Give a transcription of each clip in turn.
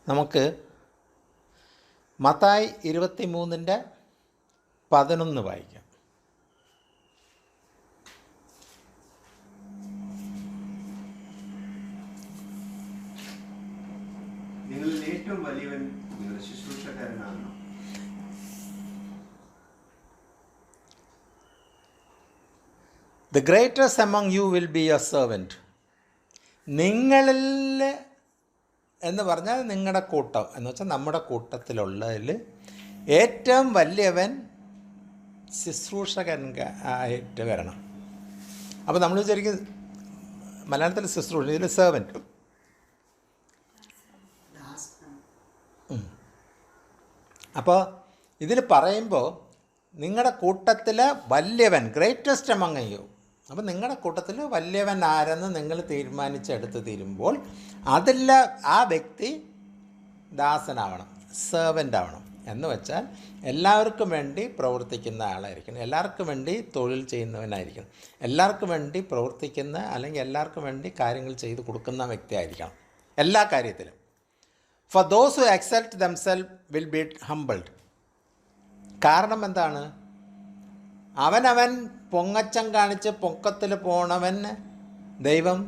നമുക്ക് മത്തായി 23:11 വായിക്കാം. നിങ്ങളിൽ ഏറ്റവും വലിയവൻ നിങ്ങളുടെ ശുശ്രൂഷക്കാരനാണ്. The greatest among you will be your servant. നിങ്ങളിൽ എന്ന് പറഞ്ഞാൽ നിങ്ങളുടെ കൂട്ടം എന്ന് വെച്ചാൽ നമ്മുടെ കൂട്ടത്തിലുള്ളതിൽ ഏറ്റവും വലിയവൻ ശുശ്രൂഷകൻ ആയിട്ട് വരണം. അപ്പോൾ നമ്മൾ വിചാരിക്കും മലയാളത്തിൽ ശുശ്രൂഷ, ഇതിൽ സെർവൻറ്റ്. അപ്പോൾ ഇതിൽ പറയുമ്പോൾ നിങ്ങളുടെ കൂട്ടത്തിൽ വലിയവൻ, ഗ്രേറ്റസ്റ്റ് അമങ് യു. അപ്പം നിങ്ങളുടെ കൂട്ടത്തിൽ വലിയവൻ ആരെന്ന് നിങ്ങൾ തീരുമാനിച്ചെടുത്ത് തീരുമ്പോൾ അതിൽ ആ വ്യക്തി ദാസനാവണം, സെർവൻ്റ് ആവണം. എന്ന് വെച്ചാൽ എല്ലാവർക്കും വേണ്ടി പ്രവർത്തിക്കുന്ന ആളായിരിക്കണം, എല്ലാവർക്കും വേണ്ടി തൊഴിൽ ചെയ്യുന്നവനായിരിക്കണം, എല്ലാവർക്കും വേണ്ടി പ്രവർത്തിക്കുന്ന അല്ലെങ്കിൽ എല്ലാവർക്കും വേണ്ടി കാര്യങ്ങൾ ചെയ്ത് കൊടുക്കുന്ന വ്യക്തിയായിരിക്കണം എല്ലാ കാര്യത്തിലും. For those who accept themself will B humbled. കാരണം എന്താണ്? അവനവൻ പൊങ്ങച്ചം കാണിച്ച് പൊക്കത്തിൽ പോണവൻ ദൈവം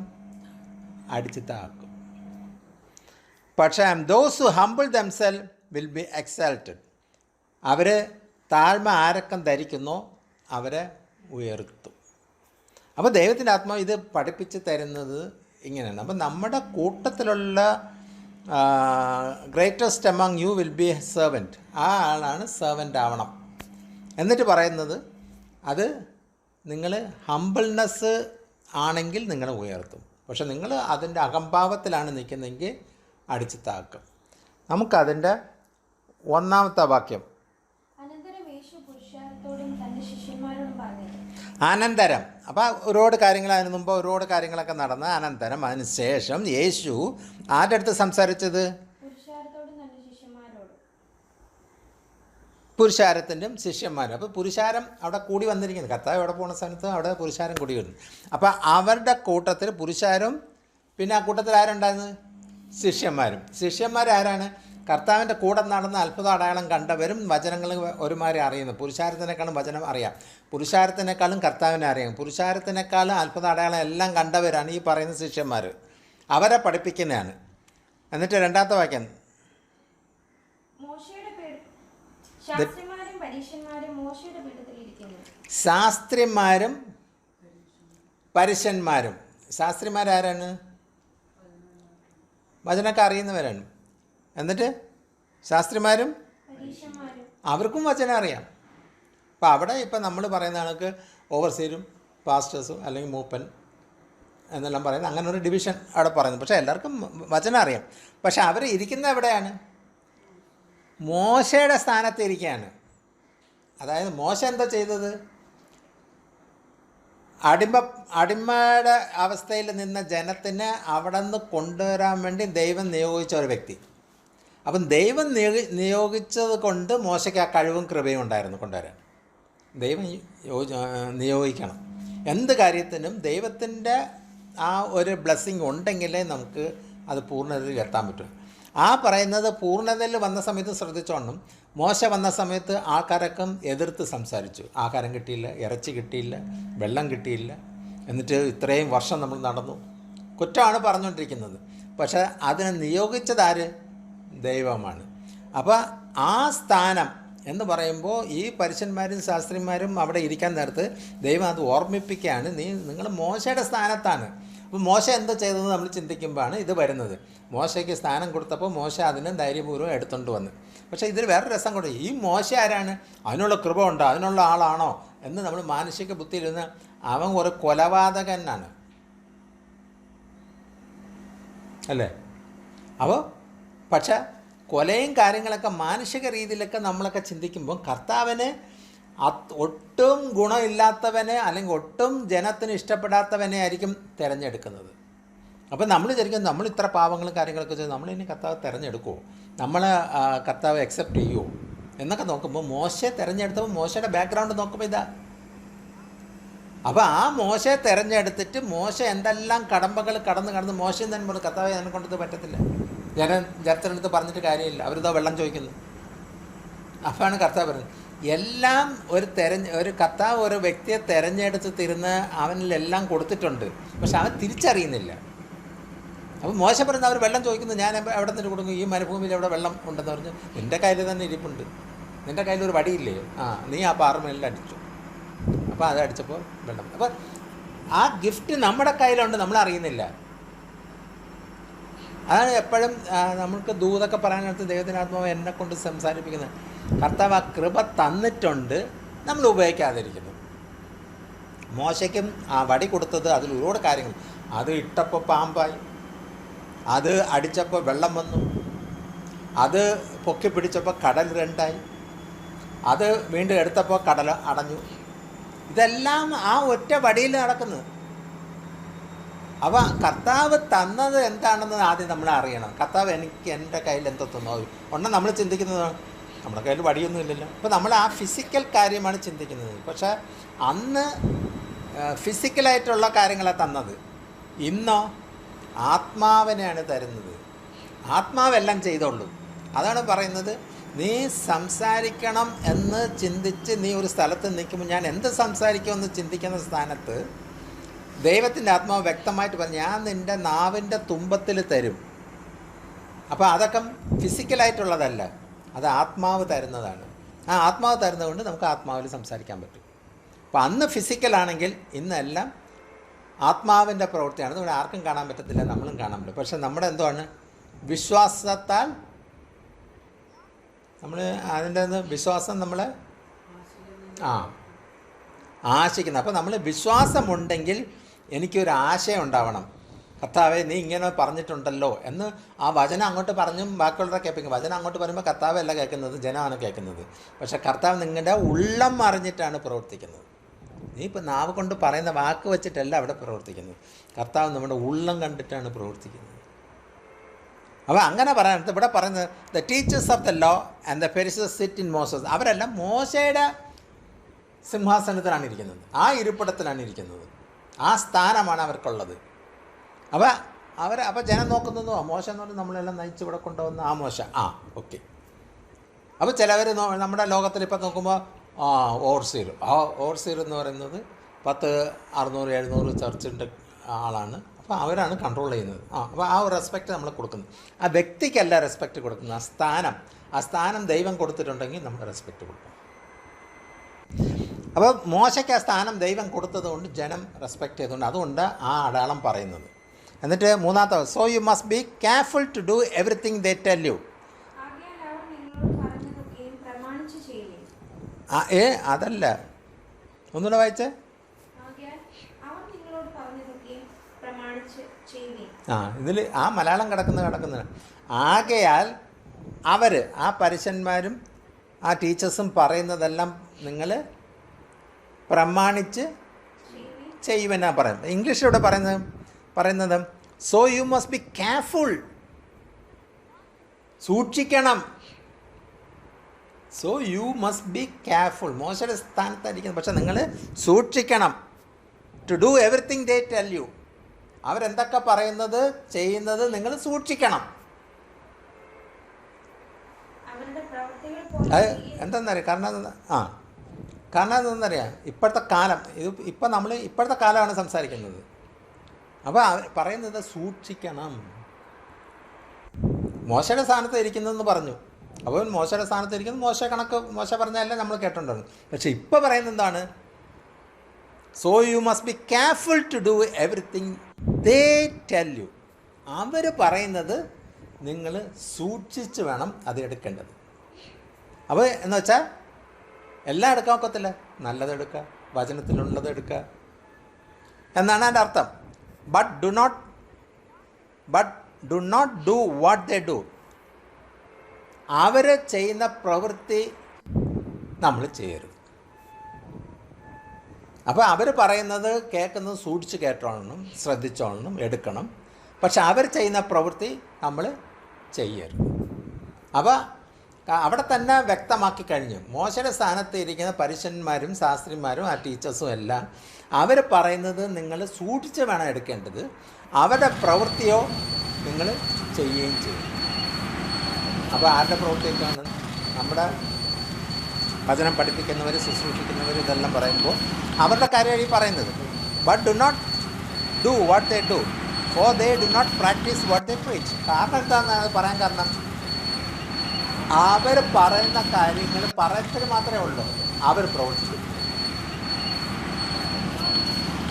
അടിച്ചു താക്കും. പക്ഷേ those who humble themself will be exalted. അവർ താഴ്മ ആരക്കം ധരിക്കുന്നോ അവരെ ഉയർത്തും. അപ്പോൾ ദൈവത്തിൻ്റെ ആത്മാവ് ഇത് പഠിപ്പിച്ച് തരുന്നത് ഇങ്ങനെയാണ്. അപ്പോൾ നമ്മുടെ കൂട്ടത്തിലുള്ള greatest among U will B servant. ആ ആളാണ് സെർവൻ്റ് ആവണം. എന്നിട്ട് പറയുന്നത് അത് നിങ്ങൾ ഹംബിൾനെസ് ആണെങ്കിൽ നിങ്ങളെ ഉയർത്തും. പക്ഷെ നിങ്ങൾ അതിൻ്റെ അഹംഭാവത്തിലാണ് നിൽക്കുന്നതെങ്കിൽ അടിച്ചു താക്കും. നമുക്കതിൻ്റെ 1-ാമത്തെ വാക്യം. അനന്തരം, അപ്പോൾ ഒരുപാട് കാര്യങ്ങൾ അതിന് മുമ്പ് ഒരുപാട് കാര്യങ്ങളൊക്കെ നടന്ന് അനന്തരം അതിന് ശേഷം യേശു ആരുടെ അടുത്ത് സംസാരിച്ചത്? പുരുഷാരത്തിൻ്റെയും ശിഷ്യന്മാരും. അപ്പോൾ പുരുഷാരം അവിടെ കൂടി വന്നിരിക്കുന്നത്, കർത്താവ് എവിടെ പോകുന്ന സ്ഥലത്ത് അവിടെ പുരുഷാരം കൂടി വരുന്നു. അപ്പോൾ അവരുടെ കൂട്ടത്തിൽ പുരുഷാരും, പിന്നെ ആ കൂട്ടത്തിൽ ആരുണ്ടായിരുന്നു? ശിഷ്യന്മാരും. ശിഷ്യന്മാരാരാണ്? കർത്താവിൻ്റെ കൂടെ നടന്ന അത്ഭുത അടയാളം കണ്ടവരും വചനങ്ങൾ ഒരുമാതിരി അറിയുന്നു. പുരുഷാരത്തിനേക്കാളും വചനം അറിയാം, പുരുഷാരത്തിനേക്കാളും കർത്താവിനെ അറിയാം, പുരുഷാരത്തിനേക്കാളും അത്ഭുത അടയാളം എല്ലാം കണ്ടവരാണ് ഈ പറയുന്ന ശിഷ്യന്മാർ. അവരെ പഠിപ്പിക്കുന്നതാണ്. എന്നിട്ട് 2-ാമത്തെ വാക്യം. ശാസ്ത്രിമാരും പരീശന്മാരും. ശാസ്ത്രിമാരാരാണ്? വചനമൊക്കെ അറിയുന്നവരാണ്. എന്നിട്ട് ശാസ്ത്രിമാരും അവർക്കും വചനം അറിയാം. അപ്പോൾ അവിടെ ഇപ്പം നമ്മൾ പറയുന്ന കണക്ക് ഓവർസീരും പാസ്റ്റേഴ്സും അല്ലെങ്കിൽ മൂപ്പൻ എന്നെല്ലാം പറയുന്നത് അങ്ങനെ ഒരു ഡിവിഷൻ അവിടെ പറയുന്നു. പക്ഷേ എല്ലാവർക്കും വചനം അറിയാം. പക്ഷെ അവർ ഇരിക്കുന്നത് എവിടെയാണ്? മോശയുടെ സ്ഥാനത്ത് ഇരിക്കുകയാണ്. അതായത് മോശ എന്താ ചെയ്തത്? അടിമയുടെ അവസ്ഥയിൽ നിന്ന ജനത്തിനെ അവിടെ നിന്ന് കൊണ്ടുവരാൻ വേണ്ടി ദൈവം നിയോഗിച്ച ഒരു വ്യക്തി. അപ്പം ദൈവം നിയോഗിച്ചത് കൊണ്ട് മോശയ്ക്ക് ആ കഴിവും കൃപയും ഉണ്ടായിരുന്നു കൊണ്ടുവരാൻ. ദൈവം നിയോഗിക്കണം. എന്ത് കാര്യത്തിനും ദൈവത്തിൻ്റെ ആ ഒരു ബ്ലെസ്സിങ് ഉണ്ടെങ്കിലേ നമുക്ക് അത് പൂർണ്ണതയിൽ എത്താൻ പറ്റും. ആ പറയുന്നത് പൂർണ്ണതയിൽ വന്ന സമയത്ത് ശ്രദ്ധിച്ചോണം. മോശ വന്ന സമയത്ത് ആൾക്കാരൊക്കെ എതിർത്ത് സംസാരിച്ചു. ആഹാരം കിട്ടിയില്ല, ഇറച്ചി കിട്ടിയില്ല, വെള്ളം കിട്ടിയില്ല, എന്നിട്ട് ഇത്രയും വർഷം നമ്മൾ നടന്നു, കുറ്റമാണ് പറഞ്ഞുകൊണ്ടിരിക്കുന്നത്. പക്ഷേ അതിനെ നിയോഗിച്ചതാര്? ദൈവമാണ്. അപ്പോൾ ആ സ്ഥാനം എന്ന് പറയുമ്പോൾ ഈ പരീശന്മാരും ശാസ്ത്രിമാരും അവിടെ ഇരിക്കാൻ നേരത്ത് ദൈവം അത് ഓർമ്മിപ്പിക്കുകയാണ്, നിങ്ങൾ മോശയുടെ സ്ഥാനത്താണ്. അപ്പോൾ മോശ എന്താ ചെയ്തതെന്ന് നമ്മൾ ചിന്തിക്കുമ്പോഴാണ് ഇത് വരുന്നത്. മോശയ്ക്ക് സ്ഥാനം കൊടുത്തപ്പോൾ മോശ അതിനെ ധൈര്യപൂർവ്വം എടുത്തുകൊണ്ട് വന്ന്. പക്ഷേ ഇതിൽ വേറെ രസം കൊണ്ട് ഈ മോശ ആരാണ്? അതിനുള്ള കൃപ ഉണ്ടോ? അതിനുള്ള ആളാണോ എന്ന് നമ്മൾ മാനസിക ബുദ്ധിയിലിരുന്ന് അവൻ ഒരു കൊലപാതകനാണ് അല്ലേ? അപ്പോൾ പക്ഷേ കൊലയും കാര്യങ്ങളൊക്കെ മാനുഷിക രീതിയിലൊക്കെ നമ്മളൊക്കെ ചിന്തിക്കുമ്പോൾ കർത്താവിന് ഒട്ടും ഗുണമില്ലാത്തവനെ അല്ലെങ്കിൽ ഒട്ടും ജനത്തിന് ഇഷ്ടപ്പെടാത്തവനെ ആയിരിക്കും തിരഞ്ഞെടുക്കുന്നത്. അപ്പോൾ നമ്മൾ വിചാരിക്കും നമ്മൾ ഇത്ര പാവങ്ങളും കാര്യങ്ങളൊക്കെ ചെയ്ത് നമ്മളിനി കർത്താവ് തിരഞ്ഞെടുക്കുമോ, നമ്മളെ കർത്താവ് അക്സെപ്റ്റ് ചെയ്യുമോ എന്നൊക്കെ നോക്കുമ്പോൾ മോശയെ തിരഞ്ഞെടുത്തപ്പോൾ മോശയുടെ ബാക്ക്ഗ്രൗണ്ട് നോക്കുമ്പോൾ ഇതാ. അപ്പോൾ ആ മോശയെ തിരഞ്ഞെടുത്തിട്ട് മോശ എന്തെല്ലാം കടമ്പകൾ കടന്ന് മോശം തന്നെ പറഞ്ഞു, കർത്താവ് എന്നെ കൊണ്ടത് പറ്റത്തില്ല, ജനത്തിനടുത്ത് പറഞ്ഞിട്ട് കാര്യമില്ല, അവരിതോ വെള്ളം ചോദിക്കുന്നു. അപ്പോഴാണ് കർത്താവ് പറയുന്നത് എല്ലാം ഒരു കർത്താവ് ഒരു വ്യക്തിയെ തിരഞ്ഞെടുത്ത് തരുന്ന അവനിലെല്ലാം കൊടുത്തിട്ടുണ്ട്, പക്ഷെ അവൻ തിരിച്ചറിയുന്നില്ല. അപ്പോൾ മോശ പറയുന്നത് അവർ വെള്ളം ചോദിക്കുന്നു, ഞാൻ എവിടെ നിന്ന് കൊടുക്കും? ഈ മരുഭൂമിയിൽ എവിടെ വെള്ളം ഉണ്ടെന്ന് പറഞ്ഞ് നിൻ്റെ കയ്യിൽ തന്നെ ഇരിപ്പുണ്ട്, നിൻ്റെ കയ്യിൽ ഒരു വടിയില്ലേ, നീ ആ പാറമേലിൽ അടിച്ചു. അപ്പോൾ അതടിച്ചപ്പോൾ വെള്ളം. അപ്പോൾ ആ ഗിഫ്റ്റ് നമ്മുടെ കയ്യിലുണ്ട്, നമ്മളറിയുന്നില്ല. അതാണ് എപ്പോഴും നമുക്ക് ദൂതൊക്കെ പറയാനടുത്ത് ദൈവത്തിനാത്മാവ് എന്നെ കൊണ്ട് സംസാരിപ്പിക്കുന്നത്. കർത്താവ് ആ കൃപ തന്നിട്ടുണ്ട്, നമ്മൾ ഉപയോഗിക്കാതിരിക്കുന്നു. മോശയ്ക്കും ആ വടി കൊടുത്തത് അതിൽ ഒരുപാട് കാര്യങ്ങൾ. അത് ഇട്ടപ്പോൾ പാമ്പായി, അത് അടിച്ചപ്പോൾ വെള്ളം വന്നു, അത് പൊക്കി പിടിച്ചപ്പോൾ കടൽ രണ്ടായി, അത് വീണ്ടും എടുത്തപ്പോൾ കടൽ അടഞ്ഞു. ഇതെല്ലാം ആ ഒറ്റ വടിയിൽ നടക്കുന്നത്. അപ്പോൾ കർത്താവ് തന്നത് എന്താണെന്ന് ആദ്യം നമ്മൾ അറിയണം. കർത്താവ് എനിക്ക് എൻ്റെ കയ്യിൽ എന്തോ തന്നോ ഒന്നും നമ്മൾ ചിന്തിക്കുന്നത് നമ്മുടെ കയ്യിൽ വടിയൊന്നും ഇല്ലല്ലോ. അപ്പോൾ നമ്മൾ ആ ഫിസിക്കൽ കാര്യമാണ് ചിന്തിക്കുന്നത്. പക്ഷേ അന്ന് ഫിസിക്കലായിട്ടുള്ള കാര്യങ്ങളാണ് തന്നത്. ഇന്നോ ആത്മാവിനെയാണ് തരുന്നത്. ആത്മാവെല്ലാം ചെയ്തോളൂ. അതാണ് പറയുന്നത്, നീ സംസാരിക്കണം എന്ന് ചിന്തിച്ച് നീ ഒരു സ്ഥലത്ത് നിൽക്കുമ്പോൾ ഞാൻ എന്ത് സംസാരിക്കുമെന്ന് ചിന്തിക്കുന്ന സ്ഥാനത്ത് ദൈവത്തിൻ്റെ ആത്മാവ് വ്യക്തമായിട്ട് പറഞ്ഞു, ഞാൻ നിൻ്റെ നാവിൻ്റെ തുമ്പത്തിൽ തരും. അപ്പോൾ അതൊക്കെ ഫിസിക്കലായിട്ടുള്ളതല്ല, അത് ആത്മാവ് തരുന്നതാണ്. ആ ആത്മാവ് തരുന്നതുകൊണ്ട് നമുക്ക് ആത്മാവിൽ സംസാരിക്കാൻ പറ്റും. അപ്പോൾ അന്ന് ഫിസിക്കലാണെങ്കിൽ ഇന്നെല്ലാം ആത്മാവിൻ്റെ പ്രവൃത്തിയാണ്. അതുകൊണ്ട് ആർക്കും കാണാൻ പറ്റത്തില്ല, നമ്മളും കാണാൻ പറ്റും. പക്ഷെ നമ്മുടെ എന്താണ്, വിശ്വാസത്താൽ നമ്മൾ അതിൻ്റെ വിശ്വാസം നമ്മൾ ആശിക്കുന്നത്. അപ്പോൾ നമ്മൾ വിശ്വാസമുണ്ടെങ്കിൽ എനിക്കൊരു ആശയം ഉണ്ടാവണം. കർത്താവേ നീ ഇങ്ങനെ പറഞ്ഞിട്ടുണ്ടല്ലോ എന്ന് ആ വചനം അങ്ങോട്ട് പറഞ്ഞും ബാക്കിയുള്ളവരെ കേൾപ്പിക്കും. വചനം അങ്ങോട്ട് പറയുമ്പോൾ കർത്താവ് അല്ല കേൾക്കുന്നത്, ജനമാണ് കേൾക്കുന്നത്. പക്ഷേ കർത്താവ് നിങ്ങളുടെ ഉള്ളം അറിഞ്ഞിട്ടാണ് പ്രവർത്തിക്കുന്നത്. നീ ഇപ്പോൾ നാവ് കൊണ്ട് പറയുന്ന വാക്ക് വെച്ചിട്ടല്ല അവിടെ പ്രവർത്തിക്കുന്നത്. കർത്താവ് നമ്മുടെ ഉള്ളം കണ്ടിട്ടാണ് പ്രവർത്തിക്കുന്നത്. അപ്പോൾ അങ്ങനെ പറയാൻ ഇവിടെ പറയുന്നത്, the teachers of the law and the Pharisees sit in Moses. അവരെല്ലാം മോശയുടെ സിംഹാസനത്തിലാണ് ഇരിക്കുന്നത്, ആ ഇരിപ്പിടത്തിലാണ് ഇരിക്കുന്നത്, ആ സ്ഥാനമാണ് അവർക്കുള്ളത്. അപ്പോൾ ജനം നോക്കുന്നതോ മോശ എന്ന് പറഞ്ഞാൽ നമ്മളെല്ലാം നയിച്ച് ഇവിടെ കൊണ്ടുവന്ന ആ മോശ, ഓക്കെ. അപ്പോൾ ചിലവർ നമ്മുടെ ലോകത്തിൽ ഇപ്പം നോക്കുമ്പോൾ ഓവർസീർ, ആ ഓവർസീർ എന്ന് പറയുന്നത് 600-700 ചർച്ചിൻ്റെ ആളാണ്. അപ്പോൾ അവരാണ് കൺട്രോൾ ചെയ്യുന്നത്. അപ്പോൾ ആ ഒരു റെസ്പെക്റ്റ് നമ്മൾ കൊടുക്കുന്നത്. ആ വ്യക്തിക്കല്ല റെസ്പെക്റ്റ് കൊടുക്കുന്നത്, ആ സ്ഥാനം ദൈവം കൊടുത്തിട്ടുണ്ടെങ്കിൽ നമ്മൾ റെസ്പെക്റ്റ് കൊടുക്കണം. അപ്പോൾ മോശയ്ക്ക് ആ സ്ഥാനം ദൈവം കൊടുത്തതുകൊണ്ട് ജനം റെസ്പെക്റ്റ് ചെയ്തുകൊണ്ട്, അതുകൊണ്ട് ആ അടയാളം പറയുന്നത്. എന്നിട്ട് മൂന്നാമത്തെ, so you must be careful to do everything they tell you. അതല്ല, ഒന്നുകൂടെ വായിച്ചേ. ഇതിൽ ആ മലയാളം കിടക്കുന്ന ആകയാൽ അവർ, ആ പരീശന്മാരും ആ ടീച്ചേഴ്സും പറയുന്നതെല്ലാം നിങ്ങൾ പ്രമാണിച്ച് ചെയ്യുമെന്നാണ് പറയുന്നത്. ഇംഗ്ലീഷിലൂടെ പറയുന്നത് so you must be careful, സൂക്ഷിക്കണം. So you must be careful. മോശയുടെ സ്ഥാനത്തായിരിക്കുന്നത്, പക്ഷെ നിങ്ങൾ സൂക്ഷിക്കണം. To do everything they tell you. അവരെന്തൊക്കെ പറയുന്നത് ചെയ്യുന്നത് നിങ്ങൾ സൂക്ഷിക്കണം. അത് എന്താണെന്നറിയാം, കാരണം എന്താണെന്നറിയാം, ഇപ്പോഴത്തെ കാലം ഇപ്പോഴത്തെ കാലമാണ് സംസാരിക്കുന്നത്. അപ്പോൾ പറയുന്നത് സൂക്ഷിക്കണം. മോശയുടെ സ്ഥാനത്ത് ഇരിക്കുന്നതെന്ന് പറഞ്ഞു. അപ്പോൾ മോശയുടെ സ്ഥാനത്ത് ഇരിക്കുന്നത് മോശ പറഞ്ഞതല്ലേ നമ്മൾ കേട്ടോണ്ടാണ്. പക്ഷെ ഇപ്പോൾ പറയുന്നത് എന്താണ്, so you must be careful to do everything they tell you. അവർ പറയുന്നത് നിങ്ങൾ സൂക്ഷിച്ച് വേണം അത് എടുക്കേണ്ടത്. അപ്പോൾ എന്ന് വെച്ചാൽ എല്ലാം എടുക്കാൻ ഒക്കത്തില്ല, നല്ലത് എടുക്കുക, വചനത്തിലുള്ളത് എടുക്കുക എന്നാണ് അതിൻ്റെ അർത്ഥം. But do not do what they do. അവർ ചെയ്യുന്ന പ്രവൃത്തി നമ്മൾ ചെയ്യരുത്. അപ്പോൾ അവർ പറയുന്നത് കേൾക്കുന്നത് സൂക്ഷിച്ച് കേട്ടോളണം, ശ്രദ്ധിച്ചോളണം, എടുക്കണം. പക്ഷെ അവർ ചെയ്യുന്ന പ്രവൃത്തി നമ്മൾ ചെയ്യരുത്. അപ്പോൾ അവിടെ തന്നെ വ്യക്തമാക്കി കഴിഞ്ഞു. മോശയുടെ സ്ഥാനത്ത് ഇരിക്കുന്ന പരീശന്മാരും ശാസ്ത്രിമാരും ആ ടീച്ചേഴ്സും എല്ലാം അവർ പറയുന്നത് നിങ്ങൾ സൂക്ഷിച്ച് വേണം എടുക്കേണ്ടത്. അവരുടെ പ്രവൃത്തിയോ നിങ്ങൾ ചെയ്യുകയും ചെയ്യും. അപ്പോൾ ആരുടെ പ്രവൃത്തിയൊക്കെയാണ് നമ്മുടെ വചനം പഠിപ്പിക്കുന്നവർ, ശുശ്രൂഷിക്കുന്നവർ ഇതെല്ലാം പറയുമ്പോൾ അവരുടെ കാര്യമാണ് ഈ പറയുന്നത്. But do not do what they do, for they do not practice what they preach. കാരണം എന്താണെന്ന് പറയാൻ കാരണം, അവർ പറയുന്ന കാര്യങ്ങൾ പറയത്തിൽ മാത്രമേ ഉള്ളൂ, അവർ പ്രവർത്തിക്കും.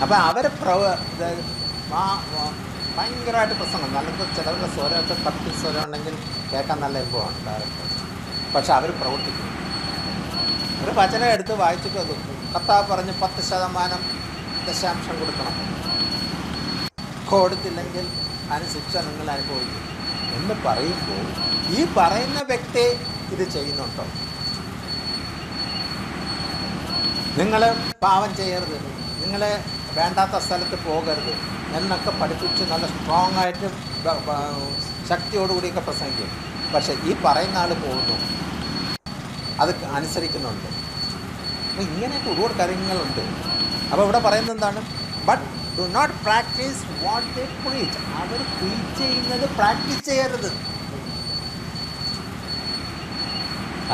അപ്പം അവർ ഭയങ്കരമായിട്ട് പ്രസംഗം, നല്ല ചിലവരുടെ സ്വരമൊക്കെ തപ്പി സ്വരം ഉണ്ടെങ്കിൽ കേൾക്കാൻ നല്ല ഇമ്പമാണ് ഡയറക്റ്റ്. പക്ഷെ അവർ പ്രവർത്തിക്കും. ഒരു വചനം എടുത്ത് വായിച്ചിട്ട് വന്നു, കർത്താവ് പറഞ്ഞ് 10% ദശാംശം കൊടുക്കണം, കൊടുത്തില്ലെങ്കിൽ അതിന് ശിക്ഷ നിങ്ങൾ അനുഭവിക്കും എന്ന് പറയുമ്പോൾ ഈ പറയുന്ന വ്യക്തി ഇത് ചെയ്യുന്നുണ്ടോ? നിങ്ങൾ പാവം ചെയ്യരുത്, നിങ്ങൾ വേണ്ടാത്ത സ്ഥലത്ത് പോകരുത് എന്നൊക്കെ പഠിപ്പിച്ച് നല്ല സ്ട്രോങ് ആയിട്ട് ശക്തിയോടുകൂടിയൊക്കെ പ്രസംഗിക്കും. പക്ഷേ ഈ പറയുന്ന ആൾ പോകുന്നു, അത് അനുസരിക്കുന്നുണ്ട്. അപ്പോൾ ഇങ്ങനെയൊക്കെ ഒരുപാട് കാര്യങ്ങളുണ്ട്. അപ്പോൾ ഇവിടെ പറയുന്നത് എന്താണ്? But do not practice what they preach. അവർ പ്രീച്ച് ചെയ്യുന്നത് പ്രാക്ടീസ് ചെയ്യരുത്.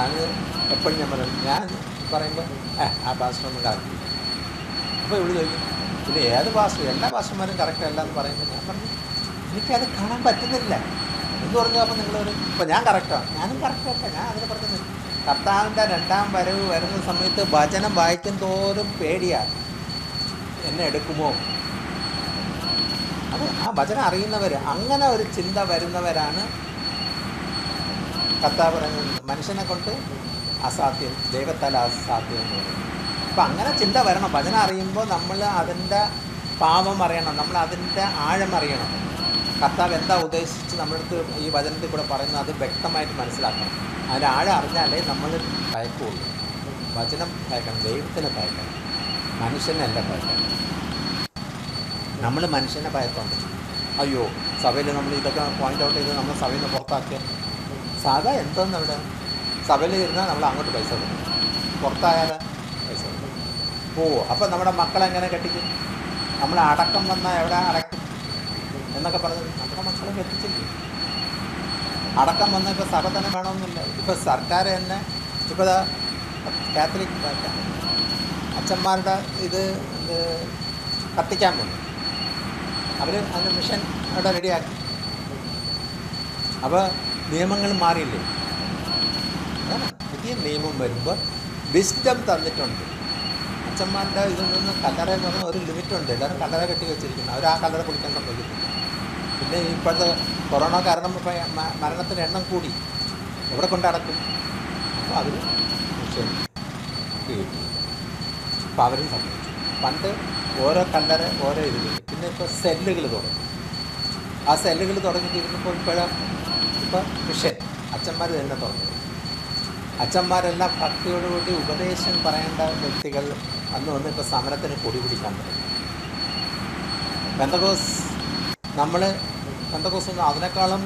അത് എപ്പോഴും ഞാൻ പറയുമ്പോൾ ആ പാസ്റ്ററൊന്നും കറക്റ്റ്. അപ്പോൾ ഇവിടെ ചോദിക്കും, പിന്നെ ഏത് പാസ്റ്റർ, എല്ലാ പാസ്റ്റർമാരും കറക്റ്റ് അല്ല എന്ന് പറയുമ്പോൾ ഞാൻ പറഞ്ഞു എനിക്കത് കാണാൻ പറ്റുന്നില്ല എന്ന് പറഞ്ഞു. അപ്പോൾ നിങ്ങൾ ഇപ്പോൾ ഞാൻ കറക്റ്റാണ്, ഞാനും കറക്റ്റല്ല, ഞാൻ അതിനെ പറഞ്ഞത് കർത്താവിൻ്റെ രണ്ടാം വരവ് വരുന്ന സമയത്ത് വചനം വായിക്കും തോറും പേടിയാണ്, എന്നെ എടുക്കുമോ. അത് ആ വചനം അറിയുന്നവർ, അങ്ങനെ ഒരു ചിന്ത വരുന്നവരാണ് കർത്താവ് പറയുന്നത് മനുഷ്യനെ കൊണ്ട് അസാധ്യം, ദൈവത്താൽ അസാധ്യം എന്ന് പറയുന്നത്. അപ്പം അങ്ങനെ ചിന്ത വരണം. വചനം അറിയുമ്പോൾ നമ്മൾ അതിൻ്റെ പാപം അറിയണം, നമ്മൾ അതിൻ്റെ ആഴം അറിയണം. കർത്താവ് എന്താ ഉദ്ദേശിച്ച് നമ്മളടുത്ത് ഈ വചനത്തിൽ കൂടെ പറയുന്നത് അത് വ്യക്തമായിട്ട് മനസ്സിലാക്കണം. അതിൻ്റെ ആഴം അറിഞ്ഞാലേ നമ്മൾ ഭയക്കുള്ളൂ. വചനം ഭയക്കണം, ദൈവത്തിനെ ഭയക്കണം, മനുഷ്യനല്ല ഭയക്കണം. നമ്മൾ മനുഷ്യനെ ഭയത്തോണ്ട് അയ്യോ സഭയിൽ നമ്മൾ ഇതൊക്കെ പോയിൻ്റ് ഔട്ട് ചെയ്ത് നമ്മൾ സഭയിൽ നിന്ന് പുറത്താക്കിയ സഭ എന്തോന്ന് അവിടെ സഭയിൽ ഇരുന്നാൽ നമ്മൾ അങ്ങോട്ട് പൈസ കൊടുക്കും, പുറത്തായാൽ പൈസ കൊടുക്കും. അപ്പം നമ്മുടെ മക്കളെങ്ങനെ കെട്ടിക്കും? നമ്മൾ അടക്കം വന്നാൽ എവിടെ അടയ്ക്കും എന്നൊക്കെ പറഞ്ഞത് നമ്മുടെ മക്കളെ കെട്ടിച്ചില്ലേ. അടക്കം വന്നാൽ ഇപ്പോൾ സഭ തന്നെ വേണമെന്നില്ല. ഇപ്പോൾ സർക്കാർ തന്നെ ഇപ്പോൾ കാത്തലിക് അച്ഛന്മാരുടെ ഇത് കത്തിക്കാൻ പോകും. അവർ അതിൻ്റെ മിഷൻ അവിടെ റെഡിയാക്കി. അപ്പോൾ നിയമങ്ങൾ മാറിയില്ലേ? അതാണ് പുതിയ നിയമം വരുമ്പോൾ വിസ്ഡം തന്നിട്ടുണ്ട്. അച്ഛന്മാരുടെ ഇതിൽ നിന്ന് കല്ലറ എന്ന് പറഞ്ഞാൽ ഒരു ലിമിറ്റുണ്ട്. എല്ലാവരും കല്ലറ കെട്ടി വെച്ചിരിക്കുന്നു, അവർ ആ കല്ലറ കുളിക്കാൻ സംഭവിക്കത്തില്ല. പിന്നെ ഇപ്പോഴത്തെ കൊറോണ കാരണം ഇപ്പോൾ മരണത്തിൻ്റെ എണ്ണം കൂടി, എവിടെ കൊണ്ടടക്കും? അപ്പോൾ അവർ മിഷൻ ക്രിയേറ്റ് ചെയ്തു. അപ്പോൾ അവരും സംഭവിച്ചു. പണ്ട് ഓരോ കല്ലറ ഓരോ ഇതിൽ, പിന്നെ ഇപ്പോൾ സെല്ലുകൾ തുടങ്ങി. ആ സെല്ലുകൾ തുടങ്ങിയിട്ടിരുന്നപ്പോൾ ഇപ്പോൾ മിഷൻ അച്ഛന്മാർ തന്നെ തുടങ്ങി. അച്ഛന്മാരെല്ലാം ഭക്തിയോടുകൂടി ഉപദേശം പറയേണ്ട വ്യക്തികൾ വന്ന് ഇപ്പോൾ സമരത്തിന് കൊടി പിടിക്കാൻ തുടങ്ങി. പെന്തക്കോസ് അതിനേക്കാളും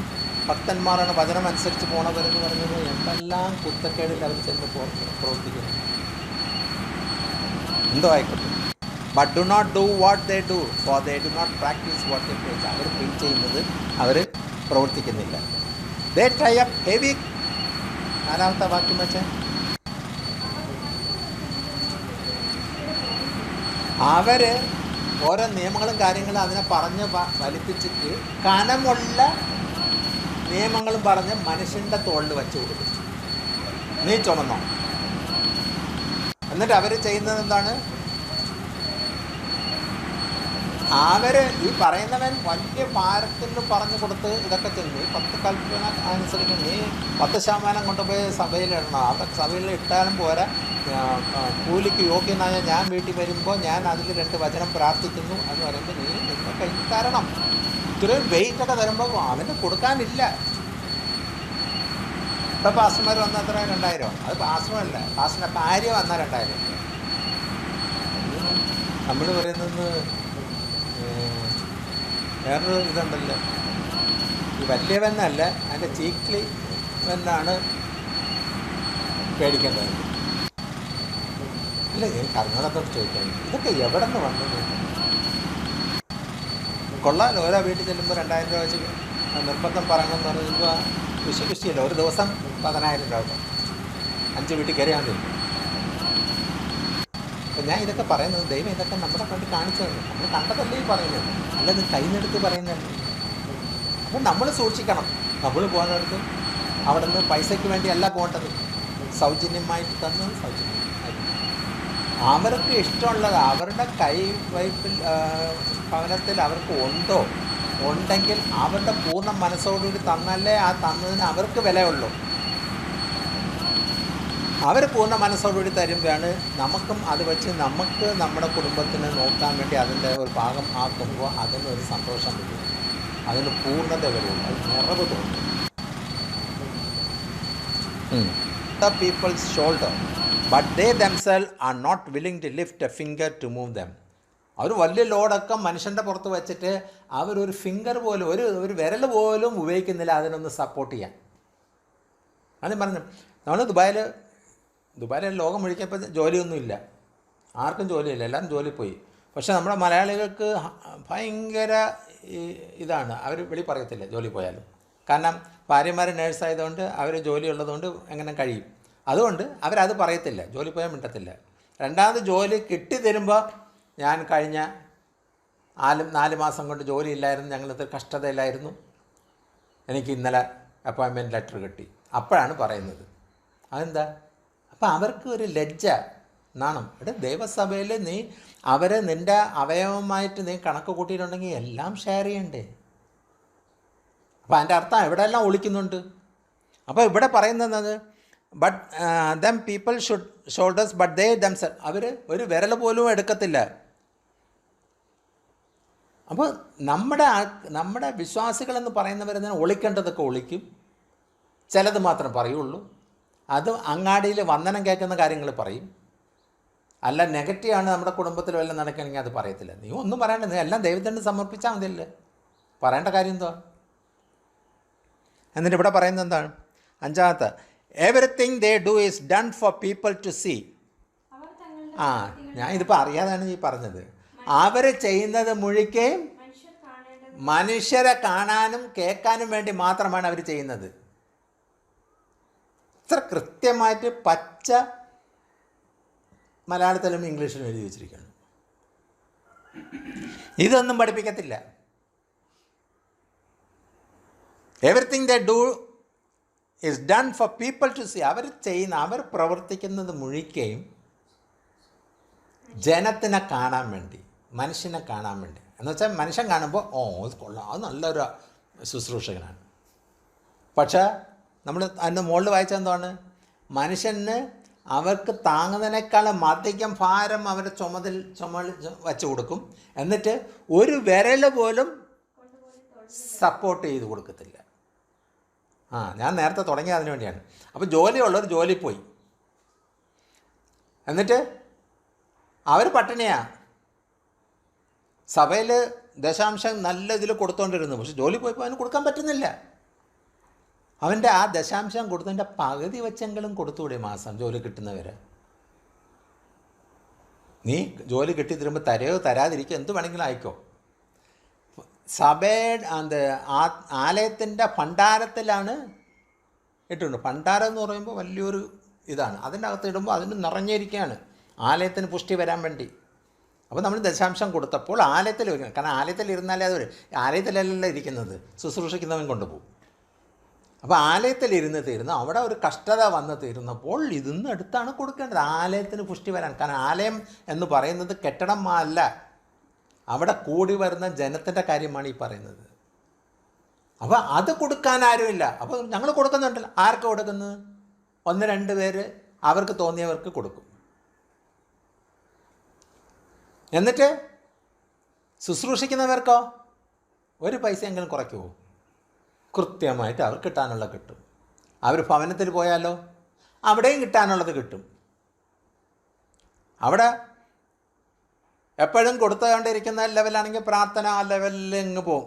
ഭക്തന്മാരാണ് വചനം അനുസരിച്ച് പോണവരെന്ന് പറയുന്നത്. എന്തെല്ലാം കുത്തക്കേടിൽ അവർ ചെന്ന് പ്രവർത്തിക്കുന്നു. എന്തോ ആയിക്കോട്ടെ. But do not do what they do for they do not practice what they preach. അവർ പ്രീച്ച് ചെയ്യുന്നത് അവർ പ്രവർത്തിക്കുന്നില്ല. They tie up heavy. നാലാമത്തെ വാക്യം വെച്ച് അവർ ഓരോ നിയമങ്ങളും കാര്യങ്ങളും അതിനെ പറഞ്ഞ് വലിപ്പിച്ചിട്ട് കനമുള്ള നിയമങ്ങളും പറഞ്ഞ് മനുഷ്യൻ്റെ തോളിൽ വെച്ച് കൊടുക്കും. നീ ചുമന്നോ. എന്നിട്ട് അവർ ചെയ്യുന്നത് എന്താണ്? അവർ ഈ പറയുന്നവൻ വലിയ ഭാരത്തിൽ പറഞ്ഞു കൊടുത്ത് ഇതൊക്കെ ചെന്ന് 10 കൽപ്പന അനുസരിക്കണം, നീ 10% കൊണ്ടുപോയി സഭയിലിടണം. അതൊക്കെ സഭയിൽ ഇട്ടാലും പോരാ, കൂലിക്ക് യോഗ്യനായ ഞാൻ വീട്ടിൽ വരുമ്പോൾ ഞാൻ അതിൽ 2 വചനം പ്രാർത്ഥിക്കുന്നു എന്ന് പറയുമ്പോൾ നീ നിന്നെ കയ്യിൽ തരണം. ഇത്രയും വെയിറ്റൊക്കെ തരുമ്പോൾ അവന് കൊടുക്കാനില്ല. ഇപ്പം പാസ്റ്റർമാർ വന്നാൽ എത്ര? 2000. അത് പാസ്റ്ററല്ല, പാസ്റ്ററിൻ്റെ ഭാര്യ വന്നാൽ 2000. നമ്മൾ പറയുന്നത് വേറൊരു ഇതുണ്ടല്ലോ, ഈ വലിയവനല്ല അതിൻ്റെ ചീക്ലിവനാണ് പേടിക്കേണ്ടത്. അല്ല, എനിക്ക് അറിഞ്ഞോടത്തോട് ചോദിക്കാൻ ഇതൊക്കെ എവിടെ നിന്ന് വന്നത്? കൊള്ളാമല്ലോ. ഓരോ വീട്ടിൽ ചെല്ലുമ്പോൾ 2000 രൂപ വെച്ച് നിർബന്ധം പറയണമെന്ന് പറയുമ്പോൾ വിഷയല്ല. ഒരു ദിവസം 10000 രൂപ 5 വീട്ടിൽ കയറിയാൽ മതി. അപ്പം ഞാൻ ഇതൊക്കെ പറയുന്നത് ദൈവം ഇതൊക്കെ നമ്മുടെ വേണ്ടി കാണിച്ചു തന്നു. നമ്മൾ കണ്ടതല്ലേ ഈ പറയുന്നത്, അല്ലാതെ കൈന്നെടുത്ത് പറയുന്നതല്ലേ. അപ്പം നമ്മൾ സൂക്ഷിക്കണം. നമ്മൾ പോകുന്നിടത്ത് അവിടെ നിന്ന് പൈസയ്ക്ക് വേണ്ടിയല്ല പോകേണ്ടത്, സൗജന്യമായിട്ട് തന്നത് സൗജന്യമായിട്ട്. അവർക്ക് ഇഷ്ടമുള്ളത് അവരുടെ കൈവയ്പിൽ ഭവനത്തിൽ അവർക്ക് ഉണ്ടെങ്കിൽ അവരുടെ പൂർണ്ണ മനസ്സോടുകൂടി തന്നല്ലേ ആ തന്നതിന് അവർക്ക് വിലയുള്ളൂ. അവർ പൂർണ്ണ മനസ്സോടുകൂടി തരുമ്പോഴാണ് നമുക്കും അത് വെച്ച് നമുക്ക് നമ്മുടെ കുടുംബത്തിന് നോക്കാൻ വേണ്ടി അതിൻ്റെ ഒരു ഭാഗം ആക്കുമ്പോൾ അതിനൊരു സന്തോഷം വരും, അതിന് പൂർണ്ണത വരുള്ളൂ, അത് നിറവ് തോന്നും. The people's shoulder, but they themselves are not willing to lift a finger to move them. അവർ വലിയ ലോഡൊക്കെ മനുഷ്യൻ്റെ പുറത്ത് വെച്ചിട്ട് അവരൊരു ഫിംഗർ പോലും ഒരു വിരൽ പോലും ഉപയോഗിക്കുന്നില്ല അതിനൊന്ന് സപ്പോർട്ട് ചെയ്യാൻ. അത് പറഞ്ഞു. നമ്മൾ ദുബായിൽ ദുബായിലെ ലോകം മുഴുക്കിയപ്പോൾ ജോലിയൊന്നുമില്ല, ആർക്കും ജോലിയില്ല, എല്ലാവരും ജോലി പോയി. പക്ഷേ നമ്മുടെ മലയാളികൾക്ക് ഭയങ്കര ഇതാണ്, അവർ വെളി പറയത്തില്ല ജോലി പോയാലും. കാരണം ഭാര്യമാർ നേഴ്സായതുകൊണ്ട് അവർ ജോലി ഉള്ളതുകൊണ്ട് എങ്ങനെ കഴിയും, അതുകൊണ്ട് അവരത് പറയത്തില്ല, ജോലി പോയാൽ മിണ്ടത്തില്ല. രണ്ടാമത് ജോലി കിട്ടി തരുമ്പോൾ ഞാൻ കഴിഞ്ഞ 4 മാസം കൊണ്ട് ജോലിയില്ലായിരുന്നു, ഞങ്ങളിത് കഷ്ടതയിലായിരുന്നു, എനിക്ക് ഇന്നലെ അപ്പോയിൻമെൻറ്റ് ലെറ്റർ കിട്ടി, അപ്പോഴാണ് പറയുന്നത്. അതെന്താ? അപ്പം അവർക്ക് ഒരു ലജ്ജ, നാണം. ഇവിടെ ദൈവസഭയിൽ നീ അവരെ നിൻ്റെ അവയവമായിട്ട് നീ കണക്ക് കൂട്ടിയിട്ടുണ്ടെങ്കിൽ എല്ലാം ഷെയർ ചെയ്യണ്ടേ? അപ്പോൾ അതിൻ്റെ അർത്ഥം എവിടെയെല്ലാം ഒളിക്കുന്നുണ്ട്. അപ്പോൾ ഇവിടെ പറയുന്നത് but them people should shoulders but they themself, അവർ ഒരു വിരൽ പോലും എടുക്കത്തില്ല. അപ്പോൾ നമ്മുടെ വിശ്വാസികളെന്ന് പറയുന്നവർ തന്നെ ഒളിക്കേണ്ടതൊക്കെ ഒളിക്കും, ചിലത് മാത്രം പറയുള്ളൂ. അത് അങ്ങാടിയിൽ വന്ദനം കേൾക്കുന്ന കാര്യങ്ങൾ പറയും. അല്ല നെഗറ്റീവാണ് നമ്മുടെ കുടുംബത്തിൽ വല്ലതും നടക്കണമെങ്കിൽ അത് പറയത്തില്ല. നീ ഒന്നും പറയണ്ട, നീ എല്ലാം ദൈവത്തിന് സമർപ്പിച്ചാൽ മതിയല്ലേ, പറയേണ്ട കാര്യം എന്താ? എന്നിട്ട് ഇവിടെ പറയുന്നത് എന്താണ്? 5-ാമത്തെ, everything they do is done for people to see. ഞാൻ ഇതിപ്പോൾ അറിയാതാണ് ഈ പറഞ്ഞത്. അവർ ചെയ്യുന്നത് മുഴുക്കുകയും മനുഷ്യരെ കാണാനും കേൾക്കാനും വേണ്ടി മാത്രമാണ് അവർ ചെയ്യുന്നത്. ഇത്ര കൃത്യമായിട്ട് പച്ച മലയാളത്തിലും ഇംഗ്ലീഷിലും എഴുതി വെച്ചിരിക്കുകയാണ്. ഇതൊന്നും പഠിപ്പിക്കത്തില്ല. Everything they do is done for people to see. അവർ പ്രവർത്തിക്കുന്നത് മുഴുക്കുകയും ജനത്തിനെ കാണാൻ വേണ്ടി, മനുഷ്യനെ കാണാൻ വേണ്ടി. എന്ന് വെച്ചാൽ മനുഷ്യൻ കാണുമ്പോൾ അത് കൊള്ളാം, അത് നല്ലൊരു ശുശ്രൂഷകനാണ്. പക്ഷേ നമ്മൾ അതിൻ്റെ മുകളിൽ വായിച്ചെന്താണ്? മനുഷ്യന് അവർക്ക് താങ്ങുന്നതിനേക്കാളും അധികം ഭാരം അവരെ ചുമൽ വച്ച് കൊടുക്കും, എന്നിട്ട് ഒരു വിരൽ പോലും സപ്പോർട്ട് ചെയ്ത് കൊടുക്കത്തില്ല. ഞാൻ നേരത്തെ തുടങ്ങിയത് അതിനു വേണ്ടിയാണ്. അപ്പോൾ ജോലിയുള്ളവർ ജോലി പോയി, എന്നിട്ട് അവർ പട്ടിണിയാണ്. സഭയിൽ ദശാംശം നല്ല ഇതിൽ കൊടുത്തുകൊണ്ടിരുന്നു, പക്ഷെ ജോലി പോയപ്പോൾ അവന് കൊടുക്കാൻ പറ്റുന്നില്ല. അവൻ്റെ ആ ദശാംശം കൊടുത്തതിൻ്റെ പകുതി വെച്ചെങ്കിലും കൊടുത്തുകൂടെ മാസം ജോലി കിട്ടുന്നവരെ? നീ ജോലി കിട്ടി തരുമ്പോൾ തരയോ തരാതിരിക്കോ എന്ത് വേണമെങ്കിലും ആയിക്കോ. സഭയുടെ ആലയത്തിൻ്റെ ഭണ്ഡാരത്തിലാണ് ഇട്ടുണ്ട്. ഭണ്ഡാരം എന്ന് പറയുമ്പോൾ വലിയൊരു ഇതാണ്, അതിൻ്റെ അകത്ത് ഇടുമ്പോൾ അതിന് നിറഞ്ഞിരിക്കുകയാണ് ആലയത്തിന് പുഷ്ടി വരാൻ വേണ്ടി. അപ്പോൾ നമ്മൾ ദശാംശം കൊടുത്തപ്പോൾ ആലയത്തിൽ വയ്ക്കണം, കാരണം ആലയത്തിൽ ഇരുന്നാലേ അത് വരും. ആലയത്തിലല്ല ഇരിക്കുന്നത്, ശുശ്രൂഷിക്കുന്നവൻ കൊണ്ടുപോകും. അപ്പോൾ ആലയത്തിൽ തീരുന്നു, അവിടെ ഒരു കഷ്ടത വന്ന് തീരുന്നപ്പോൾ ഇതിന്ന് എടുത്താണ് കൊടുക്കേണ്ടത് ആലയത്തിന് പുഷ്ടി വരാൻ. കാരണം ആലയം എന്ന് പറയുന്നത് കെട്ടിടം അല്ല, അവിടെ കൂടി വരുന്ന ജനത്തിൻ്റെ കാര്യമാണ് ഈ പറയുന്നത്. അപ്പോൾ അത് കൊടുക്കാൻ ആരുമില്ല. അപ്പോൾ ഞങ്ങൾ കൊടുക്കുന്നുണ്ടല്ലോ. ആർക്ക് കൊടുക്കുന്നത്? 1-2 പേര് അവർക്ക് തോന്നിയവർക്ക് കൊടുക്കും. എന്നിട്ട് ശുശ്രൂഷിക്കുന്നവർക്കോ ഒരു പൈസയെങ്കിലും കുറയ്ക്കുമോ? കൃത്യമായിട്ട് അവർ കിട്ടാനുള്ള കിട്ടും. അവർ ഭവനത്തിൽ പോയാലോ അവിടെയും കിട്ടാനുള്ളത് കിട്ടും. അവിടെ എപ്പോഴും കൊടുത്തുകൊണ്ടിരിക്കുന്ന ലെവലാണെങ്കിൽ പ്രാർത്ഥന ആ ലെവലിൽ ഇങ്ങ് പോകും.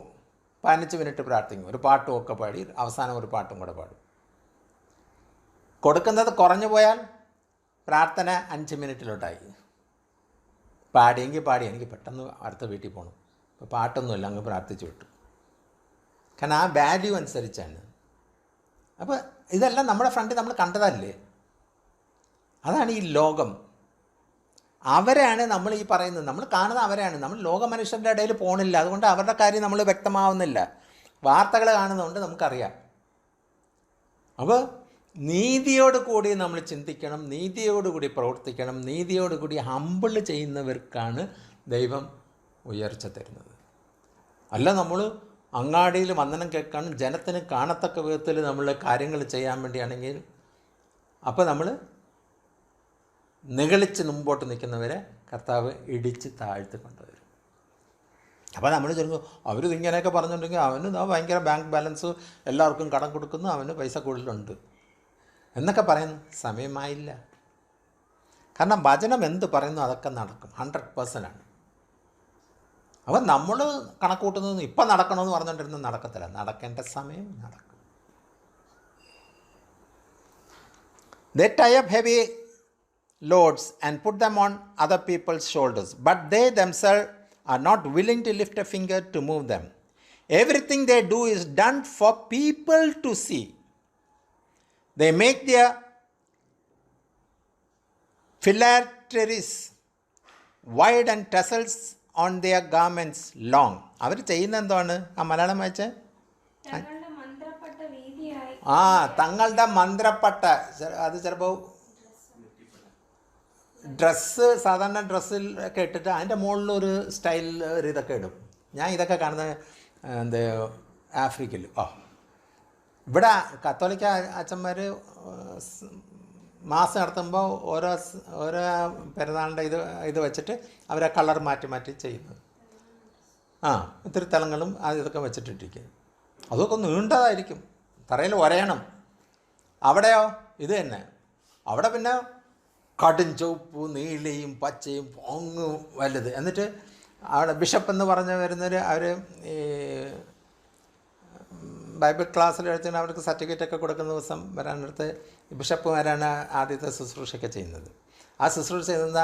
15 മിനിറ്റ് പ്രാർത്ഥിക്കും, ഒരു പാട്ടും ഒക്കെ പാടി അവസാനം ഒരു പാട്ടും കൂടെ പാടും. കൊടുക്കുന്നത് കുറഞ്ഞു പോയാൽ പ്രാർത്ഥന 5 മിനിറ്റിലോട്ടായി. പാടിയെങ്കിൽ പാടി, എനിക്ക് പെട്ടെന്ന് അടുത്ത വീട്ടിൽ പോകണം, ഇപ്പോൾ പാട്ടൊന്നുമില്ല, അങ്ങ് പ്രാർത്ഥിച്ചു വിട്ടു. കാരണം ആ വാല്യൂ അനുസരിച്ചാണ്. അപ്പോൾ ഇതെല്ലാം നമ്മുടെ ഫ്രണ്ടിൽ നമ്മൾ കണ്ടതല്ലേ. അതാണ് ഈ ലോകം. അവരാണ് നമ്മൾ ഈ പറയുന്നത്, നമ്മൾ കാണുന്നത് അവരാണ്. നമ്മൾ ലോക മനുഷ്യരുടെ ഇടയിൽ പോകണില്ല, അതുകൊണ്ട് അവരുടെ കാര്യം നമ്മൾ വ്യക്തമാവുന്നില്ല. വാർത്തകൾ കാണുന്നതുകൊണ്ട് നമുക്കറിയാം. അപ്പോൾ നീതിയോടുകൂടി നമ്മൾ ചിന്തിക്കണം, നീതിയോടുകൂടി പ്രവർത്തിക്കണം. നീതിയോടുകൂടി ഹമ്പിൾ ചെയ്യുന്നവർക്കാണ് ദൈവം ഉയർച്ച തരുന്നത്. അല്ല നമ്മൾ അങ്ങാടിയിൽ വന്ദനം കേൾക്കാനും ജനത്തിന് കാണത്തക്ക വിധത്തിൽ നമ്മൾ കാര്യങ്ങൾ ചെയ്യാൻ വേണ്ടിയാണെങ്കിൽ അപ്പോൾ നമ്മൾ നിഗളിച്ച് മുമ്പോട്ട് നിൽക്കുന്നവരെ കർത്താവ് ഇടിച്ച് താഴ്ത്തി കൊണ്ടുവരും. അപ്പോൾ നമ്മൾ ചെല്ലുമ്പോൾ അവർ ഇങ്ങനെയൊക്കെ പറഞ്ഞിട്ടുണ്ടെങ്കിൽ അവന് ഭയങ്കര ബാങ്ക് ബാലൻസ്, എല്ലാവർക്കും കടം കൊടുക്കുന്നു, അവന് പൈസ കൂടുതലുണ്ട് എന്നൊക്കെ പറയുന്നു. സമയമായില്ല. കാരണം വചനം എന്ത് പറയുന്നു അതൊക്കെ നടക്കും, 100% അപ്പം നമ്മൾ കണക്ക് കൂട്ടുന്നത് ഇപ്പം നടക്കണമെന്ന് പറഞ്ഞുകൊണ്ടിരുന്നത് നടക്കത്തില്ല. നടക്കേണ്ട സമയം നടക്കും. They tie up heavy loads and put them on other people's shoulders, but they themselves are not willing to lift a finger to move them. Everything they do is done for people to see. They make their phylacteries wide and tassels on their garments long. അവർ ചെയ്യുന്ന എന്താണ്? ആ മലയാളം വായിച്ചേ. തങ്ങളുടെ മന്ത്രപ്പെട്ട വീതിയായി തങ്ങളുടെ മന്ത്രപ്പെട്ട, അത് ചിലപ്പോൾ dress, സാധാരണ ഡ്രസ്സിൽ ഒക്കെ ഇട്ടിട്ട് അതിൻ്റെ മുകളിലൊരു സ്റ്റൈൽ ഒരു ഇതൊക്കെ ഇടും. ഞാൻ ഇതൊക്കെ കാണുന്നത് ആഫ്രിക്കയിൽ. ഇവിടെ കത്തോലിക്ക അച്ഛന്മാർ മാസം നടത്തുമ്പോൾ ഓരോ പെരുന്നാളിൻ്റെ ഇത് വെച്ചിട്ട് അവരെ കളർ മാറ്റി ചെയ്യുന്നത്. ഇത്തിരി തലങ്ങളും ഇതൊക്കെ വെച്ചിട്ടിരിക്കുക. അതൊക്കെ നീണ്ടതായിരിക്കും, തറയിൽ ഒരയണം. അവിടെയോ ഇത് തന്നെ. അവിടെ പിന്നെ കടും ചുവപ്പ്, നീലയും പച്ചയും പൊങ്ങ് വലുത്. എന്നിട്ട് അവിടെ ബിഷപ്പ് എന്ന് പറഞ്ഞ് വരുന്നവർ, അവർ ഈ ബൈബിൾ ക്ലാസ്സിൽ എടുത്തിട്ട് അവർക്ക് സർട്ടിഫിക്കറ്റൊക്കെ കൊടുക്കുന്ന ദിവസം വരാനടുത്ത് ബിഷപ്പുമാരാണ് ആദ്യത്തെ ശുശ്രൂഷയൊക്കെ ചെയ്യുന്നത്. ആ ശുശ്രൂഷ ചെയ്യുന്ന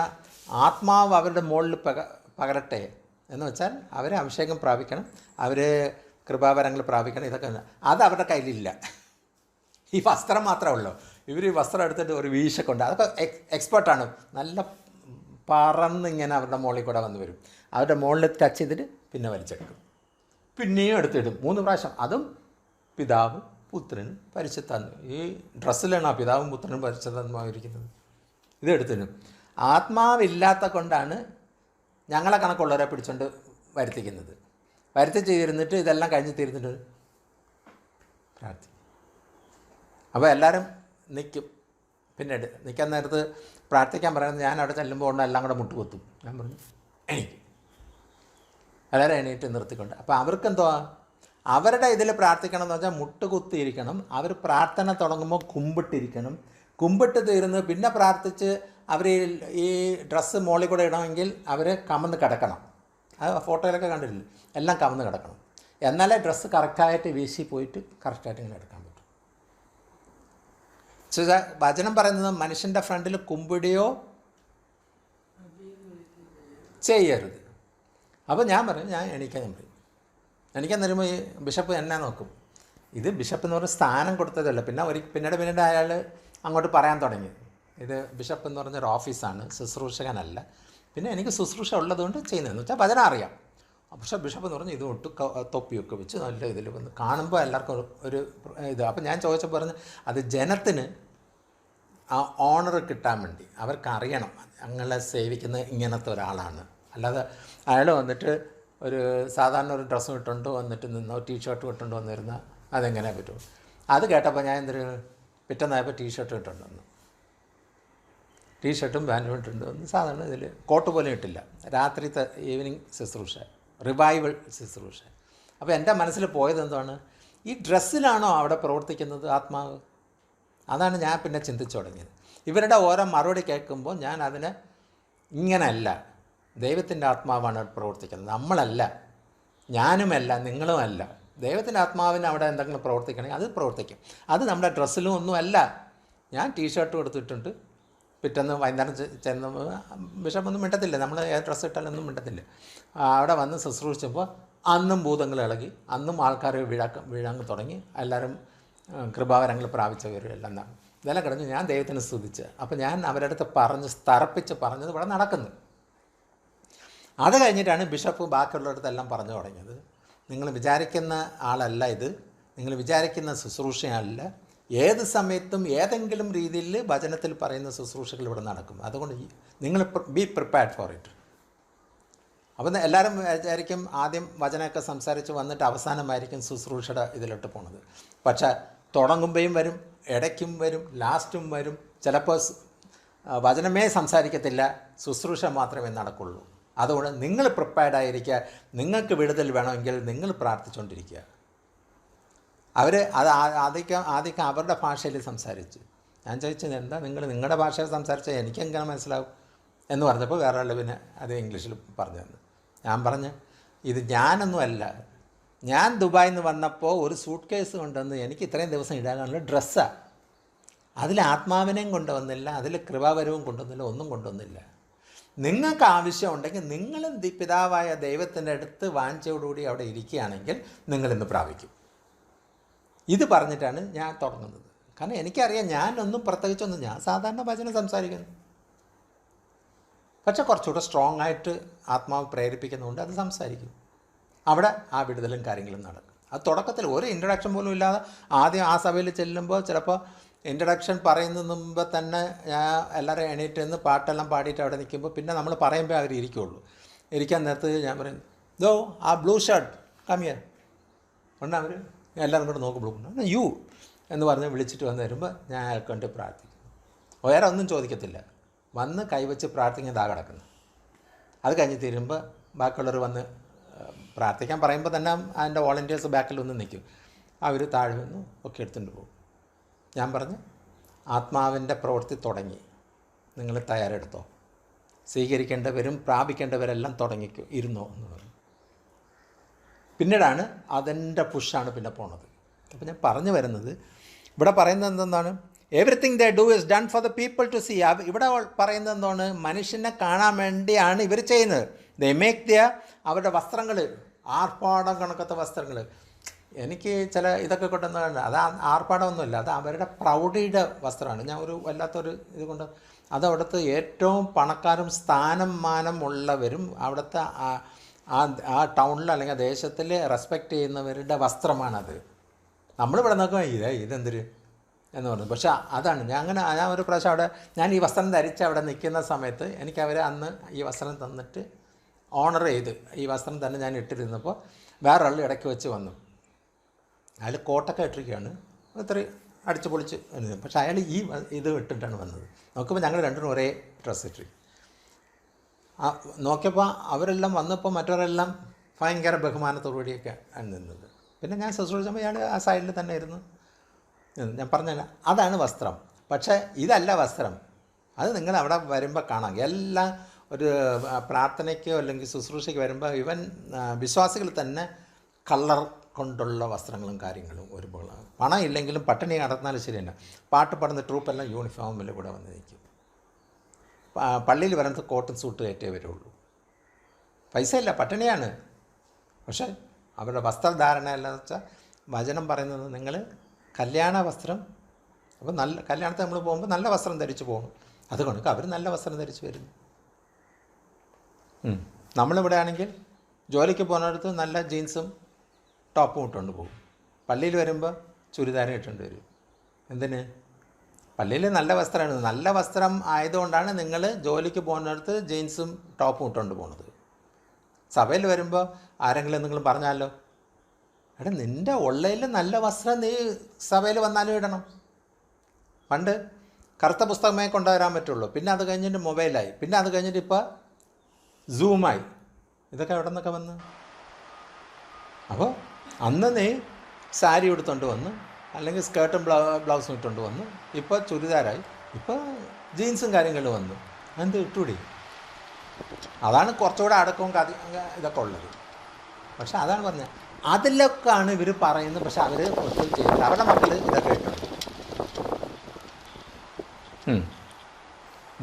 ആത്മാവ് അവരുടെ മുകളിൽ പകരട്ടെ എന്ന് വെച്ചാൽ അവർ അഭിഷേകം പ്രാപിക്കണം, അവർ കൃപാവരങ്ങൾ പ്രാപിക്കണം. ഇതൊക്കെ അത് അവരുടെ കയ്യിലില്ല. ഈ വസ്ത്രം മാത്രമേ ഉള്ളൂ. ഇവർ ഈ വസ്ത്രം എടുത്തിട്ട് ഒരു വീശൊക്കെ ഉണ്ട്. അതൊക്കെ എക്സ്പേർട്ടാണ്. നല്ല പറന്നിങ്ങനെ അവരുടെ മുകളിൽ കൂടെ വന്ന് വരും. അവരുടെ മുകളിൽ ടച്ച് ചെയ്തിട്ട് പിന്നെ വലിച്ചെടുക്കും, പിന്നെയും എടുത്തിടും 3 പ്രാവശ്യം. അതും പിതാവും പുത്രനും പരിശുദ്ധാത്മാവും. ഈ ഡ്രസ്സിലാണ് ആ പിതാവും പുത്രനും പരിശുദ്ധാത്മാവിരിക്കുന്നത്. ഇതെടുത്തിടും. ആത്മാവില്ലാത്ത കൊണ്ടാണ് ഞങ്ങളെ കണക്കുള്ളവരെ പിടിച്ചുകൊണ്ട് വരുത്തിക്കുന്നത്. വരുത്തിച്ചിരുന്നിട്ട് ഇതെല്ലാം കഴിഞ്ഞ് തീർന്നിട്ട് പ്രാർത്ഥിക്കും. അപ്പോൾ എല്ലാവരും നിൽക്കും. പിന്നീട് നിൽക്കാൻ നേരത്ത് പ്രാർത്ഥിക്കാൻ പറയുന്നത്, ഞാൻ അവിടെ ചെല്ലുമ്പോൾ ഉണ്ട് എല്ലാം കൂടെ മുട്ടുകൊത്തും. ഞാൻ പറഞ്ഞു എണീക്കും. എല്ലാവരും എണീറ്റ് നിർത്തിക്കൊണ്ട്. അപ്പോൾ അവർക്കെന്തോ അവരുടെ ഇതിൽ പ്രാർത്ഥിക്കണം എന്ന് വെച്ചാൽ മുട്ടുകുത്തിയിരിക്കണം. അവർ പ്രാർത്ഥന തുടങ്ങുമ്പോൾ കുമ്പിട്ടിരിക്കണം. കുമ്പിട്ട് തീർന്ന് പിന്നെ പ്രാർത്ഥിച്ച് അവർ ഈ ഡ്രസ്സ് മുകളിൽ കൂടെ ഇടണമെങ്കിൽ അവർ കമന്ന് കിടക്കണം. അത് ഫോട്ടോയിലൊക്കെ കണ്ടിട്ടില്ല. എല്ലാം കമന്ന് കിടക്കണം. എന്നാലേ ഡ്രസ്സ് കറക്റ്റായിട്ട് വീശി പോയിട്ട് കറക്റ്റായിട്ട് ഇങ്ങനെ എടുക്കാൻ പറ്റും. വചനം പറയുന്നത് മനുഷ്യൻ്റെ ഫ്രണ്ടിൽ കുമ്പിടിയോ ചെയ്യരുത്. അപ്പോൾ ഞാൻ പറയും, ഞാൻ എണീക്കാൻ പറയും. എണീക്കാൻ തരുമ്പോൾ ഈ ബിഷപ്പ് എന്നെ നോക്കും. ഇത് ബിഷപ്പ് എന്ന് പറഞ്ഞ സ്ഥാനം കൊടുത്തതല്ല. പിന്നീട് അയാൾ അങ്ങോട്ട് പറയാൻ തുടങ്ങി, ഇത് ബിഷപ്പ് എന്ന് പറഞ്ഞൊരു ഓഫീസാണ്, ശുശ്രൂഷകനല്ല. പിന്നെ എനിക്ക് ശുശ്രൂഷ ഉള്ളതുകൊണ്ട് ചെയ്യുന്നതെന്ന് വെച്ചാൽ വചനം അറിയാം. പക്ഷേ ബിഷപ്പ് എന്ന് പറഞ്ഞ് ഇത് ഒട്ട് തൊപ്പിയൊക്കെ വെച്ച് നല്ല ഇതിൽ വന്ന് കാണുമ്പോൾ എല്ലാവർക്കും ഒരു ഇത്. അപ്പം ഞാൻ ചോദിച്ചപ്പോൾ പറഞ്ഞ് അത് ജനത്തിന് ആ ഓണർ കിട്ടാൻ വേണ്ടി അവർക്കറിയണം ഞങ്ങളെ സേവിക്കുന്ന ഇങ്ങനത്തെ ഒരാളാണ്. അല്ലാതെ അയാൾ വന്നിട്ട് ഒരു സാധാരണ ഒരു ഡ്രസ്സും ഇട്ടുകൊണ്ട് വന്നിട്ട് നിന്നോ ടീഷർട്ടും ഇട്ടുകൊണ്ട് വന്നിരുന്ന അതെങ്ങനെ പറ്റും. അത് കേട്ടപ്പോൾ ഞാൻ പിറ്റന്നായപ്പോൾ ടീഷർട്ടും ഇട്ടുകൊണ്ട് വന്നു. ടീഷർട്ടും പാൻറ്റും ഇട്ടുണ്ട് വന്ന്. സാധാരണ ഇതിൽ കോട്ട് പോലും ഇട്ടില്ല. രാത്രിത്തെ ഈവനിങ് ശുശ്രൂഷ, റിവൈവൽ ശുശ്രൂഷ. അപ്പോൾ എൻ്റെ മനസ്സിൽ പോയത് എന്താണ്, ഈ ഡ്രസ്സിലാണോ അവിടെ പ്രവർത്തിക്കുന്നത് ആത്മാവ്? അതാണ് ഞാൻ പിന്നെ ചിന്തിച്ചു തുടങ്ങിയത്. ഇവരുടെ ഓരോ മറുപടി കേൾക്കുമ്പോൾ ഞാൻ അതിനെ ഇങ്ങനെയല്ല, ദൈവത്തിൻ്റെ ആത്മാവാണ് പ്രവർത്തിക്കുന്നത്, നമ്മളല്ല, ഞാനുമല്ല, നിങ്ങളുമല്ല. ദൈവത്തിൻ്റെ ആത്മാവിന് അവിടെ എന്തെങ്കിലും പ്രവർത്തിക്കണമെങ്കിൽ അത് പ്രവർത്തിക്കും. അത് നമ്മുടെ ഡ്രസ്സിലും ഒന്നുമല്ല. ഞാൻ ടീഷർട്ടും എടുത്തിട്ടുണ്ട്. പിറ്റേന്ന് വൈകുന്നേരം ചെന്ന് ബിഷപ്പൊന്നും മിണ്ടത്തില്ല, നമ്മൾ ഏത് ഡ്രസ്സ് ഇട്ടാലൊന്നും മിണ്ടത്തില്ല. അവിടെ വന്ന് ശുശ്രൂഷിച്ചപ്പോൾ അന്നും ഭൂതങ്ങൾ ഇളകി, അന്നും ആൾക്കാർ വീഴാൻ തുടങ്ങി. എല്ലാവരും കൃപാവരങ്ങൾ പ്രാപിച്ചവരെല്ലാം ഇതെല്ലാം കിടന്ന് ഞാൻ ദൈവത്തിന് സ്തുതിച്ച്. അപ്പോൾ ഞാൻ അവരുടെ അടുത്ത് തറപ്പിച്ച് പറഞ്ഞത് ഇവിടെ നടക്കുന്നു. അത് കഴിഞ്ഞിട്ടാണ് ബിഷപ്പ് ബാക്കിയുള്ളവരടുത്തെല്ലാം പറഞ്ഞു തുടങ്ങിയത്, നിങ്ങൾ വിചാരിക്കുന്ന ആളല്ല ഇത്, നിങ്ങൾ വിചാരിക്കുന്ന ശുശ്രൂഷയല്ല. ഏത് സമയത്തും ഏതെങ്കിലും രീതിയിൽ വചനത്തിൽ പറയുന്ന ശുശ്രൂഷകൾ ഇവിടെ നടക്കും. അതുകൊണ്ട് നിങ്ങൾ ബി പ്രിപ്പയർഡ് ഫോർ ഇറ്റ്. അപ്പം എല്ലാവരും വിചാരിക്കും ആദ്യം വചനമൊക്കെ സംസാരിച്ച് വന്നിട്ട് അവസാനമായിരിക്കും ശുശ്രൂഷയുടെ ഇതിലോട്ട് പോണത്. പക്ഷേ തുടങ്ങുമ്പോഴും വരും, ഇടയ്ക്കും വരും, ലാസ്റ്റും വരും. ചിലപ്പോൾ വചനമേ സംസാരിക്കത്തില്ല, ശുശ്രൂഷ മാത്രമേ നടക്കുള്ളൂ. അതുകൊണ്ട് നിങ്ങൾ പ്രിപ്പയർഡായിരിക്കുക. നിങ്ങൾക്ക് വിടുതൽ വേണമെങ്കിൽ നിങ്ങൾ പ്രാർത്ഥിച്ചുകൊണ്ടിരിക്കുക. അവർ അത് ആദ്യം അവരുടെ ഭാഷയിൽ സംസാരിച്ചു. ഞാൻ ചോദിച്ചത് എന്താ നിങ്ങളുടെ ഭാഷയിൽ സംസാരിച്ചാൽ എനിക്കെങ്ങനെ മനസ്സിലാവും എന്ന് പറഞ്ഞപ്പോൾ വേറെ ആൾ പിന്നെ അത് ഇംഗ്ലീഷിൽ പറഞ്ഞു തന്നു. ഞാൻ പറഞ്ഞു, ഇത് ഞാനൊന്നുമല്ല, ഞാൻ ദുബായിൽ നിന്ന് വന്നപ്പോൾ ഒരു സൂട്ട് കേസ് കൊണ്ടുവന്ന് എനിക്ക് ഇത്രയും ദിവസം ഇടാനുള്ള ഡ്രസ്സാണ്. അതിൽ ആത്മാവിനെയും കൊണ്ടുവന്നില്ല, അതിൽ കൃപാവരവും കൊണ്ടുവന്നില്ല, ഒന്നും കൊണ്ടുവന്നില്ല. നിങ്ങൾക്ക് ആവശ്യമുണ്ടെങ്കിൽ നിങ്ങൾ പിതാവായ ദൈവത്തിൻ്റെ അടുത്ത് വാഞ്ചയോടുകൂടി അവിടെ ഇരിക്കുകയാണെങ്കിൽ നിങ്ങളിന്ന് പ്രാപിക്കും. ഇത് പറഞ്ഞിട്ടാണ് ഞാൻ തുടങ്ങുന്നത്. കാരണം എനിക്കറിയാം ഞാനൊന്നും പ്രത്യേകിച്ചൊന്നും, ഞാൻ സാധാരണ വചനം സംസാരിക്കുന്നു, പക്ഷെ കുറച്ചുകൂടെ സ്ട്രോങ് ആയിട്ട് ആത്മാവ് പ്രേരിപ്പിക്കുന്നതുകൊണ്ട് അത് സംസാരിക്കും. അവിടെ ആ വിടുതലും കാര്യങ്ങളും നടക്കും. അത് തുടക്കത്തിൽ ഒരു ഇൻട്രഡക്ഷൻ പോലും ഇല്ലാതെ ആദ്യം ആ സഭയിൽ ചെല്ലുമ്പോൾ ചിലപ്പോൾ ഇൻട്രഡക്ഷൻ പറയുന്നതിന് മുമ്പ് തന്നെ ഞാൻ എല്ലാവരും എണീറ്റ് നിന്ന് പാട്ടെല്ലാം പാടിയിട്ട് അവിടെ നിൽക്കുമ്പോൾ പിന്നെ നമ്മൾ പറയുമ്പോൾ അവർ ഇരിക്കുകയുള്ളൂ. ഇരിക്കാൻ നേരത്ത് ഞാൻ പറയും, ദോ ആ ബ്ലൂ ഷർട്ട് കമ്മിയ ഉണ്ട്. അവർ എല്ലാവരും കൂടെ നോക്കും, ബ്ലൂ യു എന്ന് പറഞ്ഞ് വിളിച്ചിട്ട് വന്ന് വരുമ്പോൾ ഞാൻ അയാൾക്ക് വേണ്ടി പ്രാർത്ഥിക്കും. വേറെ ഒന്നും ചോദിക്കത്തില്ല, വന്ന് കൈവച്ച് പ്രാർത്ഥിക്കുന്നതാ കിടക്കുന്നു. അത് കഴിഞ്ഞ് തീരുമ്പോൾ ബാക്കിയുള്ളവർ വന്ന് പ്രാർത്ഥിക്കാൻ പറയുമ്പോൾ തന്നെ അതിൻ്റെ വോളണ്ടിയേഴ്സ് ബാക്കിൽ വന്ന് നിൽക്കും. അവർ താഴെ വന്ന് ഒക്കെ എടുത്തുകൊണ്ട് പോകും. ഞാൻ പറഞ്ഞു, ആത്മാവിൻ്റെ പ്രവൃത്തി തുടങ്ങി, നിങ്ങൾ തയ്യാറെടുത്തോ, സ്വീകരിക്കേണ്ടവരും പ്രാപിക്കേണ്ടവരെല്ലാം തുടങ്ങിക്കോ, ഇരുന്നോ എന്ന് പറഞ്ഞു. പിന്നീടാണ് അതിൻ്റെ പുഷാണ് പിന്നെ പോണത്. അപ്പോൾ ഞാൻ പറഞ്ഞു വരുന്നത്, ഇവിടെ പറയുന്നത് എന്തെന്നാണ്, everything they do is done for the people to see. ഇവിടെ പറയുന്നത് എന്താണ്, മനുഷ്യനെ കാണാൻ വേണ്ടിയാണ് ഇവർ ചെയ്യുന്നത്. ദേ മേക്ക് ദിയ അവരുടെ വസ്ത്രങ്ങൾ, ആർപ്പാടം കണക്കത്തെ വസ്ത്രങ്ങൾ. എനിക്ക് ചില ഇതൊക്കെ കൊണ്ടുവന്ന് അത് ആർപ്പാടമൊന്നുമില്ല, അത് അവരുടെ പ്രൗഢിയുടെ വസ്ത്രമാണ്. ഞാൻ ഒരു വല്ലാത്തൊരു ഇത് കൊണ്ട്, അത് അവിടുത്തെ ഏറ്റവും പണക്കാരും സ്ഥാനം മാനം ഉള്ളവരും അവിടുത്തെ ആ ടൗണിൽ അല്ലെങ്കിൽ ദേശത്തിൽ റെസ്പെക്റ്റ് ചെയ്യുന്നവരുടെ വസ്ത്രമാണത്. നമ്മളിവിടെ നോക്കുക ഇതെന്തൊരു എന്ന് പറഞ്ഞു. പക്ഷേ അതാണ് ഞാൻ ഒരു പ്രാവശ്യം അവിടെ ഞാൻ ഈ വസ്ത്രം ധരിച്ച് അവിടെ നിൽക്കുന്ന സമയത്ത് എനിക്കവർ അന്ന് ഈ വസ്ത്രം തന്നിട്ട് ഓണർ ചെയ്ത് ഈ വസ്ത്രം തന്നെ ഞാൻ ഇട്ടിരുന്നപ്പോൾ വേറൊരാൾ ഇടയ്ക്ക് വെച്ച് വന്നു. അയാൾ കോട്ടൊക്കെ ഇട്ടിരിക്കുകയാണ്, ഇത്രയും അടിച്ച് പൊളിച്ച്. പക്ഷേ അയാൾ ഈ ഇത് ഇട്ടിട്ടാണ് വന്നത്. നോക്കുമ്പോൾ ഞങ്ങൾ രണ്ടും ഒരേ ഡ്രസ്സ് ഇട്ടിരിക്കും. നോക്കിയപ്പോൾ അവരെല്ലാം വന്നപ്പോൾ മറ്റവരെല്ലാം ഭയങ്കര ബഹുമാനത്തോടുകൂടിയൊക്കെ ആണ് നിന്നത്. പിന്നെ ഞാൻ ശുശ്രൂഷിച്ചപ്പോൾ ഇയാൾ ആ സൈഡിൽ തന്നെ ഇരുന്നു. ഞാൻ പറഞ്ഞല്ല, അതാണ് വസ്ത്രം. പക്ഷേ ഇതല്ല വസ്ത്രം, അത് നിങ്ങൾ അവിടെ വരുമ്പോൾ കാണാം. എല്ലാം ഒരു പ്രാർത്ഥനയ്ക്കോ അല്ലെങ്കിൽ ശുശ്രൂഷയ്ക്ക് വരുമ്പോൾ ഇവൻ വിശ്വാസികൾ തന്നെ കളർ കൊണ്ടുള്ള വസ്ത്രങ്ങളും കാര്യങ്ങളും ഒരുപോലെ. പണം ഇല്ലെങ്കിലും പട്ടിണി നടന്നാലും ശരി തന്നെ. പാട്ട് പാടുന്ന ട്രൂപ്പെല്ലാം യൂണിഫോമിൽ കൂടെ വന്ന് നിൽക്കും. പള്ളിയിൽ വരുന്നത് കോട്ടൺ സൂട്ട് കയറ്റേ വരുള്ളൂ. പൈസ ഇല്ല, പട്ടിണിയാണ്. പക്ഷേ അവരുടെ വസ്ത്രധാരണ എല്ലാം വെച്ചാൽ വചനം പറയുന്നത് നിങ്ങൾ കല്യാണ വസ്ത്രം, അപ്പോൾ നല്ല കല്യാണത്തിന് നമ്മൾ പോകുമ്പോൾ നല്ല വസ്ത്രം ധരിച്ച് പോകണം. അതുകൊണ്ട് അവർ നല്ല വസ്ത്രം ധരിച്ച് വരുന്നു. നമ്മളിവിടെ ആണെങ്കിൽ ജോലിക്ക് പോകുന്നിടത്ത് നല്ല ജീൻസും ടോപ്പും ഇട്ടുകൊണ്ട് പോകും. പള്ളിയിൽ വരുമ്പോൾ ചുരിദാരം ഇട്ടുകൊണ്ട് വരും. എന്തിന്? പള്ളിയിൽ നല്ല വസ്ത്രമാണ്. നല്ല വസ്ത്രം ആയതുകൊണ്ടാണ് നിങ്ങൾ ജോലിക്ക് പോകുന്നിടത്ത് ജീൻസും ടോപ്പും ഇട്ടുകൊണ്ട് പോകുന്നത്. സഭയിൽ വരുമ്പോൾ ആരെങ്കിലും എന്തെങ്കിലും പറഞ്ഞാലോ, എടാ നിൻ്റെ ഉള്ളയിൽ നല്ല വസ്ത്രം നീ സഭയിൽ വന്നാലും ഇടണം. പണ്ട് കറുത്ത പുസ്തകമേ കൊണ്ടുവരാൻ പറ്റുള്ളൂ. പിന്നെ അത് കഴിഞ്ഞിട്ട് മൊബൈലായി. പിന്നെ അത് കഴിഞ്ഞിട്ട് ഇപ്പോൾ സൂമായി. ഇതൊക്കെ എവിടെ നിന്നൊക്കെ വന്ന്. അപ്പോൾ അന്ന് നീ സാരി എടുത്തുകൊണ്ട് വന്ന്, അല്ലെങ്കിൽ സ്കേർട്ടും ബ്ലൗസും ഇട്ടുകൊണ്ട് വന്ന്, ഇപ്പോൾ ചുരിദാറായി, ഇപ്പോൾ ജീൻസും കാര്യങ്ങളും വന്നു. എന്ത് ഇട്ടുകൂടി? അതാണ് കുറച്ചുകൂടെ അടക്കവും ഇതൊക്കെ ഉള്ളത്. പക്ഷെ അതാണ് പറഞ്ഞത്, അതിലൊക്കെയാണ് ഇവർ പറയുന്നത്. പക്ഷെ അവർ ഒട്ടും ചെയ്തില്ല. അവരുടെ മക്കൾ ഇതൊക്കെ ഇട്ടുണ്ട്.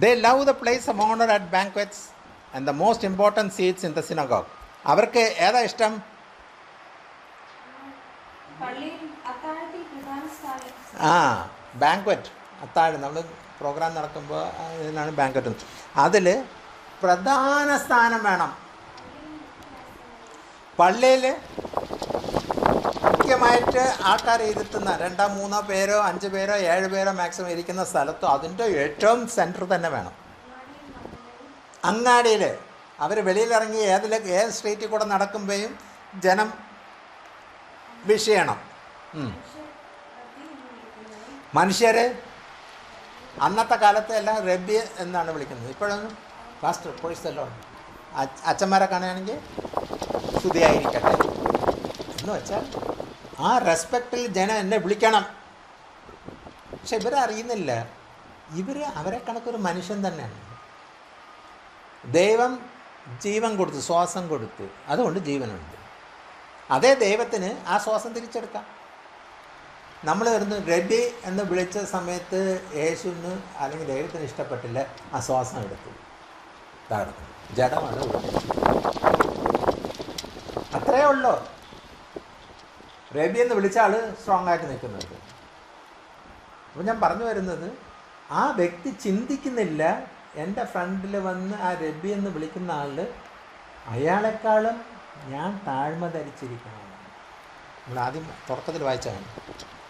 They love the place of honor at banquets and the most important seats in the synagogue. അവർക്ക് ഏതാ ഇഷ്ടം? ബാങ്ക്വറ്റ്, അത്താഴം. നമ്മൾ പ്രോഗ്രാം നടക്കുമ്പോൾ ഇതിനാണ് ബാങ്ക്വറ്റ്. അതിൽ പ്രധാന സ്ഥാനം വേണം. പള്ളിയിൽ മുഖ്യമായിട്ട് ആൾക്കാരെ ഇരുത്തുന്ന 2, 3 പേരോ 5 പേരോ 7 പേരോ മാക്സിമം ഇരിക്കുന്ന സ്ഥലത്തോ അതിൻ്റെ ഏറ്റവും സെൻറ്റർ തന്നെ വേണം. അങ്ങാടിയിൽ അവർ വെളിയിലിറങ്ങി ഏത് സ്ട്രീറ്റിൽ കൂടെ നടക്കുമ്പോഴും ജനം വിഷയണം. മനുഷ്യർ അന്നത്തെ കാലത്ത് എല്ലാം റബ്ബി എന്നാണ് വിളിക്കുന്നത്. ഇപ്പോഴൊന്നും ഫാസ്റ്റർ പൊളിച്ചല്ലോ. അച്ഛന്മാരെ കാണുകയാണെങ്കിൽ സ്തുതിയായിരിക്കട്ടെ എന്ന് വെച്ചാൽ ആ റെസ്പെക്റ്റിൽ ജനം എന്നെ വിളിക്കണം. പക്ഷെ ഇവരറിയുന്നില്ല, അവരെ കണക്കൊരു മനുഷ്യൻ തന്നെയാണ്. ദൈവം ജീവൻ കൊടുത്തു, ശ്വാസം കൊടുത്തു, അതുകൊണ്ട് ജീവനുണ്ട്. അതേ ദൈവത്തിന് ആ ശ്വാസം തിരിച്ചെടുക്കാം. നമ്മൾ വരുന്നു റബി എന്ന് വിളിച്ച സമയത്ത് യേശുവിന് അല്ലെങ്കിൽ ദൈവത്തിന് ഇഷ്ടപ്പെട്ടില്ല, ആ ശ്വാസം എടുത്തു തകർന്നു, ജഡമാണ് അത്രയേ ഉള്ളൂ. റബി എന്ന് വിളിച്ച ആൾ സ്ട്രോങ് ആയിട്ട് നിൽക്കുന്നുണ്ട്. അപ്പോൾ ഞാൻ പറഞ്ഞു വരുന്നത്, ആ വ്യക്തി ചിന്തിക്കുന്നില്ല എൻ്റെ ഫ്രണ്ടിൽ വന്ന് ആ റബി എന്ന് വിളിക്കുന്ന ആൾ അയാളെക്കാളും ഞാൻ താഴ്മ ധരിച്ചിരിക്കണം. നമ്മൾ ആദ്യം തുടക്കത്തിൽ വായിച്ചാണ്,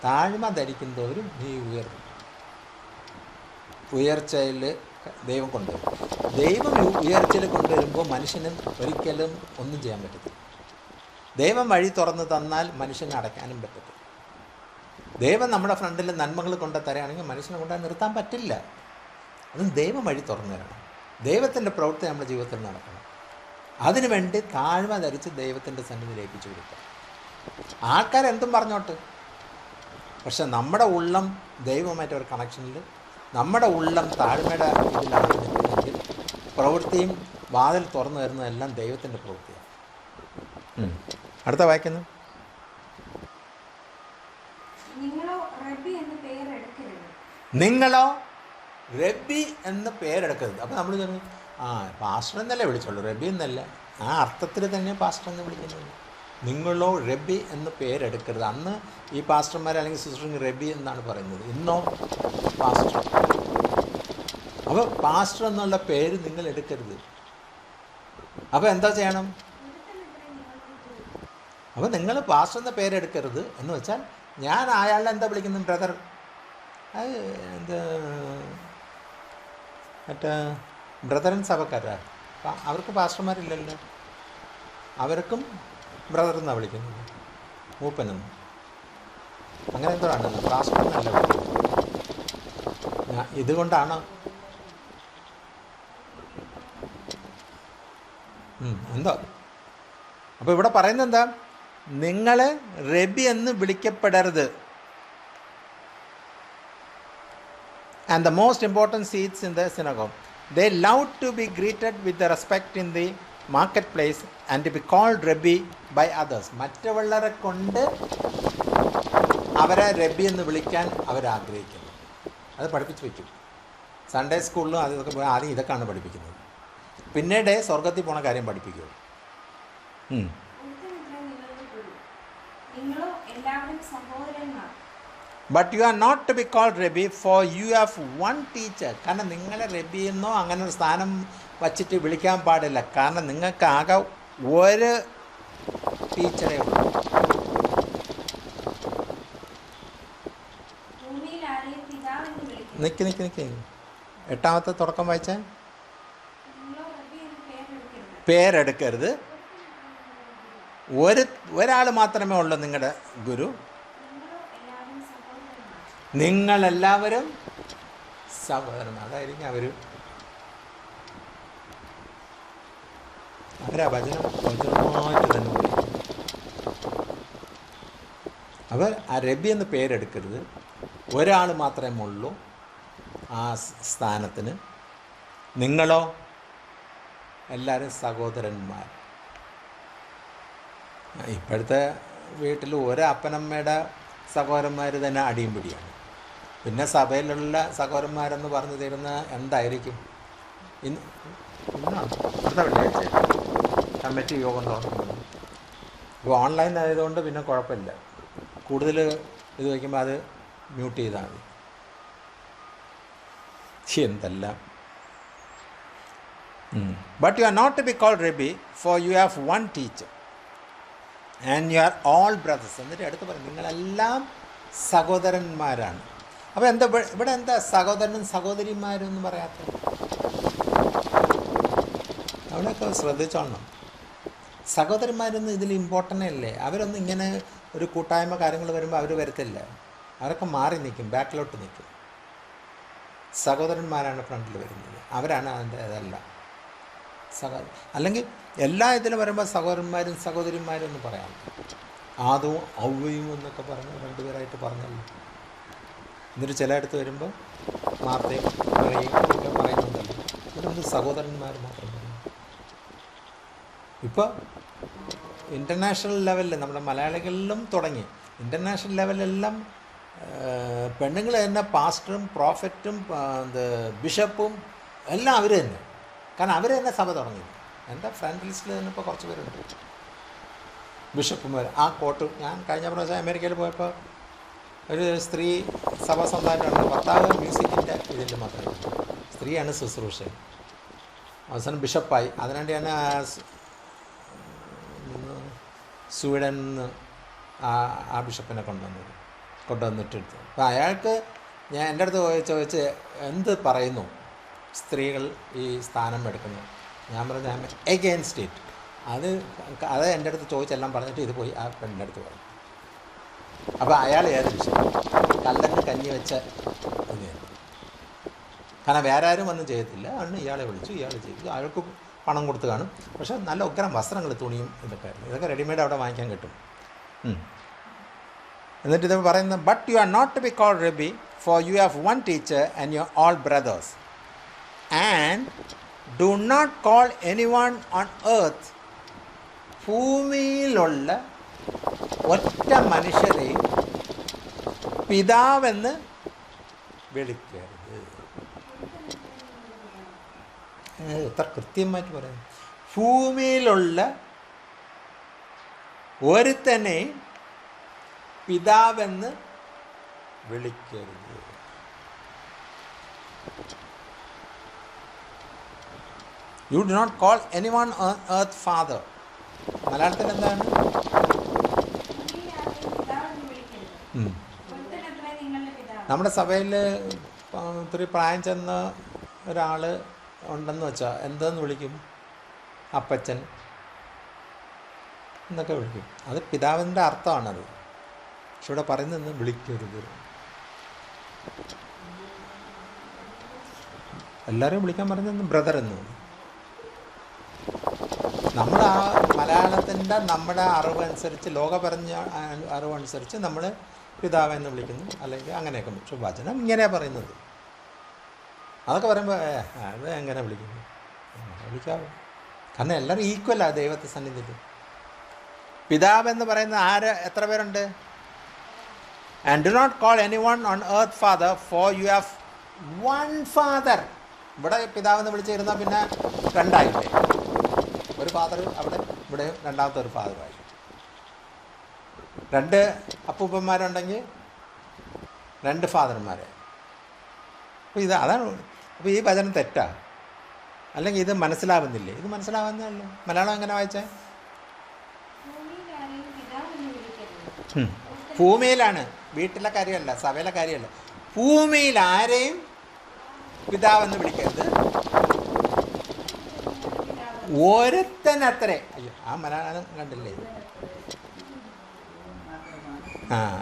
താഴ്മ ധരിക്കുന്നവരും നീ ഉയർച്ചയിൽ ദൈവം കൊണ്ടുവരും. ദൈവം ഉയർച്ചയിൽ കൊണ്ടുവരുമ്പോൾ മനുഷ്യന് ഒരിക്കലും ഒന്നും ചെയ്യാൻ പറ്റത്തില്ല. ദൈവം വഴി തുറന്ന് തന്നാൽ മനുഷ്യനെ അടയ്ക്കാനും പറ്റത്തില്ല. ദൈവം നമ്മുടെ ഫ്രണ്ടിൽ നന്മകൾ കൊണ്ട് തരാണെങ്കിൽ മനുഷ്യനെ കൊണ്ട് നിർത്താൻ പറ്റില്ല. അതും ദൈവം വഴി തുറന്നു തരണം. ദൈവത്തിൻ്റെ പ്രവൃത്തി നമ്മുടെ ജീവിതത്തിൽ നടക്കണം. അതിനുവേണ്ടി താഴ്മ ധരിച്ച് ദൈവത്തിൻ്റെ സന്നിധിയിൽ ഏൽപ്പിച്ചു കൊടുക്കുക. ആൾക്കാരെന്തും പറഞ്ഞോട്ട്, പക്ഷെ നമ്മുടെ ഉള്ളം ദൈവമായിട്ട് ഒരു കണക്ഷനിൽ, നമ്മുടെ ഉള്ളം താഴ്മയുടെ ഇതിലാണ് നിൽക്കുന്നതെങ്കിൽ പ്രവൃത്തിയും വാതിൽ തുറന്നു തരുന്നതെല്ലാം ദൈവത്തിൻ്റെ പ്രവൃത്തിയാണ്. അടുത്ത വായിക്കുന്നു, നിങ്ങളോ റബ്ബി എന്ന് പേരെടുക്കരുത്. നിങ്ങളോ റബ്ബി എന്ന് പേരെടുക്കരുത്. അപ്പോൾ നമ്മൾ പറഞ്ഞു, ആ പാസ്റ്റർ എന്നല്ലേ വിളിച്ചോളൂ, റബ്ബി എന്നല്ല. ആ അർത്ഥത്തിൽ തന്നെ പാസ്റ്റർ എന്ന് വിളിക്കുന്നത്. നിങ്ങളോ റബ്ബി എന്ന് പേരെടുക്കരുത്. അന്ന് ഈ പാസ്റ്റർമാർ അല്ലെങ്കിൽ സിസ്റ്റർ റബ്ബി എന്നാണ് പറയുന്നത്, ഇന്നോ പാസ്റ്റർ. അപ്പോൾ പാസ്റ്റർ എന്നുള്ള പേര് നിങ്ങൾ എടുക്കരുത്. അപ്പോൾ എന്താ ചെയ്യണം? അപ്പോൾ നിങ്ങൾ പാസ്റ്റർ എന്ന പേരെടുക്കരുത് എന്ന് വെച്ചാൽ, ഞാൻ അയാളെ എന്താ വിളിക്കുന്നത്? ബ്രദർ. അത് എന്ത് മറ്റേ ബ്രദറൻ സഭക്കാരാ, അവർക്ക് പാസ്റ്റർമാരില്ലല്ലോ, അവർക്കും ബ്രദർ എന്നാണ് വിളിക്കുന്നത്, മൂപ്പനെന്ന്. അങ്ങനെ എന്തോ ആണ്, പാസ്റ്റർ എന്നല്ല വിളിക്കുന്നത്. ഇതുകൊണ്ടാണ് എന്തോ. അപ്പോൾ ഇവിടെ പറയുന്നത് എന്താ? നിങ്ങൾ റബി എന്ന് വിളിക്കപ്പെടരുത്. And the most important seats in the synagogue. They loved to be greeted with the respect in the marketplace and to be called Rabbi by others. മറ്റുള്ളവരെ കൊണ്ട് അവരെ റബ്ബി എന്ന് വിളിക്കാൻ അവരാഗ്രഹിക്കുന്നു. അത് പഠിപ്പിച്ച് വയ്ക്കും. സൺഡേ സ്കൂളിലും അതൊക്കെ പോയി ആദ്യം ഇതൊക്കെയാണ് പഠിപ്പിക്കുന്നത്. പിന്നീട് സ്വർഗത്തിൽ പോണ കാര്യം പഠിപ്പിക്കുള്ളൂ. നിങ്ങളോ എല്ലാവരും സഹോദരന്മാർ. But you are not to be called Rabbi, for you have one teacher. കാരണം നിങ്ങളെ റബ്ബി എന്നോ അങ്ങനെ ഒരു സ്ഥാനം വച്ചിട്ട് വിളിക്കാൻ പാടില്ല. കാരണം നിങ്ങൾക്ക് ആകെ ഒരു ടീച്ചറേ ഉള്ളൂ. നിൽക്ക് 8ാമത്തെ തുടക്കം വായിച്ചാൽ, പേരെടുക്കരുത്. ഒരാൾ മാത്രമേ ഉള്ളൂ നിങ്ങളുടെ ഗുരു. നിങ്ങളെല്ലാവരും സഹോദരന്മാർ. അതായിരിക്കും അവരാ വചനമായിട്ട് തന്നെ ഉപയോഗിക്കും. അവർ ആ റബ്ബി എന്ന് പേരെടുക്കരുത്. ഒരാൾ മാത്രമേ ഉള്ളൂ ആ സ്ഥാനത്തിന്. നിങ്ങളോ എല്ലാവരും സഹോദരന്മാർ. ഇപ്പോഴത്തെ വീട്ടിൽ ഒരപ്പനമ്മയുടെ സഹോദരന്മാർ തന്നെ അടിയും പിടിയാണ്. പിന്നെ സഭയിലുള്ള സഹോദരന്മാരെന്ന് പറഞ്ഞു തരുന്ന എന്തായിരിക്കും? അടുത്ത വെള്ളിയാഴ്ച കമ്മിറ്റി യോഗം തുറക്കുന്നത്. ഇപ്പോൾ ഓൺലൈൻ ആയതുകൊണ്ട് പിന്നെ കുഴപ്പമില്ല. കൂടുതൽ ഇത് വയ്ക്കുമ്പോൾ അത് മ്യൂട്ട് ചെയ്താൽ മതി. എന്തെല്ലാം. But you are not to be called rabbi, for you have one teacher and you are all brothers. എന്നിട്ട് അടുത്ത് പറയും നിങ്ങളെല്ലാം സഹോദരന്മാരാണ്. അപ്പോൾ എന്താ ഇവിടെ എന്താ സഹോദരനും സഹോദരിമാരും എന്ന് പറയാത്തത്? അവിടെയൊക്കെ ശ്രദ്ധിച്ചോളണം. സഹോദരന്മാരൊന്നും ഇതിൽ ഇമ്പോർട്ടൻ്റ് അല്ലേ? അവരൊന്നും ഇങ്ങനെ ഒരു കൂട്ടായ്മ കാര്യങ്ങൾ വരുമ്പോൾ അവർ വരത്തില്ല. അവരൊക്കെ മാറി നിൽക്കും, ബാക്കിലോട്ട് നിൽക്കും. സഹോദരന്മാരാണ് ഫ്രണ്ടിൽ വരുന്നത്. അവരാണ് അതിൻ്റെ ഇതെല്ലാം. അല്ലെങ്കിൽ എല്ലാ ഇതിലും വരുമ്പോൾ സഹോദരന്മാരും സഹോദരിമാരും എന്ന് പറയാം. ആദവും ഔവയും എന്നൊക്കെ പറഞ്ഞ് രണ്ടുപേരായിട്ട് പറഞ്ഞല്ലോ. എന്നിട്ട് ചിലയിടത്ത് വരുമ്പോൾ മാർത്തയും മറിയയും ഒക്കെ പറയുന്നുണ്ടല്ലോ. ഇവരൊന്നും സഹോദരന്മാർ മാത്രം പറയും. ഇപ്പോൾ ഇൻ്റർനാഷണൽ ലെവലിൽ നമ്മുടെ മലയാളികളിലും തുടങ്ങി. ഇൻ്റർനാഷണൽ ലെവലിലെല്ലാം പെണ്ണുങ്ങൾ തന്നെ പാസ്റ്ററും പ്രോഫറ്റും ബിഷപ്പും എല്ലാം അവർ തന്നെ. കാരണം അവർ തന്നെ സഭ തുടങ്ങി. എൻ്റെ ഫ്രണ്ട് ലിസ്റ്റിൽ തന്നെ ഇപ്പോൾ കുറച്ച് പേരുണ്ട് ബിഷപ്പുമാർ. ആ കോട്ട് ഞാൻ കഴിഞ്ഞ പ്രാവശ്യം അമേരിക്കയിൽ പോയപ്പോൾ ഒരു സ്ത്രീ സഭ സ്വന്തമായിട്ടുണ്ട്. ഭർത്താവ് മ്യൂസിക്കിൻ്റെ ഇതിൽ മാത്രമേ, സ്ത്രീയാണ് ശുശ്രൂഷ. അവസാനം ബിഷപ്പായി. അതിനുവേണ്ടിയാണ് സ്വീഡനിൽ നിന്ന് ആ ബിഷപ്പിനെ കൊണ്ടുവന്നിട്ടെടുത്തു. അപ്പോൾ അയാൾക്ക് ഞാൻ എൻ്റെ അടുത്ത് ചോദിച്ച് എന്ത് പറയുന്നു സ്ത്രീകൾ ഈ സ്ഥാനം എടുക്കുന്നു. ഞാൻ പറഞ്ഞു ഞാൻ എഗെയിൻസ്റ്റ് ഇറ്റ്. അത് എൻ്റെ അടുത്ത് ചോദിച്ചെല്ലാം പറഞ്ഞിട്ട് ഇത് പോയി ആ പെണ്ണിൻ്റെ അടുത്ത് പറഞ്ഞു. അപ്പോൾ അയാൾ ഏത് വിഷയം കല്ലന് കഞ്ഞി വെച്ച ഇത്, കാരണം വേറെ ആരും ഒന്നും ചെയ്യത്തില്ല. അന്ന് ഇയാളെ വിളിച്ചു, ഇയാൾ ചെയ്തു. അയാൾക്ക് പണം കൊടുത്ത് കാണും. പക്ഷേ നല്ല ഉഗ്രം വസ്ത്രങ്ങൾ, തുണിയും ഇതൊക്കെ ആയിരുന്നു. ഇതൊക്കെ റെഡിമെയ്ഡ് അവിടെ വാങ്ങിക്കാൻ കിട്ടും. എന്നിട്ട് ഇത് പറയുന്നത്, but you are not to be called rabbi, for you have one teacher and you are all brothers, and do not call any one on earth. ഭൂമിയിലുള്ള ഒറ്റ മനുഷ്യരെയും പിതാവെന്ന് വിളിക്കരുത്. എത്ര കൃത്യമായിട്ട് പറയുന്നു. ഭൂമിയിലുള്ള ഒരുത്തനെയും പിതാവെന്ന് വിളിക്കരുത്. You do not call any one on earth father. മലയാളത്തിൽ എന്താണ്? നമ്മുടെ സഭയിൽ ഒത്തിരി പ്രായം ചെന്ന ഒരാൾ ഉണ്ടെന്ന് വെച്ചാൽ എന്തെന്ന് വിളിക്കും? അപ്പച്ചൻ എന്നൊക്കെ വിളിക്കും. അത് പിതാവിൻ്റെ അർത്ഥമാണത്. പക്ഷെ ഇവിടെ പറയുന്നത് വിളിക്കരുത്. എല്ലാവരെയും വിളിക്കാൻ പറയുന്നത് ബ്രദർ എന്ന്. നമ്മൾ ആ മലയാളത്തിൻ്റെ നമ്മുടെ അറിവനുസരിച്ച്, ലോക പറഞ്ഞ അറിവനുസരിച്ച് നമ്മൾ പിതാവെന്ന് വിളിക്കുന്നു, അല്ലെങ്കിൽ അങ്ങനെയൊക്കെ. പക്ഷെ വചനം ഇങ്ങനെയാണ് പറയുന്നത്. അതൊക്കെ പറയുമ്പോൾ അത് എങ്ങനെ വിളിക്കുന്നു? വിളിക്കാവോ? കാരണം എല്ലാവരും ഈക്വലാണ് ദൈവത്തെ സന്നിധിയിൽ. പിതാവെന്ന് പറയുന്ന എത്ര പേരുണ്ട്? And do not call any one on earth father, for you have one father. ഇവിടെ പിതാവെന്ന് വിളിച്ചിരുന്നാൽ പിന്നെ രണ്ടായില്ലേ? ഒരു ഫാദർ അവിടെ, ഇവിടെ രണ്ടാമത്തെ ഒരു ഫാദറായി. രണ്ട് അപ്പൂപ്പന്മാരുണ്ടെങ്കിൽ രണ്ട് ഫാദർമാരെ. അപ്പോൾ അതാണ്. അപ്പോൾ ഈ വചനം തെറ്റാ, അല്ലെങ്കിൽ ഇത് മനസ്സിലാവുന്നില്ലേ? ഇത് മനസ്സിലാവുന്നല്ലോ. മലയാളം എങ്ങനെ വായിച്ചേ? ഭൂമിയിലാണ്, വീട്ടിലെ കാര്യമല്ല, സഭയിലെ കാര്യമല്ല. ഭൂമിയിൽ ആരെയും പിതാവെന്ന് വിളിക്കരുത്. ഒരുത്തനത്രേ. അയ്യോ, ആ മലയാളം കണ്ടില്ലേ?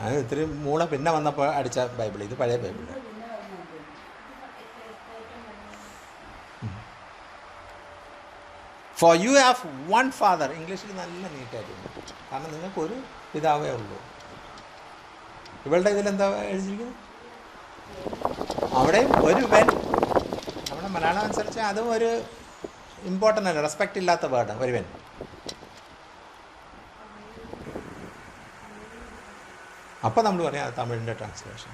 അത് ഇത്തിരി മൂള പിന്നെ വന്നപ്പോൾ അടിച്ച ബൈബിൾ. ഇത് പഴയ Bible. Four you have one father. ഇംഗ്ലീഷിൽ നല്ല നീറ്റായിട്ടുണ്ട്. കാരണം നിങ്ങൾക്കൊരു പിതാവേ ഉള്ളൂ. ഇവളുടെ ഇതിലെന്താ എഴുതിയിരിക്കുന്നത്? അവിടെയും ഒരു വെൻ. നമ്മുടെ മലയാളം അനുസരിച്ച് അതും ഒരു ഇമ്പോർട്ടൻ്റ് അല്ല, റെസ്പെക്റ്റ് ഇല്ലാത്ത വേർഡാണ് ഒരു വെൻ. അപ്പം നമ്മൾ പറയാം അത് തമിഴിൻ്റെ ട്രാൻസ്ലേഷൻ.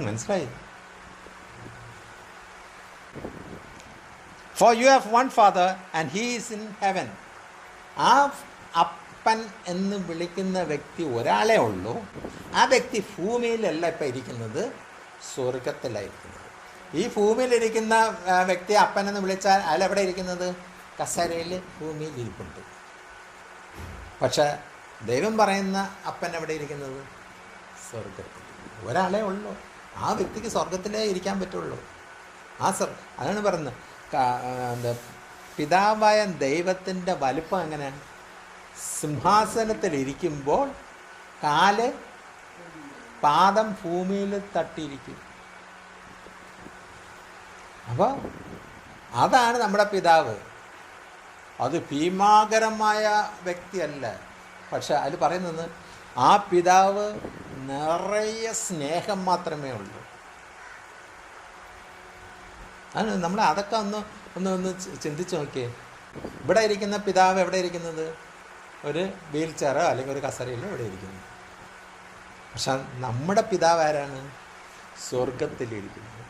മനസ്സിലായി? Four you have one father and he is in heaven. ആ അപ്പൻ എന്ന് വിളിക്കുന്ന വ്യക്തി ഒരാളേ ഉള്ളൂ. ആ വ്യക്തി ഭൂമിയിലല്ല ഇപ്പം ഇരിക്കുന്നത്, സ്വർഗത്തിലായിരിക്കുന്നത്. ഈ ഭൂമിയിലിരിക്കുന്ന വ്യക്തി അപ്പൻ എന്ന് വിളിച്ചാൽ അയാളെവിടെ ഇരിക്കുന്നത്? കസേരയിൽ ഭൂമിയിൽ ഇരിപ്പുണ്ട്. പക്ഷേ ദൈവം പറയുന്ന അപ്പൻ എവിടെ ഇരിക്കുന്നത്? സ്വർഗത്തിൽ. ഒരാളേ ഉള്ളൂ. ആ വ്യക്തിക്ക് സ്വർഗത്തിലേ ഇരിക്കാൻ പറ്റുള്ളൂ. അതാണ് പറയുന്നത്. എന്താ, പിതാവായ ദൈവത്തിൻ്റെ വലുപ്പം എങ്ങനെയാണ്? സിംഹാസനത്തിലിരിക്കുമ്പോൾ പാദം ഭൂമിയിൽ തട്ടിയിരിക്കും. അപ്പോൾ അതാണ് നമ്മുടെ പിതാവ്. അത് ഭീമാകരമായ വ്യക്തിയല്ല. പക്ഷെ അതിൽ പറയുന്നത് ആ പിതാവ് നിറയെ സ്നേഹം മാത്രമേ ഉള്ളൂ. അത് നമ്മൾ അതൊക്കെ ഒന്ന് ചിന്തിച്ച് നോക്കിയേ. ഇവിടെ ഇരിക്കുന്ന പിതാവ് എവിടെ ഇരിക്കുന്നത്? ഒരു വീൽ ചെയറോ അല്ലെങ്കിൽ ഒരു കസേരയിലോ ഇവിടെ ഇരിക്കുന്നു. പക്ഷെ നമ്മുടെ പിതാവ് ആരാണ്? സ്വർഗത്തിലിരിക്കുന്നത്.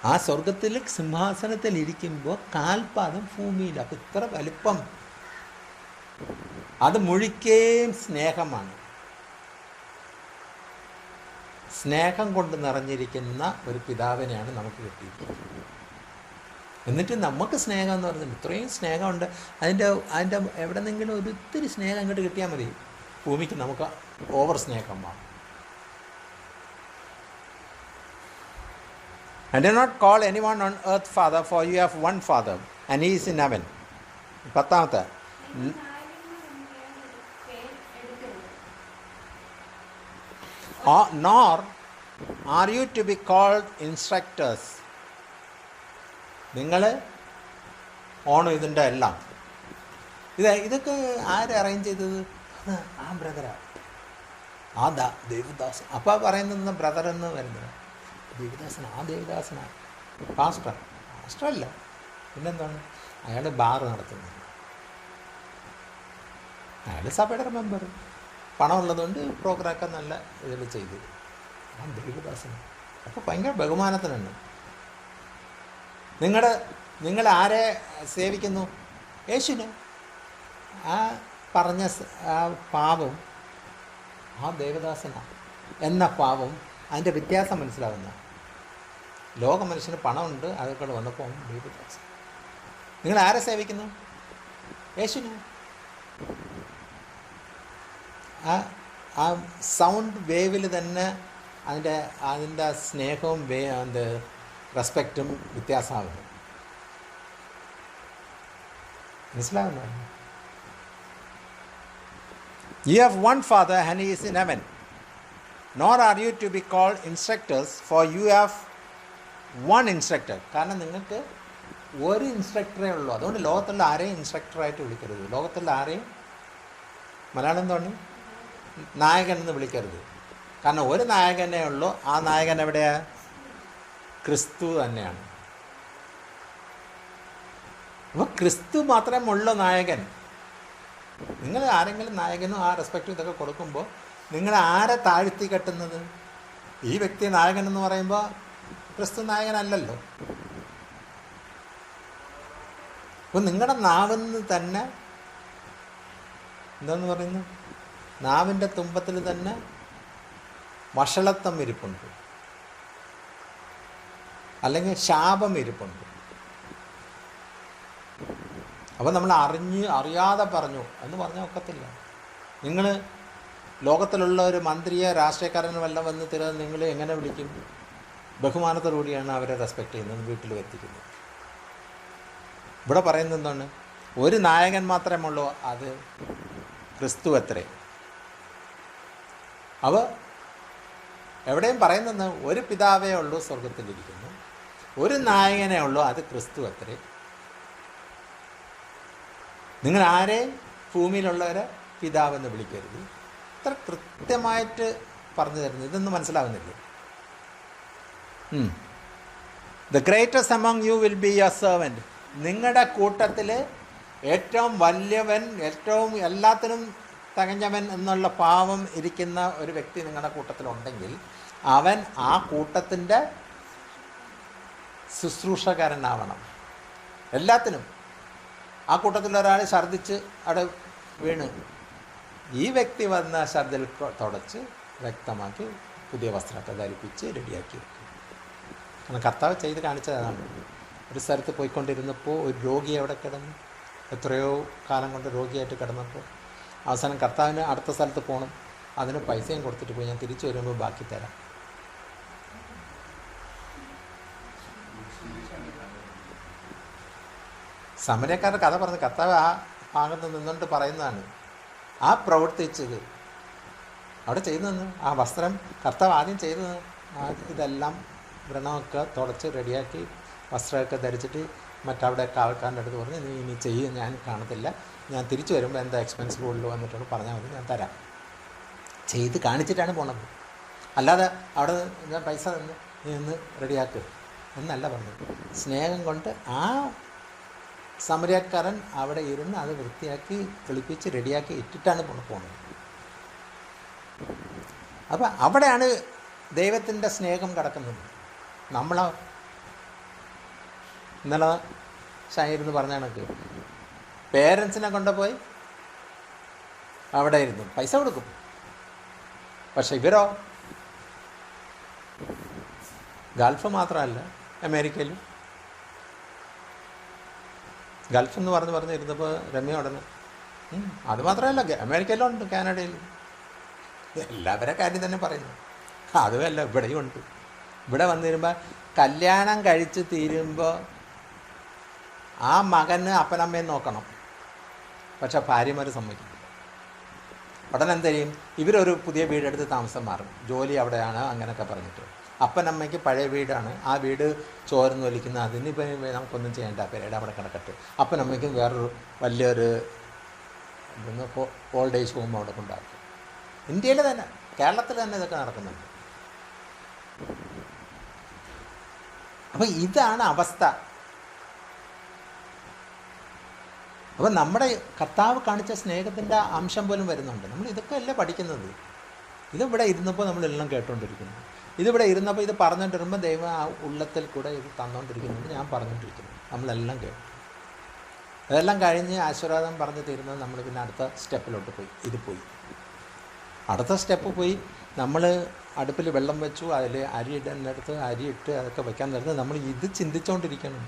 ആ സ്വർഗത്തിൽ സിംഹാസനത്തിൽ ഇരിക്കുമ്പോൾ കാൽപാദം ഭൂമിയിൽ. അപ്പം ഇത്ര വലിപ്പം, അത് മുഴുക്കേയും സ്നേഹമാണ്. സ്നേഹം കൊണ്ട് നിറഞ്ഞിരിക്കുന്ന ഒരു പിതാവിനെയാണ് നമുക്ക് കിട്ടിയിരിക്കുന്നത്. എന്നിട്ട് നമുക്ക് സ്നേഹം എന്ന് പറഞ്ഞിട്ട് ഇത്രയും സ്നേഹമുണ്ട്. അതിൻ്റെ എവിടെ നിന്നെങ്കിലും ഒരിത്തിരി സ്നേഹം ഇങ്ങോട്ട് കിട്ടിയാൽ മതി, ഭൂമിക്ക് നമുക്ക് ഓവർ സ്നേഹം വേണം. And do not call anyone on earth father, for you have one father, and he is in heaven. 10th. നിങ്ങൾ നായകന്മാർ എന്ന് പേര് എടുക്കരുത്. Nor are you to be called instructors. നിങ്ങൾ ഓണം ഇതിൻ്റെ എല്ലാം. ഇതൊക്കെ ആര് അറേഞ്ച് ചെയ്തത്? അത് ആ ബ്രദറാ, ദേവദാസൻ. അപ്പോൾ പറയുന്ന ബ്രദർ എന്ന് വരുന്നത് ദേവദാസന, ദേവദാസനാ. പാസ്റ്ററല്ല, പിന്നെന്താണ്? അയാൾ ബാർ നടത്തുന്നത്, അയാൾ സഭയുടെ മെമ്പർ, പണമുള്ളതുകൊണ്ട് പ്രോഗ്രാമൊക്കെ നല്ല ഇതിൽ ചെയ്തു. ആ ദേവദാസന അപ്പോൾ ഭയങ്കര ബഹുമാനത്തിനുണ്ട്. നിങ്ങൾ ആരെ സേവിക്കുന്നു? യേശുവിനെ. ആ പറഞ്ഞ ആ പാവം ആ ദേവദാസന എന്ന പാവം, അതിൻ്റെ വ്യത്യാസം മനസ്സിലാവുന്ന. ലോക മനുഷ്യന് പണമുണ്ട്, അതൊക്കെ വന്നപ്പോൾ ദേവദാസൻ. നിങ്ങൾ ആരെ സേവിക്കുന്നു? യേശുവിനെ. ആ സൗണ്ട് വേവിൽ തന്നെ അതിൻ്റെ സ്നേഹവും റെസ്പെക്റ്റും വ്യത്യാസമാകുന്നു. മനസ്സിലാവുന്നു? You have one father and he is in heaven. Nor are you to be called instructors, for you have one instructor. കാരണം നിങ്ങൾക്ക് ഒരു ഇൻസ്ട്രക്ടറേ ഉള്ളൂ. അതുകൊണ്ട് ലോകത്തുള്ള ആരെയും ഇൻസ്ട്രക്ടറായിട്ട് വിളിക്കരുത്. ലോകത്തുള്ള ആരെയും മലയാളം തോന്നി നായകൻ എന്ന് വിളിക്കരുത്. കാരണം ഒരു നായകനേ ഉള്ളൂ. ആ നായകൻ എവിടെയാ? ക്രിസ്തു തന്നെയാണ്. അപ്പോൾ ക്രിസ്തു മാത്രമേ ഉള്ളൂ നായകൻ. നിങ്ങൾ ആരെങ്കിലും നായകനും ആ റെസ്പെക്റ്റും ഇതൊക്കെ കൊടുക്കുമ്പോൾ നിങ്ങൾ ആരെ താഴ്ത്തി കെട്ടുന്നത്? ഈ വ്യക്തി നായകൻ എന്ന് പറയുമ്പോൾ ക്രിസ്തു നായകനല്ലല്ലോ. അപ്പോൾ നിങ്ങളുടെ നാവിന്ന് തന്നെ എന്താന്ന് പറയുന്നു? നാവിൻ്റെ തുമ്പത്തിൽ തന്നെ വഷളത്വം ഇരിപ്പുണ്ട്, അല്ലെങ്കിൽ ശാപം ഇരിപ്പുണ്ട്. അപ്പോൾ നമ്മൾ അറിയാതെ പറഞ്ഞു എന്ന് പറഞ്ഞാൽ ഒക്കത്തില്ല. നിങ്ങൾ ലോകത്തിലുള്ള ഒരു മന്ത്രിയെ രാഷ്ട്രീയക്കാരന് വല്ലതും വന്ന് തരുന്നത് നിങ്ങൾ എങ്ങനെ വിളിക്കും? ബഹുമാനത്തോടുകൂടിയാണ് അവരെ റെസ്പെക്റ്റ് ചെയ്യുന്നത്, വീട്ടിൽ എത്തിക്കുന്നത്. ഇവിടെ പറയുന്നത് എന്താണ്? ഒരു നായകൻ മാത്രമേ ഉള്ളൂ, അത് ക്രിസ്തു അത്രേ. അവ എവിടെയും പറയുന്നത് ഒരു പിതാവേ ഉള്ളൂ സ്വർഗത്തിലിരിക്കുന്നു, ഒരു നായകനേ ഉള്ളൂ, അത് ക്രിസ്തു അത്രേ. നിങ്ങൾ ആരെയും ഭൂമിയിലുള്ളവരെ പിതാവെന്ന് വിളിക്കരുത്. ഇത്ര കൃത്യമായിട്ട് പറഞ്ഞു തരുന്നു. ഇതൊന്നും മനസ്സിലാവുന്നില്ലേ? The greatest among you will be your servant. നിങ്ങളുടെ കൂട്ടത്തിൽ ഏറ്റവും വലിയവൻ, ഏറ്റവും എല്ലാത്തിനും തികഞ്ഞവൻ എന്നുള്ള പാവം ഇരിക്കുന്ന ഒരു വ്യക്തി നിങ്ങളുടെ കൂട്ടത്തിലുണ്ടെങ്കിൽ അവൻ ആ കൂട്ടത്തിൻ്റെ ശുശ്രൂഷകാരനാവണം. എല്ലാത്തിനും. ആ കൂട്ടത്തിലൊരാൾ ഛർദ്ദിച്ച് അവിടെ വീണ്, ഈ വ്യക്തി വന്ന ഛർദ്ദിൽ തുടച്ച് വ്യക്തമാക്കി പുതിയ വസ്ത്രമൊക്കെ ധരിപ്പിച്ച് റെഡിയാക്കി വെക്കും. കാരണം കർത്താവ് ചെയ്ത് കാണിച്ചതാണ്. ഒരു സ്ഥലത്ത് പോയിക്കൊണ്ടിരുന്നപ്പോൾ ഒരു രോഗി അവിടെ കിടന്നു, എത്രയോ കാലം കൊണ്ട് രോഗിയായിട്ട് കിടന്നപ്പോൾ അവസാനം കർത്താവിന് അടുത്ത സ്ഥലത്ത് പോകണം, അതിന് പൈസയും കൊടുത്തിട്ട് പോയി, ഞാൻ തിരിച്ചു വരുമ്പോൾ ബാക്കി തരാം. സമരക്കാരുടെ കഥ പറഞ്ഞ് കർത്താവ് ആ ഭാഗത്ത് നിന്നുകൊണ്ട് പറയുന്നതാണ്. ആ പ്രവർത്തിച്ചത് അവിടെ ചെയ്തതെന്ന് ആ വസ്ത്രം കർത്താവ് ആദ്യം ചെയ്തത് ഇതെല്ലാം വ്രണമൊക്കെ തുടച്ച് റെഡിയാക്കി വസ്ത്രമൊക്കെ ധരിച്ചിട്ട് മറ്റവിടെ ആൾക്കാരുടെ അടുത്ത് പറഞ്ഞ് നീ ഇനി ചെയ്യും, ഞാൻ കാണത്തില്ല, ഞാൻ തിരിച്ചു വരുമ്പോൾ എന്താ എക്സ്പെൻസ് കൂടുതൽ വന്നിട്ടുണ്ട് പറഞ്ഞാൽ മതി, ഞാൻ തരാം. ചെയ്ത് കാണിച്ചിട്ടാണ് പോണത്. അല്ലാതെ അവിടെ ഞാൻ പൈസ തന്ന് നീ ഒന്ന് റെഡിയാക്കുക എന്നല്ല പറഞ്ഞത്. സ്നേഹം കൊണ്ട് ആ സമരക്കാരൻ അവിടെ ഇരുന്ന് അത് വൃത്തിയാക്കി കിളിപ്പിച്ച് റെഡിയാക്കി ഇട്ടിട്ടാണ് പോകുന്നത്. അപ്പം അവിടെയാണ് ദൈവത്തിൻ്റെ സ്നേഹം കിടക്കുന്നത്. നമ്മളോ ഇന്നലെ ഷായിരുന്ന് പറഞ്ഞ കണക്ക് പേരൻസിനെ കൊണ്ടുപോയി അവിടെ ഇരുന്നു പൈസ കൊടുക്കും. പക്ഷെ ഇവരോ ഗൾഫ് മാത്രമല്ല, അമേരിക്കയിലും ഗൾഫ് എന്ന് പറഞ്ഞ് ഇരുന്നപ്പോൾ രമ്യ ഉടനെ അത് മാത്രമല്ല അമേരിക്കയിലും ഉണ്ട്, കാനഡയിലും, എല്ലാവരുടെ കാര്യം തന്നെ പറയുന്നു. അതുമല്ല ഇവിടെയും ഉണ്ട്. ഇവിടെ വന്നിരുമ്പോൾ കല്യാണം കഴിച്ച് തീരുമ്പോൾ ആ മകന് അപ്പനമ്മയും നോക്കണം, പക്ഷെ ഭാര്യമാർ സമ്മതിക്കും. ഉടനെ എന്ത് ചെയ്യും, ഇവരൊരു പുതിയ വീടെടുത്ത് താമസം മാറും, ജോലി അവിടെയാണ് അങ്ങനെയൊക്കെ പറഞ്ഞിട്ട്. അപ്പനമ്മയ്ക്ക് പഴയ വീടാണ്, ആ വീട് ചോർന്ന് വലിക്കുന്ന, അതിനിപ്പോൾ നമുക്കൊന്നും ചെയ്യേണ്ട, പേരുടെ അവിടെ കിടക്കട്ടെ. അപ്പനമ്മയ്ക്കും വേറൊരു വലിയൊരു ഓൾഡ് ഏജ് ഹോം അവിടെ കൊണ്ടാക്കും. ഇന്ത്യയിൽ തന്നെ, കേരളത്തിൽ തന്നെ ഇതൊക്കെ നടക്കുന്നുണ്ട്. അപ്പം ഇതാണ് അവസ്ഥ. അപ്പം നമ്മുടെ കർത്താവ് കാണിച്ച സ്നേഹത്തിൻ്റെ അംശം പോലും വരുന്നുണ്ട്. നമ്മൾ ഇതൊക്കെ അല്ലേ പഠിക്കുന്നത്. ഇതിവിടെ ഇരുന്നപ്പോൾ നമ്മളെല്ലാം കേട്ടുകൊണ്ടിരിക്കുന്നു. ഇതിവിടെ ഇരുന്നപ്പോൾ ഇത് പറഞ്ഞുകൊണ്ടിരുമ്പോൾ ദൈവം ആ ഉള്ളത്തിൽ കൂടെ ഇത് തന്നുകൊണ്ടിരിക്കുന്നുണ്ട്. ഞാൻ പറഞ്ഞുകൊണ്ടിരിക്കുന്നു, നമ്മളെല്ലാം കേട്ടു. അതെല്ലാം കഴിഞ്ഞ് ആശീർവാദം പറഞ്ഞു തീരുന്നത് നമ്മൾ പിന്നെ അടുത്ത സ്റ്റെപ്പിലോട്ട് പോയി. ഇത് പോയി അടുത്ത സ്റ്റെപ്പ് പോയി. നമ്മൾ അടുപ്പിൽ വെള്ളം വെച്ചു, അതിൽ അരി ഇടുന്നിടത്ത് അരി ഇട്ട് അതൊക്കെ വയ്ക്കാൻ നേരത്ത് നമ്മൾ ഇത് ചിന്തിച്ചുകൊണ്ടിരിക്കണം.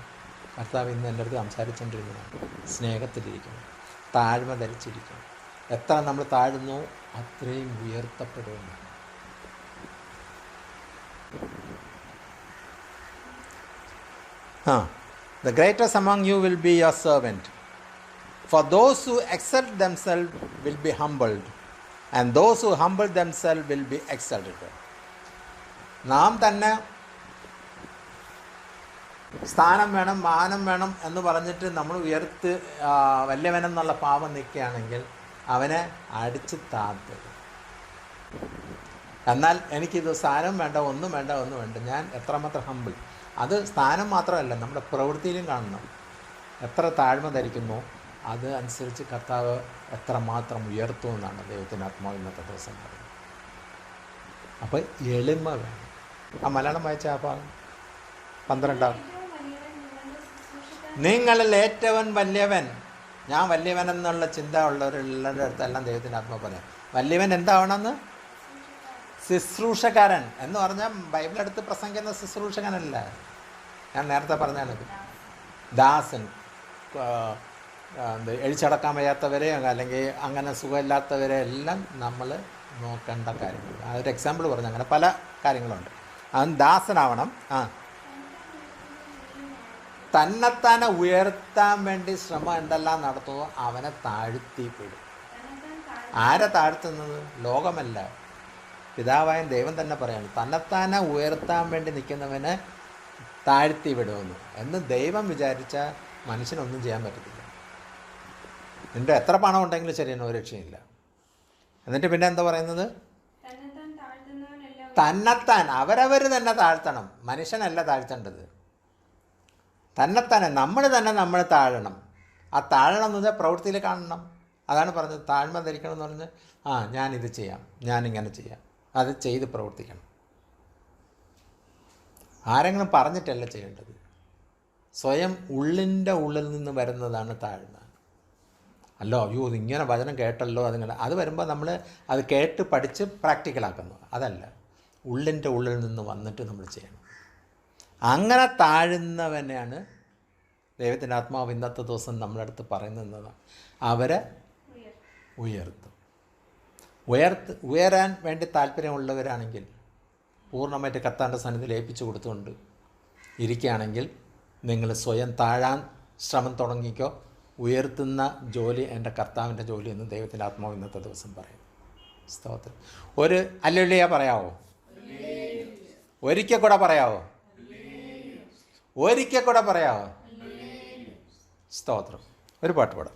കർത്താവ് ഇന്ന് എൻ്റെ അടുത്ത് സംസാരിച്ചുകൊണ്ടിരിക്കണം, സ്നേഹത്തിലിരിക്കണം, താഴ്മ ധരിച്ചിരിക്കണം. എത്ര നമ്മൾ താഴുന്നോ അത്രയും ഉയർത്തപ്പെടുന്നു. The greatest among you will be your servant. For those who exalt themselves will be humbled, and those who humble themselves will be exalted. നാം തന്നെ സ്ഥാനം വേണം, മാനം വേണം എന്ന് പറഞ്ഞിട്ട് നമ്മൾ ഉയർത്ത് വലിയവനെന്നുള്ള പാപം നിൽക്കുകയാണെങ്കിൽ അവനെ അടിച്ച് താഴ്ത്തും. എന്നാൽ എനിക്കിത് സ്ഥാനം വേണ്ട, ഒന്നും വേണ്ട, ഞാൻ എത്രമാത്രം ഹമ്പിൾ. അത് സ്ഥാനം മാത്രമല്ല, നമ്മുടെ പ്രവൃത്തിയിലും കാണണം. എത്ര താഴ്മ ധരിക്കുന്നു അത് അനുസരിച്ച് കർത്താവ് എത്രമാത്രം ഉയർത്തുമെന്നാണ് ദൈവത്തിൻ്റെ ആത്മാവ് ഇന്നത്തെ ദിവസം പറയുന്നത്. അപ്പോൾ എളിമ വേണം. ആ മലയാളം വായിച്ച ആ ഭാഗം 12. നിങ്ങളിൽ ഏറ്റവും വലിയവൻ, ഞാൻ വലിയവൻ എന്നുള്ള ചിന്ത ഉള്ളവരെല്ലാവരുടെ അടുത്തെല്ലാം ദൈവത്തിൻ്റെ ആത്മാവ് പറയാം. വലിയവൻ എന്താവണമെന്ന്? ശുശ്രൂഷക്കാരൻ എന്ന് പറഞ്ഞാൽ ബൈബിളെടുത്ത് പ്രസംഗിക്കുന്ന ശുശ്രൂഷകനല്ല. ഞാൻ നേരത്തെ പറഞ്ഞാണ് ദാസൻ, എഴിച്ചടക്കാൻ വയ്യാത്തവരെ അല്ലെങ്കിൽ അങ്ങനെ സുഖമില്ലാത്തവരെ എല്ലാം നമ്മൾ നോക്കേണ്ട കാര്യങ്ങൾ. അതൊരു എക്സാമ്പിൾ പറഞ്ഞു. അങ്ങനെ പല കാര്യങ്ങളുണ്ട്. അവൻ ദാസനാവണം. തന്നെത്താനെ ഉയർത്താൻ വേണ്ടി ശ്രമം എന്തെല്ലാം നടത്തുമോ അവനെ താഴ്ത്തിപ്പെടും. ആരെ താഴ്ത്തുന്നത്? ലോകമല്ല, പിതാവായ ദൈവം തന്നെ പറയാണ്, തന്നെത്താനെ ഉയർത്താൻ വേണ്ടി നിൽക്കുന്നവനെ താഴ്ത്തി വിടുമെന്ന്. എന്ന് ദൈവം വിചാരിച്ചാൽ മനുഷ്യനൊന്നും ചെയ്യാൻ പറ്റത്തില്ല. നിൻ്റെ എത്ര പണം ഉണ്ടെങ്കിലും ശരിയാണ്, ഒരു രക്ഷയില്ല. എന്നിട്ട് പിന്നെ എന്താ പറയുന്നത്? തന്നെത്താൻ അവരവർ തന്നെ താഴ്ത്തണം. മനുഷ്യനല്ല താഴ്ത്തേണ്ടത്, തന്നെത്താനെ നമ്മൾ തന്നെ നമ്മൾ താഴണം. ആ താഴണം എന്ന് വെച്ചാൽ പ്രവൃത്തിയിൽ കാണണം. അതാണ് പറഞ്ഞത്, താഴ്മ ധരിക്കണം എന്ന് പറഞ്ഞ് ഞാനിത് ചെയ്യാം, ഞാനിങ്ങനെ ചെയ്യാം, അത് ചെയ്ത് പ്രവർത്തിക്കണം. ആരെങ്കിലും പറഞ്ഞിട്ടല്ല ചെയ്യേണ്ടത്, സ്വയം ഉള്ളിൻ്റെ ഉള്ളിൽ നിന്ന് വരുന്നതാണ് താഴ്മ. അല്ലോ ഇങ്ങനെ വചനം കേട്ടല്ലോ അതിങ്ങനെ, അത് വരുമ്പോൾ നമ്മൾ അത് കേട്ട് പഠിച്ച് പ്രാക്ടിക്കലാക്കുന്നു. അതല്ല, ഉള്ളിൻ്റെ ഉള്ളിൽ നിന്ന് വന്നിട്ട് നമ്മൾ ചെയ്യണം. അങ്ങനെ താഴുന്നവനെയാണ് ദൈവത്തിൻ്റെ ആത്മാവ് ഇന്നത്തെ ദിവസം നമ്മുടെ അടുത്ത് പറയുന്നതാണ്. അവരെ ഉയർത്തും. ഉയരാൻ വേണ്ടി താല്പര്യമുള്ളവരാണെങ്കിൽ പൂർണ്ണമായിട്ട് കർത്താവിൻ്റെ സന്നിധിയിൽ ഏൽപ്പിച്ചു കൊടുത്തുകൊണ്ട് ഇരിക്കുകയാണെങ്കിൽ നിങ്ങൾ സ്വയം താഴാൻ ശ്രമം തുടങ്ങിക്കോ. ഉയർത്തുന്ന ജോലി എൻ്റെ കർത്താവിൻ്റെ ജോലി എന്ന് ദൈവത്തിൻ്റെ ആത്മാവ് ഇന്നത്തെ ദിവസം പറയും. സ്തോത്രം. ഒരു ഹല്ലേലൂയ പറയാവോ? ഒരിക്കൽ കൂടെ പറയാവോ? ഒരിക്കൽ കൂടെ പറയാവോ? സ്തോത്രം. ഒരു പാട്ട് പാടാം.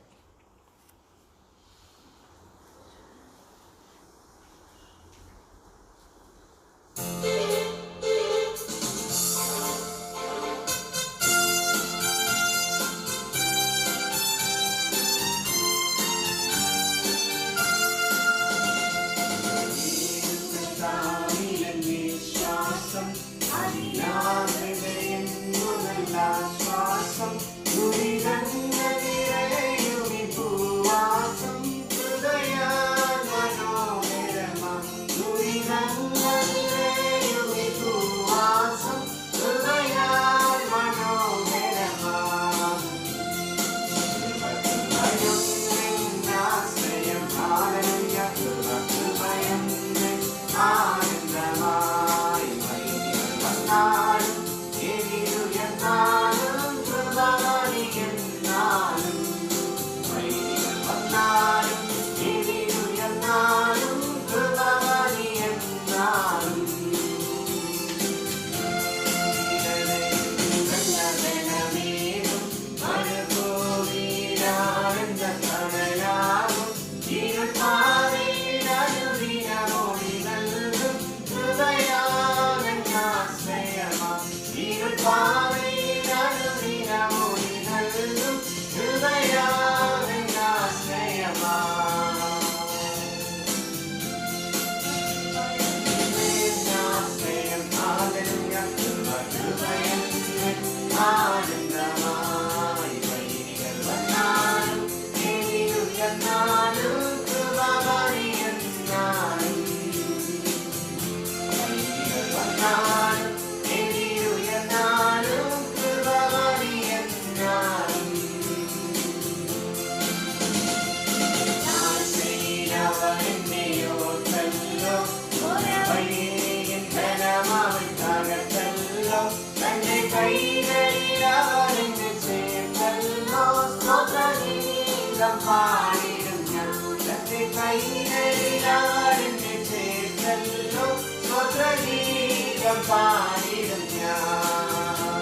ഗീതം പാടിടും ഞാൻ തന്റെ കൈകളിലാരെന്നെ ചേർത്തല്ലോ സ്വത്രഗീതം പാടിടും ഞാൻ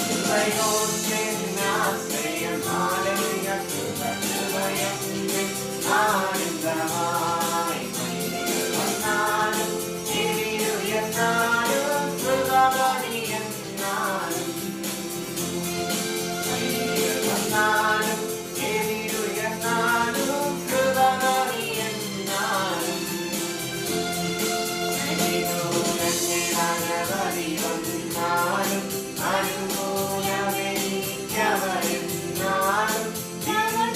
കൃപയോർക്കെന്നാശ്രയം ഹാലലുയ കൃപയം ആനന്ദമായി വന്നാലും എതിരുയർന്നാലും കൃപവനിയെന്നാലും വന്നാലും എതിരുയർന്നാലും കൃപവനിയെന്നാലും അനവധി വന്നാലും അനുകൂലമെനിക്കവരുന്നാലും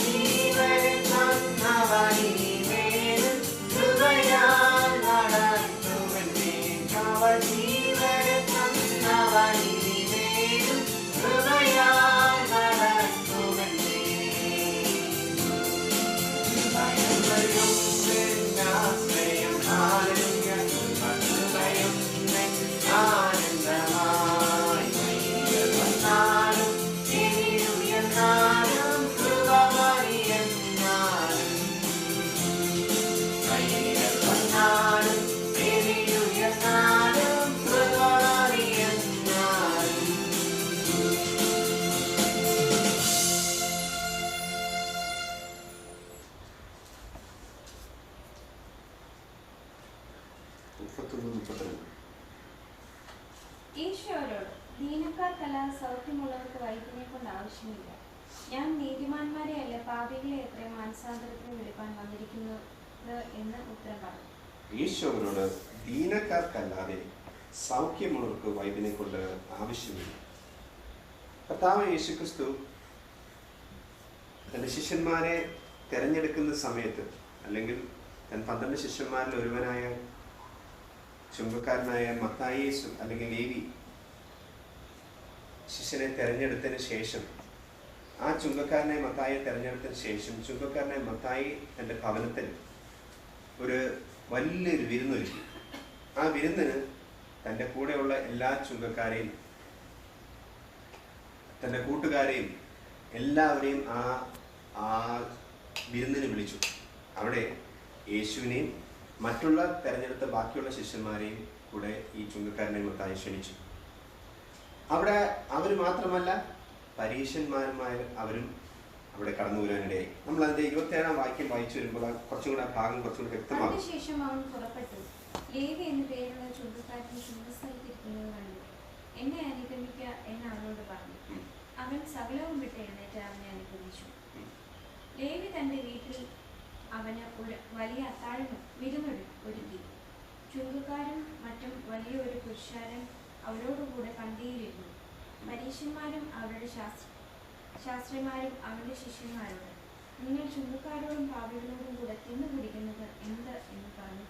ജീവനെ തന്നവനിമേലും കൃപയാൽ നടത്തുമെന്നേ ജീവനെ തന്നവനിമേലും കൃപയാൽ നടത്തുമെന്നേ ഭയം ആശ്രയം ഹാലലുയ കൃപയും ആനന്ദമായി വന്നാലും എതിരുയർന്നാലും കൃപവനിയെന്നാലും വന്നാലും എതിരുയർന്നാലും കൃപവനിയെന്നാലും ഈശോയോട് ദീനക്കാർക്കല്ലാതെ സൗഖ്യമുള്ളവർക്ക് വൈദ്യനെ കൊണ്ട് ആവശ്യമില്ല. ഞാൻ നീതിമാന്മാരെ അല്ല പാപികളെ എത്ര മാനസാന്തരത്തിന് വിളിപ്പാൻ വന്നിരിക്കുന്നത് എന്ന് ഉത്തരം പറഞ്ഞു. ഈശോയോട് ദീനക്കാർക്കല്ലാതെ സൗഖ്യമുള്ളവർക്ക് വൈദ്യനെ കൊണ്ട് ആവശ്യമില്ല. കർത്താവ് യേശുക്രിസ്തു തൻ്റെ ശിഷ്യന്മാരെ തിരഞ്ഞെടുക്കുന്ന സമയത്ത്, അല്ലെങ്കിൽ തൻ 12 ശിഷ്യന്മാരിൽ ഒരുവനായ ചുങ്കക്കാരനായ മത്തായി അല്ലെങ്കിൽ ലേവി ശിഷ്യനെ തിരഞ്ഞെടുത്തതിന് ശേഷം, ആ ചുങ്കക്കാരനെ മത്തായിയെ തിരഞ്ഞെടുത്തതിന് ശേഷം ചുങ്കക്കാരനെ മത്തായി തൻ്റെ ഭവനത്തിൽ ഒരു വലിയൊരു വിരുന്നൊരുക്കി. ആ വിരുന്നിന് തൻ്റെ കൂടെയുള്ള എല്ലാ ചുങ്കക്കാരെയും തൻ്റെ കൂട്ടുകാരെയും എല്ലാവരെയും ആ വിരുന്നിന് വിളിച്ചു. അവിടെ യേശുവിനെയും മറ്റുള്ള തെരഞ്ഞെടുത്ത ബാക്കിയുള്ള ശിഷ്യന്മാരെയും കൂടെ ഈ ചുങ്കക്കാരനെ മത്തായി ക്ഷണിച്ചു. അവിടെ അവർ മാത്രമല്ല, പരീശന്മാരുമായ അവരും അവിടെ കടന്നു വരാനിടയായി. നമ്മൾ അതിന്റെ 27-ാം വാക്യം വായിച്ചു വരുമ്പോൾ കുറച്ചും കൂടെ ആ ഭാഗം കുറച്ചും കൂടെ വ്യക്തമാകും. അതിനുശേഷം അവൻ പുറപ്പെട്ടു. ലേവി എന്നു പേരുള്ള ചുങ്കക്കാരൻ ചുങ്കസ്ഥലത്തിരിക്കുന്നത് കണ്ടു. എന്നെ അനുഗമിക്ക എന്ന് അവനോട് പറഞ്ഞു. അവൻ സകലവും വിട്ട് എഴുന്നേറ്റ് അവനെ അനുഗമിച്ചു. ലേവി തന്റെ വീട്ടിൽ അവന് ഒരു വലിയ അത്താഴം ഒരുക്കി. ചുങ്കക്കാരും മറ്റും വലിയൊരു പുരുഷാരൻ അവരോടുകൂടെ പന്തിയിലിരുന്നു. പരീശന്മാരും അവരുടെ ശാസ്ത്രിമാരും അവന്റെ ശിഷ്യന്മാരോട്, നിങ്ങൾ ചുങ്കക്കാരോടും പാപികളോടും കൂടെ തിന്നു കുടിക്കുന്നത് എന്ത് എന്ന് പറഞ്ഞു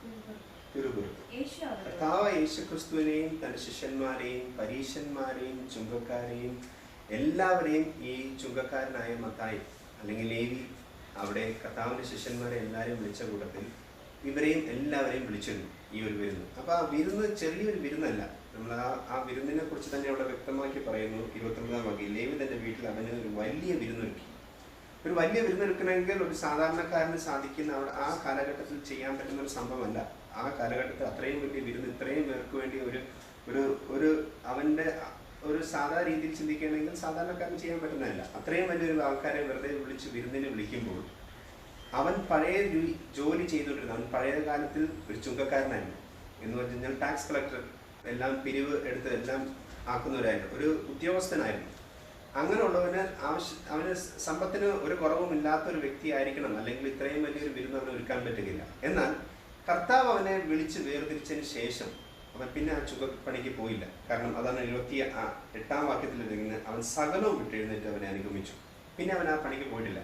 യേശുക്രിസ്തുവിനെയും തന്റെ ശിഷ്യന്മാരെയും പരീശന്മാരെയും ചുങ്കക്കാരെയും എല്ലാവരെയും ഈ ചുങ്കക്കാരനായ മത്തായി അല്ലെങ്കിൽ ലേവി അവിടെ കർത്താവിന്റെ ശിഷ്യന്മാരെ എല്ലാവരെയും വിളിച്ച കൂട്ടത്തിൽ ഇവരെയും എല്ലാവരെയും വിളിച്ചിരുന്നു ഈ ഒരു വിരുന്ന്. അപ്പൊ ആ വിരുന്ന് ചെറിയൊരു വിരുന്നല്ല. നമ്മൾ ആ വിരുന്നിനെ കുറിച്ച് തന്നെ അവിടെ വ്യക്തമാക്കി പറയുന്നു. 29-ാം വാക്യം, ലേവി തന്റെ വീട്ടിൽ അവന് ഒരു വലിയ വിരുന്നൊരുക്കി. ഒരു വലിയ വിരുന്നൊരുക്കണമെങ്കിൽ ഒരു സാധാരണക്കാരന് സാധിക്കുന്ന ആ കാലഘട്ടത്തിൽ ചെയ്യാൻ പറ്റുന്ന ഒരു സംഭവമല്ല. ആ കാലഘട്ടത്തിൽ അത്രയും വലിയ വിരുന്ന് ഇത്രയും പേർക്ക് വേണ്ടി ഒരു അവന്റെ ഒരു സാധാരണ രീതിയിൽ ചിന്തിക്കുകയാണെങ്കിൽ സാധാരണക്കാരന് ചെയ്യാൻ പറ്റുന്നതല്ല. അത്രയും വലിയൊരു ആൾക്കാരെ വെറുതെ വിളിച്ച് വിരുന്നിന് വിളിക്കുമ്പോൾ അവൻ പഴയ ജോലി ചെയ്തുകൊണ്ടിരുന്നു. അവൻ പഴയ കാലത്തിൽ ഒരു ചുങ്കക്കാരനായിരുന്നു. എന്ന് വെച്ച് കഴിഞ്ഞാൽ ടാക്സ് കളക്ടർ, എല്ലാം പിരിവ് എടുത്ത് എല്ലാം ആക്കുന്നവരായിരുന്നു, ഒരു ഉദ്യോഗസ്ഥനായിരുന്നു. അങ്ങനെയുള്ളവന് അവന് സമ്പത്തിന് ഒരു കുറവുമില്ലാത്തൊരു വ്യക്തി ആയിരിക്കണം, അല്ലെങ്കിൽ ഇത്രയും വലിയൊരു വിരുന്ന് അവന് ഒരുക്കാൻ പറ്റുകയില്ല. എന്നാൽ കർത്താവ് അവനെ വിളിച്ച് വേർതിരിച്ചതിന് ശേഷം അവൻ പിന്നെ ആ ചുങ്കപ്പണിക്ക് പോയില്ല. കാരണം അതാണ് 28-ാം വാക്യത്തിൽ ഇരിക്കുന്നത്, അവൻ സകലവും വിട്ടെഴുന്നേറ്റ് അവനെ അനുഗമിച്ചു. പിന്നെ അവൻ ആ പണിക്ക് പോയിട്ടില്ല.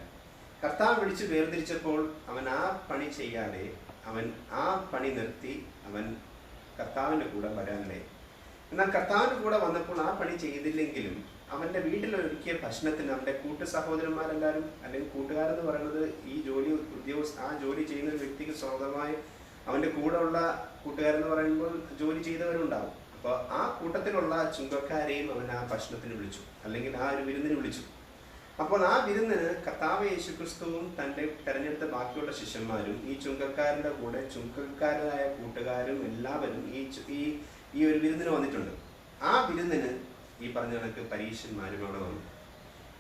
കർത്താവ് വിളിച്ച് വേർതിരിച്ചപ്പോൾ അവൻ ആ പണി ചെയ്യാതെ അവൻ ആ പണി നിർത്തി അവൻ കർത്താവിൻ്റെ കൂടെ വരാനിടയായി. എന്നാൽ കർത്താവിൻ്റെ കൂടെ വന്നപ്പോൾ ആ പണി ചെയ്തില്ലെങ്കിലും അവൻ്റെ വീട്ടിലൊരുക്കിയ ഭക്ഷണത്തിന് അവൻ്റെ കൂട്ടു സഹോദരന്മാരെല്ലാവരും, അല്ലെങ്കിൽ കൂട്ടുകാരെന്ന് പറയുന്നത് ഈ ആ ജോലി ചെയ്യുന്ന ഒരു വ്യക്തിക്ക് സ്വന്തമായി അവൻ്റെ കൂടെ ഉള്ള കൂട്ടുകാരെന്ന് പറയുമ്പോൾ ജോലി ചെയ്തവരുണ്ടാവും. അപ്പോൾ ആ കൂട്ടത്തിലുള്ള ചുങ്കക്കാരെയും അവൻ ആ ഭക്ഷണത്തിന് വിളിച്ചു, അല്ലെങ്കിൽ ആ ഒരു വിരുന്നിന് വിളിച്ചു. അപ്പോൾ ആ വിരുന്നിന് കർത്താവ് യേശുക്രിസ്തുവും തൻ്റെ തെരഞ്ഞെടുത്ത ബാക്കിയുള്ള ശിഷ്യന്മാരും ഈ ചുങ്കക്കാരുടെ കൂടെ ചുങ്കക്കാരായ കൂട്ടുകാരും എല്ലാവരും ഈ ഒരു വിരുന്നിന് വന്നിട്ടുണ്ട്. ആ വിരുന്നിന് ഈ പറഞ്ഞ കണക്ക് പരീശന്മാരും അവിടെ വന്നു.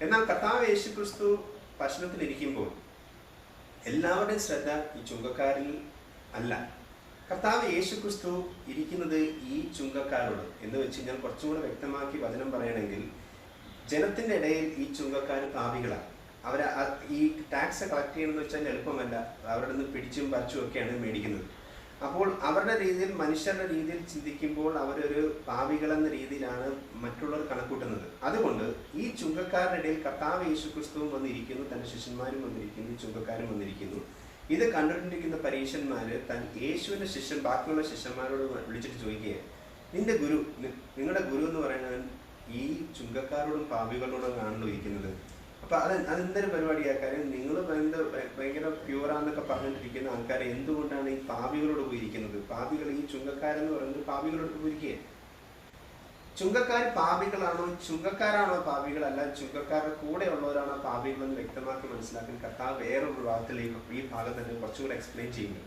എന്നാൽ കർത്താവ് യേശുക്രിസ്തു ഭക്ഷണത്തിലിരിക്കുമ്പോൾ എല്ലാവരുടെയും ശ്രദ്ധ ഈ ചുങ്കക്കാരിൽ അല്ല. കർത്താവ് യേശുക്രിസ്തു ഇരിക്കുന്നത് ഈ ചുങ്കക്കാരോട് എന്ന് വെച്ച് കഴിഞ്ഞാൽ കുറച്ചും കൂടെ വ്യക്തമാക്കി വചനം പറയണമെങ്കിൽ, ജനത്തിൻ്റെ ഇടയിൽ ഈ ചുങ്കക്കാർ പാപികളാണ്. ഈ ടാക്സ് കളക്ട് ചെയ്യണമെന്ന് വെച്ചാൽ എളുപ്പമല്ല. അവരുടെ നിന്ന് പിടിച്ചും പറിച്ചും ഒക്കെയാണ് മേടിക്കുന്നത്. അപ്പോൾ അവരുടെ രീതിയിൽ, മനുഷ്യരുടെ രീതിയിൽ ചിന്തിക്കുമ്പോൾ അവരൊരു പാപികളെന്ന രീതിയിലാണ് മറ്റുള്ളവർ കണക്കൂട്ടുന്നത്. അതുകൊണ്ട് ഈ ചുങ്കക്കാരുടെ ഇടയിൽ കർത്താവ് യേശുക്രിസ്തുവും വന്നിരിക്കുന്നു, തൻ്റെ ശിഷ്യന്മാരും വന്നിരിക്കുന്നു, ചുങ്കക്കാരും വന്നിരിക്കുന്നു. ഇത് കണ്ടുകൊണ്ടിരിക്കുന്ന പരീശന്മാര് യേശുവിൻ്റെ ബാക്കിയുള്ള ശിഷ്യന്മാരോട് വിളിച്ചിട്ട് ചോദിക്കുകയാണ്, നിങ്ങളുടെ ഗുരു എന്ന് പറയുന്നത് ഈ ചുങ്കക്കാരോടും പാപികളോടും ആണല്ലോ ഇരിക്കുന്നത്. അപ്പൊ അതെന്തൊരു പരിപാടിയാ? കാര്യം നിങ്ങൾ ഭയങ്കര പ്യൂറാന്നൊക്കെ പറഞ്ഞിട്ടിരിക്കുന്ന ആൾക്കാരെ എന്തുകൊണ്ടാണ് ഈ പാപികളോട് പോയിരിക്കുന്നത്? പാപികൾ, ഈ ചുങ്കക്കാരെന്ന് പറയുന്നത് പാപികളോട് പോയിരിക്കുക. ചുങ്കക്കാർ പാപികളാണോ, ചുങ്കക്കാരാണോ പാപികളല്ല, ചുങ്കക്കാരുടെ കൂടെ ഉള്ളവരാണോ പാപികളെന്ന് വ്യക്തമാക്കി മനസ്സിലാക്കാൻ കർത്താവ് വേറൊരു ഭാഗത്തിൽ ഈ ഭാഗം തന്നെ കുറച്ചുകൂടെ എക്സ്പ്ലെയിൻ ചെയ്യുന്നു.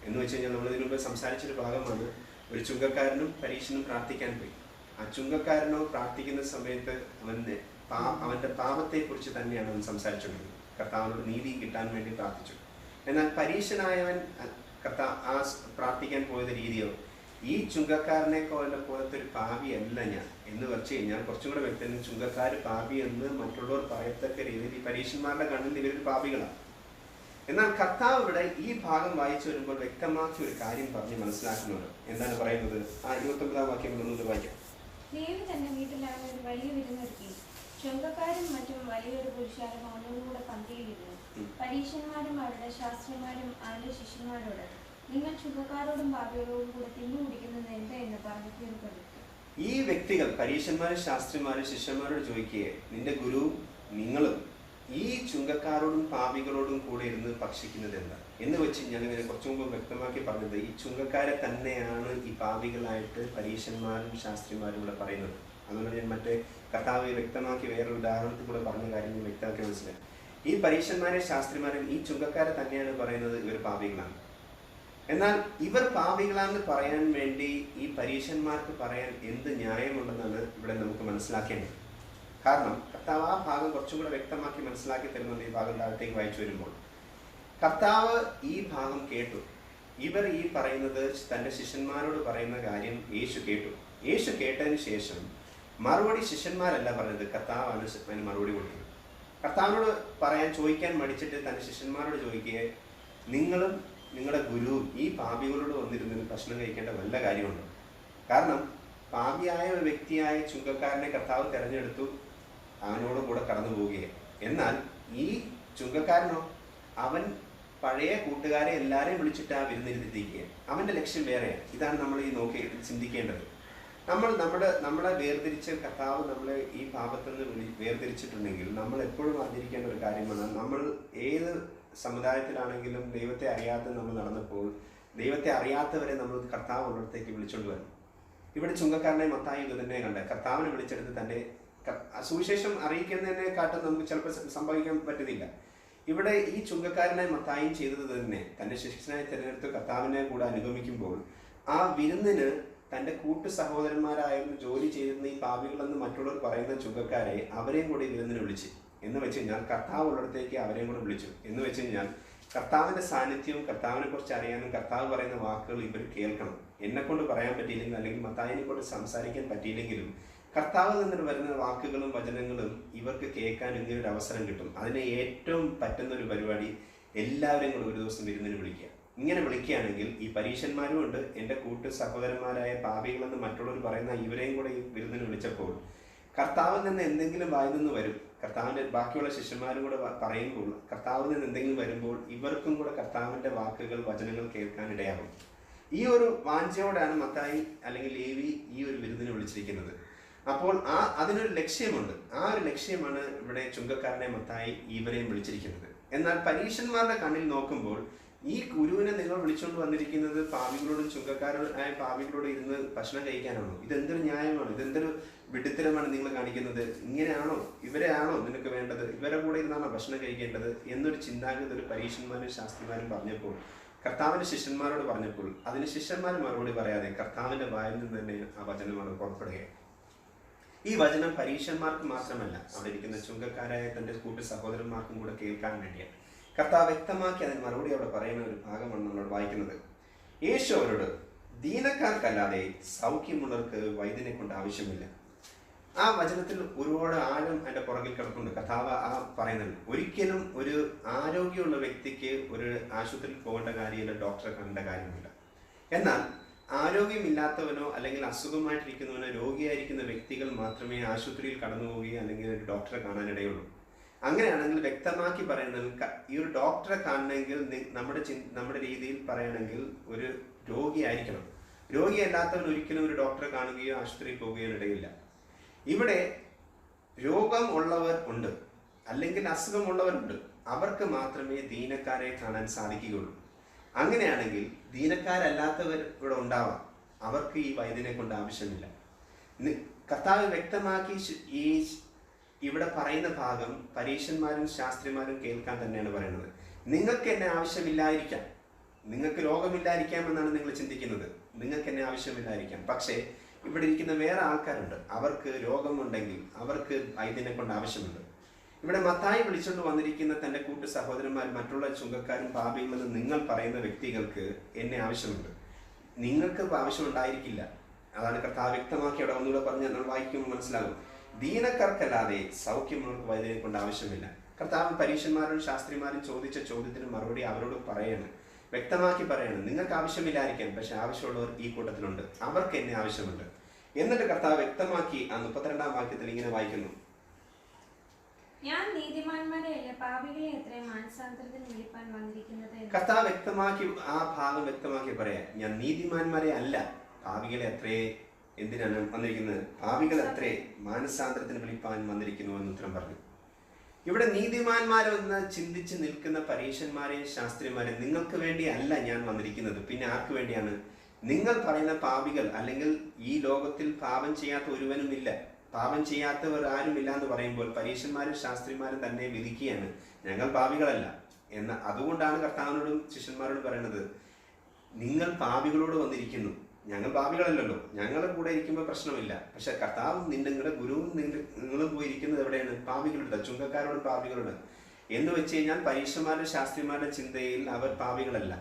എന്ന് വെച്ച് കഴിഞ്ഞാൽ നമ്മൾ ഇതിനു മുമ്പ് സംസാരിച്ചൊരു ഭാഗമാണ്, ഒരു ചുങ്കക്കാരനും പരീശനും പ്രാർത്ഥിക്കാൻ പോയി. ആ ചുങ്കക്കാരനോ പ്രാർത്ഥിക്കുന്ന സമയത്ത് അവന്റെ പാപത്തെക്കുറിച്ച് തന്നെയാണ് അവൻ സംസാരിച്ചുകൊണ്ടിരുന്നത്. കർത്താവിനോട് നീതി കിട്ടാൻ വേണ്ടി പ്രാർത്ഥിച്ചു. എന്നാൽ പരീശനായവൻ പ്രാർത്ഥിക്കാൻ പോയത് രീതിയോ, ഈ ചുങ്കക്കാരനെ പോലത്തെ ഒരു പാപിയല്ല ഞാൻ എന്ന് വെച്ച് കഴിഞ്ഞാൽ കുറച്ചും കൂടെ വ്യക്തം, ചുങ്കക്കാർ പാപി എന്ന് മറ്റുള്ളവർ പറയത്തക്ക രീതിയിൽ ഈ പരീശന്മാരുടെ കണ്ണിൽ ഇവരൊരു പാപികളാണ്. എന്നാൽ കർത്താവ് ഇവിടെ ഈ ഭാഗം വായിച്ചു വരുമ്പോൾ വ്യക്തമാക്കി ഒരു കാര്യം പറഞ്ഞ് മനസ്സിലാക്കുന്നുണ്ട്. എന്താണ് പറയുന്നത്? ആ 29-ാം വാക്യം ഒന്നുകൂടി വായിക്കാം. ലേവി തന്റെ വീട്ടിലാണ് ഒരു വലിയ വിരുന്നൊരുക്കി. ചുങ്കക്കാരും മറ്റും വലിയൊരു പുരുഷാരം അവനോടുകൂടെ പന്തിയിലിരുന്നു. പരീശന്മാരും അവരുടെ ശാസ്ത്രിമാരും അവന്റെ ശിഷ്യന്മാരോട്, നിങ്ങൾ ചുങ്കക്കാരോടും പാപികളോടും കൂടെ തിന്നു കുടിക്കുന്നത് എന്താ എന്ന് പറഞ്ഞു തീർപ്പെടുത്തി. ഈ വ്യക്തികൾ, പരീശന്മാരും ശാസ്ത്രിമാരും ശിഷ്യന്മാരോട് ചോദിക്കുകയെ, നിന്റെ ഗുരു നിങ്ങളും ഈ ചുങ്കക്കാരോടും പാപികളോടും കൂടെ ഇരുന്ന് ഭക്ഷിക്കുന്നത് എന്താ എന്ന് വെച്ച് ഞാനിങ്ങനെ കുറച്ചു മുമ്പ് വ്യക്തമാക്കി പറഞ്ഞത്, ഈ ചുങ്കക്കാരെ തന്നെയാണ് ഈ പാപികളായിട്ട് പരീശന്മാരും ശാസ്ത്രിമാരും കൂടെ പറയുന്നത്. അതുകൊണ്ട് ഞാൻ മറ്റേ കർത്താവ് വ്യക്തമാക്കി വേറൊരു ഉദാഹരണത്തിൽ കൂടെ പറഞ്ഞ കാര്യങ്ങൾ വ്യക്തമാക്കി മനസ്സിലായി. ഈ പരീശന്മാരെ ശാസ്ത്രിമാരും ഈ ചുങ്കക്കാരെ തന്നെയാണ് പറയുന്നത് ഇവർ പാപികളാണ്. എന്നാൽ ഇവർ പാപികളാണെന്ന് പറയാൻ വേണ്ടി ഈ പരീശന്മാർക്ക് പറയാൻ എന്ത് ന്യായമുണ്ടെന്നാണ് ഇവിടെ നമുക്ക് മനസ്സിലാക്കേണ്ടത്. കാരണം കർത്താവ് ആ ഭാഗം കുറച്ചും കൂടെ വ്യക്തമാക്കി മനസ്സിലാക്കി തരുന്നുണ്ട്. ഈ ഭാഗം താഴത്തേക്ക് വായിച്ചു വരുമ്പോൾ കർത്താവ് ഈ ഭാഗം കേട്ടു. ഇവർ ഈ പറയുന്നത് തൻ്റെ ശിഷ്യന്മാരോട് പറയുന്ന കാര്യം യേശു കേട്ടു. യേശു കേട്ടതിന് ശേഷം മറുപടി ശിഷ്യന്മാരല്ല പറഞ്ഞത്, കർത്താവാണ് അതിന് മറുപടി കൊടുത്തത്. കർത്താവിനോട് ചോദിക്കാൻ മടിച്ചിട്ട് തൻ്റെ ശിഷ്യന്മാരോട് ചോദിക്കുക, നിങ്ങളും നിങ്ങളുടെ ഗുരുവും ഈ പാപികളോട് വന്നിരുന്നതിന് ഭക്ഷണം കഴിക്കേണ്ട വല്ല കാര്യമുണ്ടോ? കാരണം പാപിയായ ഒരു വ്യക്തിയായ ചുങ്കക്കാരനെ കർത്താവ് തിരഞ്ഞെടുത്തു, അവനോട് കൂടെ കടന്നു പോവുകയാണ്. എന്നാൽ ഈ ചുങ്കക്കാരനോ, അവൻ പഴയ കൂട്ടുകാരെ എല്ലാവരെയും വിളിച്ചിട്ട് ആ വിരുന്നിരുത്തിയിരിക്കുകയാണ്. അവൻ്റെ ലക്ഷ്യം വേറെയാണ്. ഇതാണ് നമ്മൾ ഈ ചിന്തിക്കേണ്ടത്. നമ്മളെ വേർതിരിച്ച് കർത്താവ് നമ്മളെ ഈ പാപത്തിൽ നിന്ന് വേർതിരിച്ചിട്ടുണ്ടെങ്കിൽ നമ്മൾ എപ്പോഴും അറിഞ്ഞിരിക്കേണ്ട ഒരു കാര്യമാണ്, നമ്മൾ ഏത് സമുദായത്തിലാണെങ്കിലും ദൈവത്തെ അറിയാതെ നമ്മൾ നടന്നപ്പോൾ ദൈവത്തെ അറിയാത്തവരെ നമ്മൾ കർത്താവ് ഉള്ളിടത്തേക്ക് വിളിച്ചുകൊണ്ട് വരും. ഇവിടെ ചുങ്കക്കാരനെ മത്തായി ഇത് തന്നെ കണ്ട കർത്താവിനെ വിളിച്ചെടുത്ത് തൻ്റെ സുവിശേഷം അറിയിക്കുന്നതിനെക്കാട്ടും നമുക്ക് ചിലപ്പോൾ സംഭവിക്കാൻ പറ്റുന്നില്ല. ഇവിടെ ഈ ചുങ്കക്കാരനെ മത്തായും ചെയ്തത് തന്നെ തൻ്റെ ശിഷ്യനായി തിരഞ്ഞെടുത്ത് കർത്താവിനെ കൂടെ അനുഗമിക്കുമ്പോൾ ആ വിരുന്നിന് തൻ്റെ കൂട്ടു സഹോദരന്മാരായിരുന്നു ജോലി ചെയ്തിരുന്ന ഈ പാപികളെന്ന് മറ്റുള്ളവർ പറയുന്ന ചുങ്കക്കാരെ അവരെയും കൂടി വിരുന്നിന് വിളിച്ച് എന്ന് വെച്ച് കഴിഞ്ഞാൽ കർത്താവ് ഉള്ളിടത്തേക്ക് അവരെയും കൂടെ വിളിച്ചു എന്ന് വെച്ച് കഴിഞ്ഞാൽ കർത്താവിൻ്റെ സാന്നിധ്യവും കർത്താവിനെ കുറിച്ച് അറിയാനും കർത്താവ് പറയുന്ന വാക്കുകൾ ഇവർ കേൾക്കണം. എന്നെക്കൊണ്ട് പറയാൻ പറ്റിയില്ലെങ്കിൽ അല്ലെങ്കിൽ മത്തായിനെ കൊണ്ട് സംസാരിക്കാൻ പറ്റിയില്ലെങ്കിലും കർത്താവിൽ നിന്ന് വരുന്ന വാക്കുകളും വചനങ്ങളും ഇവർക്ക് കേൾക്കാൻ ഇങ്ങനൊരു അവസരം കിട്ടും. അതിന് ഏറ്റവും പറ്റുന്ന ഒരു പരിപാടി എല്ലാവരെയും കൂടെ ഒരു ദിവസം വിരുന്നിന് വിളിക്കുക. ഇങ്ങനെ വിളിക്കുകയാണെങ്കിൽ ഈ പരീശന്മാരും ഉണ്ട്, എൻ്റെ കൂട്ടു സഹോദരന്മാരായ പാപികളെന്ന് മറ്റുള്ളവർ പറയുന്ന ഇവരെയും കൂടെ ഈ വിരുന്നിന് വിളിച്ചപ്പോൾ കർത്താവിൽ നിന്ന് എന്തെങ്കിലും വായി നിന്ന് വരും. കർത്താവിൻ്റെ ബാക്കിയുള്ള ശിഷ്യന്മാരും കൂടെ പറയുമ്പോൾ കർത്താവിൽ നിന്ന് എന്തെങ്കിലും വരുമ്പോൾ ഇവർക്കും കൂടെ കർത്താവിൻ്റെ വാക്കുകൾ വചനങ്ങൾ കേൾക്കാൻ ഇടയാകും. ഈ ഒരു വാഞ്ചയോടാണ് മത്തായി അല്ലെങ്കിൽ ലേവി ഈ ഒരു വിരുന്നിന് വിളിച്ചിരിക്കുന്നത്. അപ്പോൾ അതിനൊരു ലക്ഷ്യമുണ്ട്. ആ ഒരു ലക്ഷ്യമാണ് ഇവിടെ ചുങ്കക്കാരനെ മത്തായി ഇവരെയും വിളിച്ചിരിക്കുന്നത്. എന്നാൽ പരീശന്മാരുടെ കണ്ണിൽ നോക്കുമ്പോൾ ഈ ഗുരുവിനെ നിങ്ങൾ വിളിച്ചുകൊണ്ട് വന്നിരിക്കുന്നത് പാപികളോടും ചുങ്കക്കാരായ പാപികളോട് ഇരുന്ന് ഭക്ഷണം കഴിക്കാനാണോ? ഇതെന്തൊരു ന്യായമാണ്? ഇതെന്തൊരു വിഡിത്തരമാണ് നിങ്ങൾ കാണിക്കുന്നത്? ഇങ്ങനെയാണോ, ഇവരെയാണോ നിനക്ക് വേണ്ടത്? ഇവരെ കൂടെ ഇരുന്നാണോ ഭക്ഷണം കഴിക്കേണ്ടത് എന്നൊരു ചിന്താഗതി ഒരു പരീക്ഷന്മാരും ശാസ്ത്രിമാരും പറഞ്ഞപ്പോൾ, കർത്താവിന്റെ ശിഷ്യന്മാരോട് പറഞ്ഞപ്പോൾ, അതിന് ശിഷ്യന്മാർ മറുപടി പറയാതെ കർത്താവിന്റെ വായിൽ നിന്ന് തന്നെ ആ വചനമാണ് പുറപ്പെടുകയാണ്. ഈ വചനം പരീക്ഷന്മാർക്ക് മാത്രമല്ല, അവിടെ ഇരിക്കുന്ന ചുങ്കക്കാരായ തന്റെ കൂട്ടു സഹോദരന്മാർക്കും കൂടെ കേൾക്കാൻ വേണ്ടിയാണ്. കർത്താവ് വ്യക്തമാക്കി അതിന് മറുപടി അവിടെ പറയുന്ന ഒരു ഭാഗമാണ് നമ്മൾ വായിക്കുന്നത്. യേശു അവരോട്, ദീനക്കാർക്കല്ലാതെ സൗഖ്യമുള്ളവർക്ക് വൈദ്യനെ കൊണ്ട് ആവശ്യമില്ല. ആ വചനത്തിൽ ഒരുപാട് ആഴം അതിന്റെ പുറകിൽ കിടക്കുന്നുണ്ട്. കർത്താവ് ആ പറയുന്നത്, ഒരിക്കലും ഒരു ആരോഗ്യമുള്ള വ്യക്തിക്ക് ഒരു ആശുപത്രിയിൽ പോകേണ്ട കാര്യമില്ല, ഡോക്ടറെ കാണേണ്ട കാര്യമില്ല. എന്നാൽ ആരോഗ്യമില്ലാത്തവനോ അല്ലെങ്കിൽ അസുഖമായിട്ടിരിക്കുന്നവനോ രോഗിയായിരിക്കുന്ന വ്യക്തികൾ മാത്രമേ ആശുപത്രിയിൽ കടന്നു പോവുകയോ അല്ലെങ്കിൽ ഒരു ഡോക്ടറെ കാണാനിടയുള്ളൂ. അങ്ങനെയാണെങ്കിൽ വ്യക്തമാക്കി പറയുന്നത്, ഈ ഒരു ഡോക്ടറെ കാണണമെങ്കിൽ നമ്മുടെ രീതിയിൽ പറയുകയാണെങ്കിൽ ഒരു രോഗിയായിരിക്കണം. രോഗിയല്ലാത്തവൻ ഒരിക്കലും ഒരു ഡോക്ടറെ കാണുകയോ ആശുപത്രിയിൽ പോവുകയോ ഇടയില്ല. ഇവിടെ രോഗം ഉള്ളവർ ഉണ്ട്, അല്ലെങ്കിൽ അസുഖമുള്ളവരുണ്ട്. അവർക്ക് മാത്രമേ ദീനക്കാരെ കാണാൻ സാധിക്കുകയുള്ളൂ. അങ്ങനെയാണെങ്കിൽ ദീനക്കാരല്ലാത്തവർ ഇവിടെ ഉണ്ടാവാം, അവർക്ക് ഈ വൈദ്യനെ കൊണ്ട് ആവശ്യമില്ല. കർത്താവ് വ്യക്തമാക്കി ഈ ഇവിടെ പറയുന്ന ഭാഗം പരീക്ഷന്മാരും ശാസ്ത്രിമാരും കേൾക്കാൻ തന്നെയാണ് പറയുന്നത്. നിങ്ങൾക്ക് എന്നെ ആവശ്യമില്ലായിരിക്കാം, നിങ്ങൾക്ക് രോഗമില്ലായിരിക്കാം എന്നാണ് നിങ്ങൾ ചിന്തിക്കുന്നത്. നിങ്ങൾക്ക് എന്നെ ആവശ്യമില്ലായിരിക്കാം. പക്ഷേ ഇവിടെ ഇരിക്കുന്ന വേറെ ആൾക്കാരുണ്ട്, അവർക്ക് രോഗമുണ്ടെങ്കിൽ അവർക്ക് വൈദ്യനെ കൊണ്ട് ആവശ്യമുണ്ട്. ഇവിടെ മത്തായി വിളിച്ചുകൊണ്ട് വന്നിരിക്കുന്ന തൻ്റെ കൂട്ടു സഹോദരന്മാർ മറ്റുള്ള ചുങ്കക്കാരും പാപികളെന്ന് നിങ്ങൾ പറയുന്ന വ്യക്തികൾക്ക് എന്നെ ആവശ്യമുണ്ട്. നിങ്ങൾക്ക് ആവശ്യമുണ്ടായിരിക്കില്ല. അതാണ് കർത്താവ് വ്യക്തമാക്കി അവിടെ ഒന്നുകൂടെ പറഞ്ഞ് നമ്മൾ വായിക്കുമ്പോൾ മനസ്സിലാകും. ദീനക്കാർക്കല്ലാതെ സൗഖ്യമുള്ളവർക്ക് വൈദ്യനെ കൊണ്ട് ആവശ്യമില്ല. കർത്താവ് പരീക്ഷന്മാരും ശാസ്ത്രിമാരും ചോദിച്ച ചോദ്യത്തിന് മറുപടി അവരോട് പറയാണ്, വ്യക്തമാക്കി പറയാണ്, നിങ്ങൾക്ക് ആവശ്യമില്ലായിരിക്കാം, പക്ഷെ ആവശ്യമുള്ളവർ ഈ കൂട്ടത്തിലുണ്ട്, അവർക്ക് എന്നെ ആവശ്യമുണ്ട്. എന്നിട്ട് കർത്താവ് വ്യക്തമാക്കി ആ 32-ാം വാക്യത്തിൽ ഇങ്ങനെ വായിക്കുന്നു, ഞാൻ നീതിമാന്മാരെയല്ല പാപികളെ എത്ര മാനസാന്തരത്തിന് വിളിപ്പാൻ വന്നിരിക്കുന്നത്. കർത്താവ് വ്യക്തമാക്കി ആ ഭാഗം വ്യക്തമാക്കി പറയാം, ഞാൻ നീതിമാന്മാരെ അല്ല പാപികളെ എത്രേ എന്തിനാണ് വന്നിരിക്കുന്നത്, പാപികൾ എത്രേ മാനസാന്തരത്തിന് വിളിപ്പാൻ വന്നിരിക്കുന്നു എന്ന് ഉത്തരം പറഞ്ഞു. ഇവിടെ നീതിമാന്മാരെന്ന് ചിന്തിച്ച് നിൽക്കുന്ന പരീക്ഷന്മാരെയും ശാസ്ത്രിമാരെയും നിങ്ങൾക്ക് വേണ്ടി അല്ല ഞാൻ വന്നിരിക്കുന്നത്. പിന്നെ ആർക്ക് വേണ്ടിയാണ്? നിങ്ങൾ പറയുന്ന പാപികൾ, അല്ലെങ്കിൽ ഈ ലോകത്തിൽ പാപം ചെയ്യാത്ത ഒരുവനുമില്ല, പാപം ചെയ്യാത്തവർ ആരുമില്ല എന്ന് പറയുമ്പോൾ പരീക്ഷന്മാരും ശാസ്ത്രിമാരും തന്നെ വിധിക്കുകയാണ്, ഞങ്ങൾ പാപികളല്ല എന്ന്. അതുകൊണ്ടാണ് കർത്താവിനോടും ശിഷ്യന്മാരോടും പറയുന്നത്, നിങ്ങൾ പാപികളോട് വന്നിരിക്കുന്നു, ഞങ്ങൾ പാപികളല്ലല്ലോ, ഞങ്ങളുടെ കൂടെ ഇരിക്കുമ്പോൾ പ്രശ്നമില്ല. പക്ഷെ കർത്താവും നിങ്ങളുടെ ഗുരുവും നിങ്ങളും പോയിരിക്കുന്നത് എവിടെയാണ്? പാപികളുടെ, ചുങ്കക്കാരോടും പാപികളുടെ. എന്ന് വെച്ച് കഴിഞ്ഞാൽ പരീക്ഷന്മാരുടെ ശാസ്ത്രിമാരുടെ ചിന്തയിൽ അവർ പാപികളല്ല,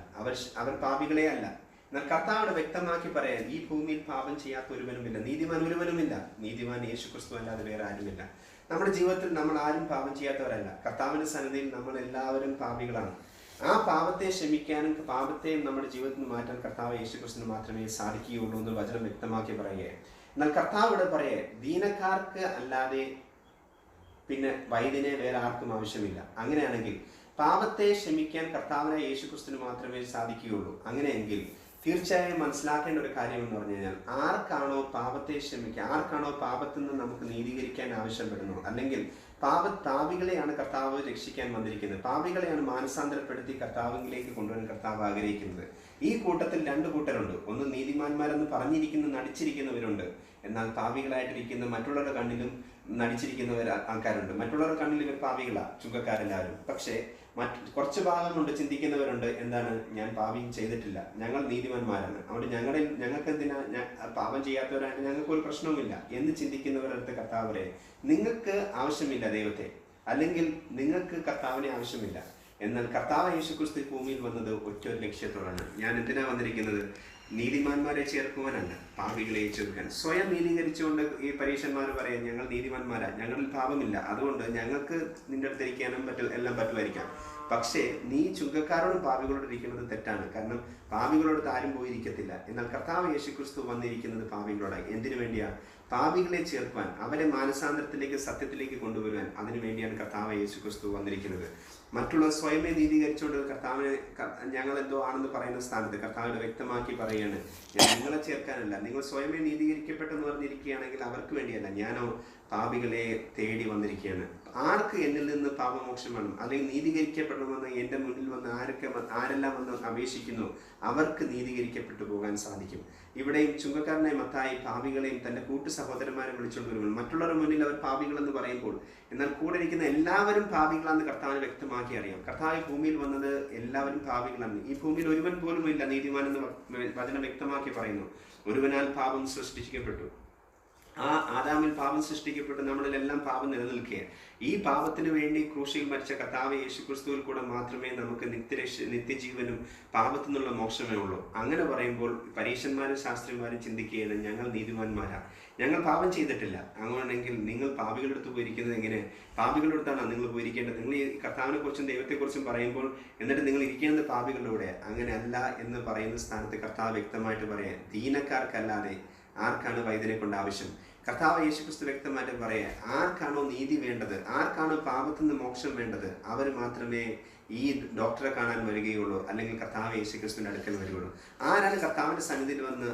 അവർ പാപികളെ അല്ല. എന്നാൽ കർത്താവിടെ വ്യക്തമാക്കി പറയാൻ, ഈ ഭൂമിയിൽ പാപം ചെയ്യാത്ത ഒരുവനുമില്ല, നീതിമാൻ ഒരുവനുമില്ല, നീതിമാൻ യേശു ക്രിസ്തു അല്ലാതെ വേറെ ആരുമില്ല. നമ്മുടെ ജീവിതത്തിൽ നമ്മൾ ആരും പാപം ചെയ്യാത്തവരല്ല. കർത്താവിന്റെ സന്നിധിയിൽ നമ്മൾ എല്ലാവരും പാപികളാണ്. ആ പാപത്തെ ക്ഷമിക്കാനും പാപത്തെയും നമ്മുടെ ജീവിതത്തിൽ നിന്ന് മാറ്റാൻ കർത്താവ് യേശു ക്രിസ്തുവിന് മാത്രമേ സാധിക്കുകയുള്ളൂ എന്ന് വചനം വ്യക്തമാക്കി പറയുകയാണ്. എന്നാൽ കർത്താവ് ഇവിടെ പറയേ, ദീനക്കാർക്ക് അല്ലാതെ പിന്നെ വൈദ്യനെ വേറെ ആർക്കും ആവശ്യമില്ല. അങ്ങനെയാണെങ്കിൽ പാപത്തെ ക്ഷമിക്കാൻ കർത്താവിനെ യേശു ക്രിസ്തുവിന് മാത്രമേ സാധിക്കുകയുള്ളൂ. അങ്ങനെയെങ്കിൽ തീർച്ചയായും മനസ്സിലാക്കേണ്ട ഒരു കാര്യം എന്ന് പറഞ്ഞു കഴിഞ്ഞാൽ, ആർക്കാണോ പാപത്തെ ക്ഷമിക്കുക, ആർക്കാണോ പാപത്തിൽ നിന്ന് നമുക്ക് നീതീകരിക്കാൻ ആവശ്യപ്പെടുന്നു, അല്ലെങ്കിൽ പാപികളെയാണ് കർത്താവ് രക്ഷിക്കാൻ വന്നിരിക്കുന്നത്, പാപികളെയാണ് മാനസാന്തരപ്പെടുത്തി കർത്താവിലേക്ക് കൊണ്ടുവരാൻ കർത്താവ് ആഗ്രഹിക്കുന്നത്. ഈ കൂട്ടത്തിൽ 2 കൂട്ടരുണ്ട്. ഒന്ന് നീതിമാന്മാരെന്ന് പറഞ്ഞിരിക്കുന്ന നടിച്ചിരിക്കുന്നവരുണ്ട്, എന്നാൽ പാപികളായിട്ടിരിക്കുന്ന മറ്റുള്ളവരുടെ കണ്ണിലും നടിച്ചിരിക്കുന്നവർ ആൾക്കാരുണ്ട്. മറ്റുള്ളവരുടെ കണ്ണിൽ ഇവർ പാപികളാ, ചുങ്കക്കാരെല്ലാവരും. പക്ഷേ കുറച്ച് ഭാഗം കൊണ്ട് ചിന്തിക്കുന്നവരുണ്ട്, എന്താണ്, ഞാൻ പാപം ചെയ്തിട്ടില്ല, ഞങ്ങൾ നീതിമാന്മാരാണ്, അവിടെ ഞങ്ങൾക്ക് എന്തിനാ, പാപം ചെയ്യാത്തവരായിട്ട് ഞങ്ങൾക്ക് ഒരു പ്രശ്നവുമില്ല എന്ന് ചിന്തിക്കുന്നവരടുത്ത് കർത്താവ് പറയും, നിങ്ങൾക്ക് ആവശ്യമില്ല ദൈവത്തെ, അല്ലെങ്കിൽ നിങ്ങൾക്ക് കർത്താവിനെ ആവശ്യമില്ല. എന്നാൽ കർത്താവ് യേശു ക്രിസ്തു ഭൂമിയിൽ വന്നത് ഒറ്റൊരു ലക്ഷ്യത്തോടാണ്. ഞാൻ എന്തിനാ വന്നിരിക്കുന്നത്? നീതിമാന്മാരെ ചേർക്കുവാനല്ല, പാപികളെ ചേർക്കാൻ. സ്വയം നീതീകരിച്ചുകൊണ്ട് ഈ പരീക്ഷന്മാർ പറയാൻ, ഞങ്ങൾ നീതിമാന്മാരാ, ഞങ്ങളിൽ പാപമില്ല, അതുകൊണ്ട് ഞങ്ങൾക്ക് നിന്റെ അടുത്ത് ഇരിക്കാനും എല്ലാം പറ്റുമായിരിക്കാം. പക്ഷേ നീ ചുങ്കക്കാരോടും പാപികളോട് ഇരിക്കുന്നത് തെറ്റാണ്. കാരണം പാപികളോട് ആരും പോയിരിക്കത്തില്ല. എന്നാൽ കർത്താവ് യേശു ക്രിസ്തു വന്നിരിക്കുന്നത് പാപികളോടായി. എന്തിനു വേണ്ടിയാ? പാപികളെ ചേർക്കുവാൻ, അവരെ മാനസാന്തരത്തിലേക്ക്, സത്യത്തിലേക്ക് കൊണ്ടുവരുവാൻ. അതിനു വേണ്ടിയാണ് കർത്താവ് യേശു ക്രിസ്തു വന്നിരിക്കുന്നത്. മറ്റുള്ള സ്വയമേ നീതീകരിച്ചുകൊണ്ട് കർത്താവിനെ ഞങ്ങൾ എന്തോ ആണെന്ന് പറയുന്ന സ്ഥാനത്ത് കർത്താവിനെ വ്യക്തമാക്കി പറയുകയാണ്, ഞാൻ നിങ്ങളെ ചേർക്കാനല്ല, നിങ്ങൾ സ്വയമേ നീതീകരിക്കപ്പെട്ടെന്ന് പറഞ്ഞിരിക്കുകയാണെങ്കിൽ അവർക്ക് വേണ്ടിയല്ല, ഞാനോ പാപികളെ തേടി വന്നിരിക്കുകയാണ്. ആർക്ക് എന്നിൽ നിന്ന് പാപമോക്ഷം വേണം അല്ലെങ്കിൽ നീതീകരിക്കപ്പെടണമെന്ന് എൻ്റെ മുന്നിൽ വന്ന് ആരെല്ലാം വന്ന് അപേക്ഷിക്കുന്നു അവർക്ക് നീതീകരിക്കപ്പെട്ടു പോകാൻ സാധിക്കും. ഇവിടെയും ചുങ്കക്കാരനായ മത്തായി പാപികളെയും തൻ്റെ കൂട്ടു സഹോദരന്മാരെ വിളിച്ചുകൊണ്ട് വരുമ്പോൾ മറ്റുള്ളവരുടെ മുന്നിൽ അവർ പാപികളെന്ന് പറയുമ്പോൾ എന്നാൽ കൂടെ ഇരിക്കുന്ന എല്ലാവരും പാപികളാണെന്ന് കർത്താവിന് വ്യക്തമാക്കി അറിയാം. കർത്താവ് ഭൂമിയിൽ വന്നത് എല്ലാവരും പാപികളാണ്. ഈ ഭൂമിയിൽ ഒരുവൻ പോലും ഇല്ല നീതിമാൻ എന്ന് വചനം വ്യക്തമാക്കി പറയുന്നു. ഒരുവനാൽ പാപം സൃഷ്ടിക്കപ്പെട്ടു. ആ ആദാമിൽ പാപം സൃഷ്ടിക്കപ്പെട്ട് നമ്മളിലെല്ലാം പാപം നിലനിൽക്കുകയാണ്. ഈ പാപത്തിന് വേണ്ടി ക്രൂശിൽ മരിച്ച കർത്താവ് യേശുക്രിസ്തുവിൽ കൂടെ മാത്രമേ നമുക്ക് നിത്യജീവനും പാപത്തിൽ നിന്നുള്ള മോക്ഷമേ ഉള്ളൂ. അങ്ങനെ പറയുമ്പോൾ പരീശന്മാരും ശാസ്ത്രിമാരും ചിന്തിക്കുകയാണ്, ഞങ്ങൾ നീതിമാന്മാരാണ്, ഞങ്ങൾ പാപം ചെയ്തിട്ടില്ല. അങ്ങനെയാണെങ്കിൽ നിങ്ങൾ പാപികളുടെ അടുത്ത് പോയിരിക്കുന്നത് എങ്ങനെ? പാപികളുടെ അടുത്താണ് നിങ്ങൾ പോയിരിക്കേണ്ടത്. നിങ്ങൾ ഈ കർത്താവിനെ കുറിച്ചും ദൈവത്തെക്കുറിച്ചും പറയുമ്പോൾ എന്നിട്ട് നിങ്ങൾ ഇരിക്കുന്നത് പാപികളുടെ കൂടെ. അങ്ങനെ അല്ല എന്ന് പറയുന്ന സ്ഥാനത്ത് കർത്താവ് വ്യക്തമായിട്ട് പറയാം, ദീനക്കാർക്കല്ലാതെ ആർക്കാണ് വൈദ്യനെ കൊണ്ട് ആവശ്യം? കർത്താവ് യേശുക്രിസ്തു വ്യക്തമായിട്ട് പറയാ, ആർക്കാണോ നീതി വേണ്ടത്, ആർക്കാണോ പാപത്തിൽ നിന്ന് മോക്ഷം വേണ്ടത്, അവർ മാത്രമേ ഈ ഡോക്ടറെ കാണാൻ വരികയുള്ളൂ, അല്ലെങ്കിൽ കർത്താവ് യേശുക്രിസ്തുവിൻ്റെ അടുക്കൽ വരികയുള്ളൂ. ആരാണ് കർത്താവിൻ്റെ സന്നിധിയിൽ വന്ന്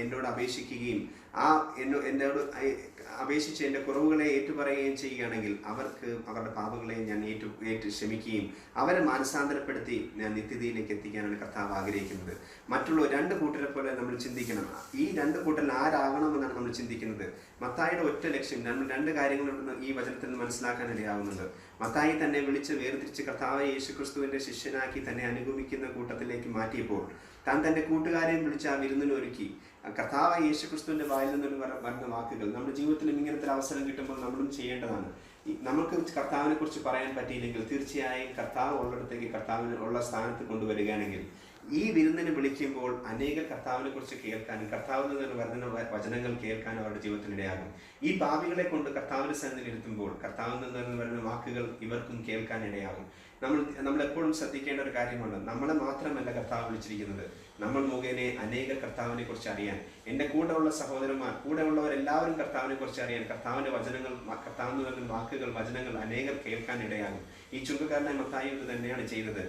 എന്നോട് അപേക്ഷിക്കുകയും എന്നോട് അപേക്ഷിച്ച് എൻ്റെ കുറവുകളെ ഏറ്റുപറയുകയും ചെയ്യുകയാണെങ്കിൽ അവർക്ക് അവരുടെ പാപങ്ങളെ ഞാൻ ഏറ്റു ക്ഷമിക്കുകയും അവരെ മാനസാന്തരപ്പെടുത്തി ഞാൻ നിത്യതയിലേക്ക് എത്തിക്കാനാണ് കർത്താവ് ആഗ്രഹിക്കുന്നത്. മറ്റുള്ള രണ്ട് കൂട്ടരെ പോലെ നമ്മൾ ചിന്തിക്കണം. ഈ രണ്ട് കൂട്ടരിൽ ആരാകണമെന്നാണ് നമ്മൾ ചിന്തിക്കുന്നത്. മത്തായിയുടെ ഒറ്റ ലക്ഷ്യം, നമ്മൾ രണ്ട് കാര്യങ്ങൾ ഈ വചനത്തിൽ നിന്ന് മനസ്സിലാക്കാൻ ഇടയാവുന്നുണ്ട്. മത്തായി തന്നെ വിളിച്ച് വേർതിരിച്ച് കർത്താവ് യേശുക്രിസ്തുവിൻ്റെ ശിഷ്യനാക്കി തന്നെ അനുഗമിക്കുന്ന കൂട്ടത്തിലേക്ക് മാറ്റിയപ്പോൾ താൻ തൻ്റെ കൂട്ടുകാരെയും വിളിച്ച് ആ വിരുന്നിനൊരുക്കി. കർത്താവ് യേശുക്രിസ്തുവിൻ്റെ വായിൽ നിന്നൊരു വരുന്ന വാക്കുകൾ നമ്മുടെ ജീവിതത്തിലും ഇങ്ങനത്തെ അവസരം കിട്ടുമ്പോൾ നമ്മളും ചെയ്യേണ്ടതാണ്. നമുക്ക് കർത്താവിനെ കുറിച്ച് പറയാൻ പറ്റിയില്ലെങ്കിൽ തീർച്ചയായും കർത്താവ് ഉള്ളിടത്തേക്ക് കർത്താവിന് ഉള്ള സ്ഥാനത്ത് കൊണ്ടുവരികയാണെങ്കിൽ ഈ വിരുന്നിന് വിളിക്കുമ്പോൾ അനേക കർത്താവിനെ കുറിച്ച് കേൾക്കാനും കർത്താവിൽ നിന്ന് വരുന്ന വചനങ്ങൾ കേൾക്കാനും അവരുടെ ജീവിതത്തിനിടയാകും. ഈ പാപികളെ കൊണ്ട് കർത്താവിന്റെ സന്നിധിയിൽ ഇരുത്തുമ്പോൾ കർത്താവിൽ നിന്ന് വരുന്ന വാക്കുകൾ ഇവർക്കും കേൾക്കാൻ ഇടയാകും. നമ്മൾ എപ്പോഴും ശ്രദ്ധിക്കേണ്ട ഒരു കാര്യമാണ്, നമ്മളെ മാത്രമല്ല കർത്താവ് വിളിച്ചിരിക്കുന്നത്, നമ്മൾ മുഖേന അനേക കർത്താവിനെ കുറിച്ച് അറിയാൻ, എൻ്റെ കൂടെയുള്ള സഹോദരന്മാർ, കൂടെയുള്ളവരെല്ലാവരും കർത്താവിനെ കുറിച്ച് അറിയാൻ, കർത്താവിൻ്റെ വചനങ്ങൾ, കർത്താവിന് വരുന്ന വാക്കുകൾ, വചനങ്ങൾ അനേകർ കേൾക്കാൻ ഇടയാകും. ഈ ചുങ്കക്കാരനെ മത്തായി ഇത് തന്നെയാണ് ചെയ്തത്.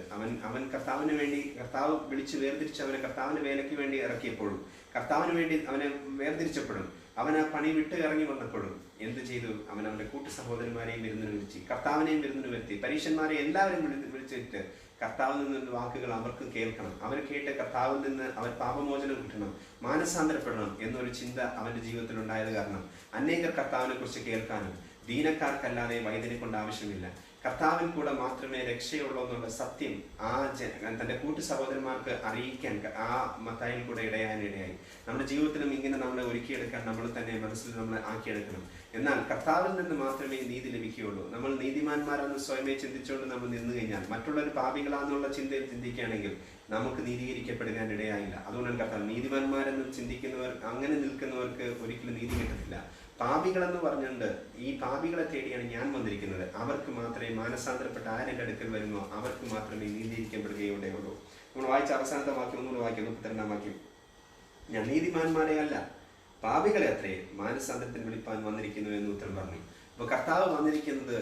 അവൻ കർത്താവിന് വേണ്ടി, കർത്താവ് വിളിച്ച് വേർതിരിച്ച് അവനെ കർത്താവിൻ്റെ വേലയ്ക്ക് വേണ്ടി ഇറക്കിയപ്പോഴും കർത്താവിന് വേണ്ടി അവനെ വേർതിരിച്ചപ്പോഴും അവൻ ആ പണി വിട്ട് ഇറങ്ങി വന്നപ്പോഴും എന്ത് ചെയ്തു? അവൻ്റെ കൂട്ടു സഹോദരന്മാരെയും വിരുന്നിന് വിളിച്ച്, കർത്താവിനെയും വിരുന്നിന് വരുത്തി, പരീശന്മാരെ എല്ലാവരും വിളിച്ചിട്ട് കർത്താവിൽ നിന്ന് വാക്കുകൾ അവർക്ക് കേൾക്കണം. അവർ കേട്ട് കർത്താവിൽ നിന്ന് അവർ പാപമോചനം കിട്ടണം, മാനസാന്തരപ്പെടണം എന്നൊരു ചിന്ത അവൻ്റെ ജീവിതത്തിൽ ഉണ്ടായത് കാരണം അനേകർ കർത്താവിനെ കുറിച്ച് കേൾക്കാനും ദീനക്കാർക്കല്ലാതെ വൈദ്യനെ കൊണ്ട് ആവശ്യമില്ല, കർത്താവിൽ കൂടെ മാത്രമേ രക്ഷയുള്ളൂ എന്നുള്ള സത്യം തൻ്റെ കൂട്ടു സഹോദരന്മാർക്ക് അറിയിക്കാൻ ആ മത്തായിൽ കൂടെ ഇടയായി. നമ്മുടെ ജീവിതത്തിലും ഇങ്ങനെ നമ്മളെ ഒരുക്കിയെടുക്കാൻ നമ്മൾ തന്നെ മനസ്സിൽ നമ്മൾ ആക്കിയെടുക്കണം. എന്നാൽ കർത്താവിൽ നിന്ന് മാത്രമേ നീതി ലഭിക്കുകയുള്ളൂ. നമ്മൾ നീതിമാന്മാരെന്ന് സ്വയമേ ചിന്തിച്ചുകൊണ്ട് നമ്മൾ നിന്നു കഴിഞ്ഞാൽ, മറ്റുള്ളവർ പാപികളാന്നുള്ള ചിന്തയിൽ ചിന്തിക്കുകയാണെങ്കിൽ നമുക്ക് നീതീകരിക്കപ്പെടുവാൻ ഇടയായില്ല. അതുകൊണ്ടാണ് കർത്താവ് നീതിമാന്മാരെന്ന് ചിന്തിക്കുന്നവർ, അങ്ങനെ നിൽക്കുന്നവർക്ക് ഒരിക്കലും നീതി കിട്ടത്തില്ല. പാപികളെന്ന് പറഞ്ഞുകൊണ്ട് ഈ പാപികളെ തേടിയാണ് ഞാൻ വന്നിരിക്കുന്നത്, അവർക്ക് മാത്രമേ മാനസാന്തരപ്പെട്ട ആരെൻ്റെ അടുക്കൽ വരുന്നോ അവർക്ക് മാത്രമേ നീതീകരിക്കപ്പെടുകയുള്ളൂ. നമ്മൾ വായിച്ച അവസാനത്തെ വാക്യം ഒന്നുകൂടെ വാക്യം, 32-ാം വാക്യം, ഞാൻ നീതിമാന്മാരെ അല്ല പാപികളെ അത്രേ മാനസാന്തരത്തിന് വിളിപ്പാൻ വന്നിരിക്കുന്നു എന്ന് ഉത്തരം പറഞ്ഞു. അപ്പോൾ കർത്താവ് വന്നിരിക്കുന്നത്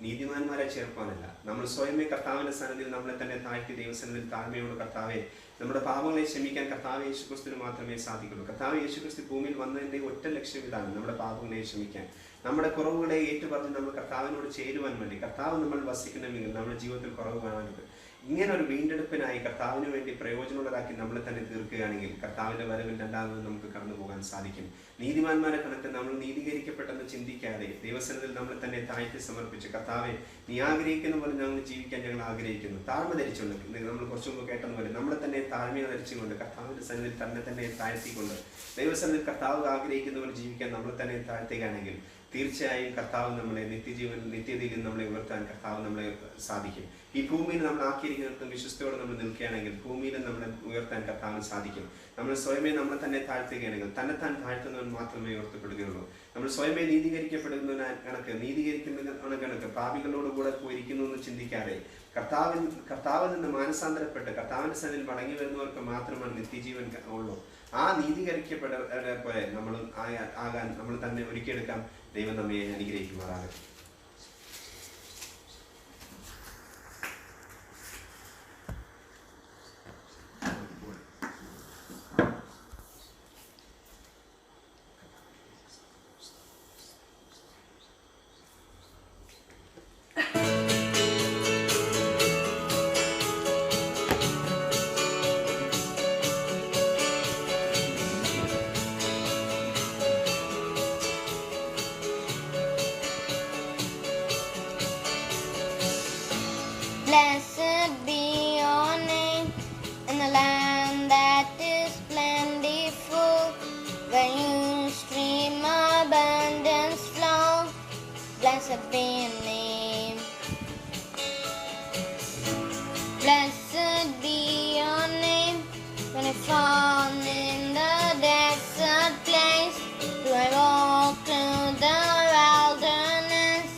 നീതിമാന്മാരെ ചേർക്കാനല്ല. നമ്മൾ സ്വയമേ കർത്താവിൻ്റെ സന്നിധിയിൽ നമ്മളെ തന്നെ താഴ്ത്തി ദൈവസന്നിധിയിൽ താഴ്മയോട് കർത്താവെ നമ്മുടെ പാപങ്ങളെ ക്ഷമിക്കാൻ കർത്താവ് യേശുക്രിസ്തുവിന് മാത്രമേ സാധിക്കുള്ളൂ. കർത്താവ് യേശുക്രിസ്തു ഭൂമിയിൽ വന്നതിൻ്റെ ഒറ്റ ലക്ഷ്യം ഇതാണ്, നമ്മുടെ പാപങ്ങളെ ക്ഷമിക്കാൻ, നമ്മുടെ കുറവുകളെ ഏറ്റുപറഞ്ഞ് നമ്മൾ കർത്താവിനോട് ചേരുവാൻ വേണ്ടി. കർത്താവ് നമ്മൾ വസിക്കണമെങ്കിൽ നമ്മുടെ ജീവിതത്തിൽ കുറവ് കാണരുത്. ഇങ്ങനെ ഒരു വീണ്ടെടുപ്പിനായി കർത്താവിന് വേണ്ടി പ്രയോജനമുള്ളതാക്കി നമ്മളെ തന്നെ തീർക്കുകയാണെങ്കിൽ കർത്താവിൻ്റെ വരവിൽ രണ്ടാമത് നമുക്ക് കടന്നു പോകാൻ സാധിക്കും. നീതിമാന്മാരെ കണക്ക് നമ്മൾ നീതീകരിക്കപ്പെട്ടെന്ന് ചിന്തിക്കാതെ ദൈവസന്നിധിയിൽ നമ്മളെ തന്നെ താഴ്ത്തി സമർപ്പിച്ച്, കർത്താവെ നീ ആഗ്രഹിക്കുന്ന പോലെ ഞങ്ങൾ ജീവിക്കാൻ ഞങ്ങൾ ആഗ്രഹിക്കുന്നു, താഴ്മ ധരിച്ചുകൊണ്ട്, നമ്മൾ കുറച്ചു മുമ്പ് കേട്ടതുപോലെ നമ്മളെ തന്നെ താഴ്മ ധരിച്ചുകൊണ്ട് കർത്താവിൻ്റെ സന്നിധിയിൽ തന്നെ താഴ്ത്തിക്കൊണ്ട് ദൈവസന്നിധിയിൽ കർത്താവ് ആഗ്രഹിക്കുന്ന പോലെ ജീവിക്കാൻ നമ്മളെ തന്നെ താഴ്ത്തുകയാണെങ്കിൽ തീർച്ചയായും കർത്താവ് നമ്മളെ നിത്യതയിൽ നമ്മളെ ഉയർത്താൻ കർത്താവ് നമ്മളെ സാധിക്കും. ഈ ഭൂമിയിൽ നമ്മൾ ആക്കിയിരിക്കുന്നിടത്തും വിശ്വസ്തയോടെ നമ്മൾ നിൽക്കുകയാണെങ്കിൽ ഭൂമിയിലും നമ്മളെ ഉയർത്താൻ കർത്താവിന് സാധിക്കും. നമ്മൾ സ്വയമേ നമ്മളെ തന്നെ താഴ്ത്തുകയാണെങ്കിൽ തന്നെത്താൻ താഴ്ത്തുന്നവൻ മാത്രമേ ഉയർത്തപ്പെടുകയുള്ളൂ. നമ്മൾ സ്വയമേ നീതീകരിക്കപ്പെടുന്ന കണക്ക് പാപികളോടുകൂടെ പോയിരിക്കുന്നു എന്ന് ചിന്തിക്കാതെ കർത്താവിൽ നിന്ന് മാനസാന്തരപ്പെട്ട് കർത്താവിൻ്റെ സന്നിധിയിൽ മടങ്ങി വരുന്നവർക്ക് മാത്രമാണ് നിത്യജീവൻ ഉള്ളൂ. ആ നീതീകരിക്കപ്പെട്ട പോലെ നമ്മൾ ആകാൻ നമ്മൾ തന്നെ ഒരുക്കിയെടുക്കാം. ദൈവം നമ്മെ അനുഗ്രഹിക്കുമാറാകട്ടെ. Blessed be your name in the land that is plentiful, where you stream abundance flow. Blessed be your name. Blessed be your name when I fall in the desert place. Do I walk through the wilderness?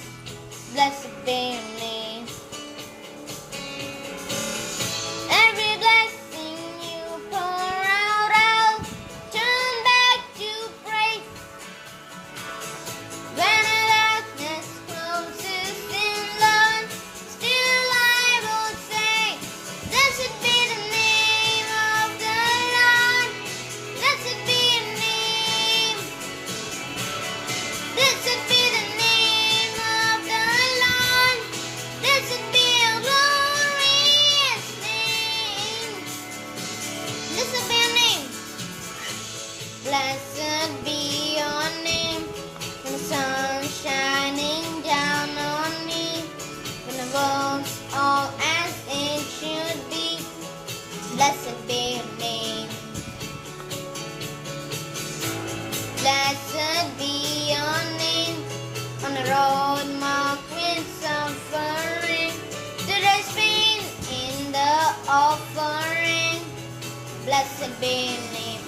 Blessed be your name. Every blessing you pour out, I'll turn back to praise. When the darkness closes in, Lord, still I will say, blessed be the name of the Lord. Blessed be your name. Blessed be the name of the Lord. Blessed be your glorious name. Blessed be your name. Blessed be your name. When the sun's shining down on me, when the world's all as it should be. Blessed be your name. Blessed be your name. On the road marked with suffering, today's pain in the offering. Blessed be your name.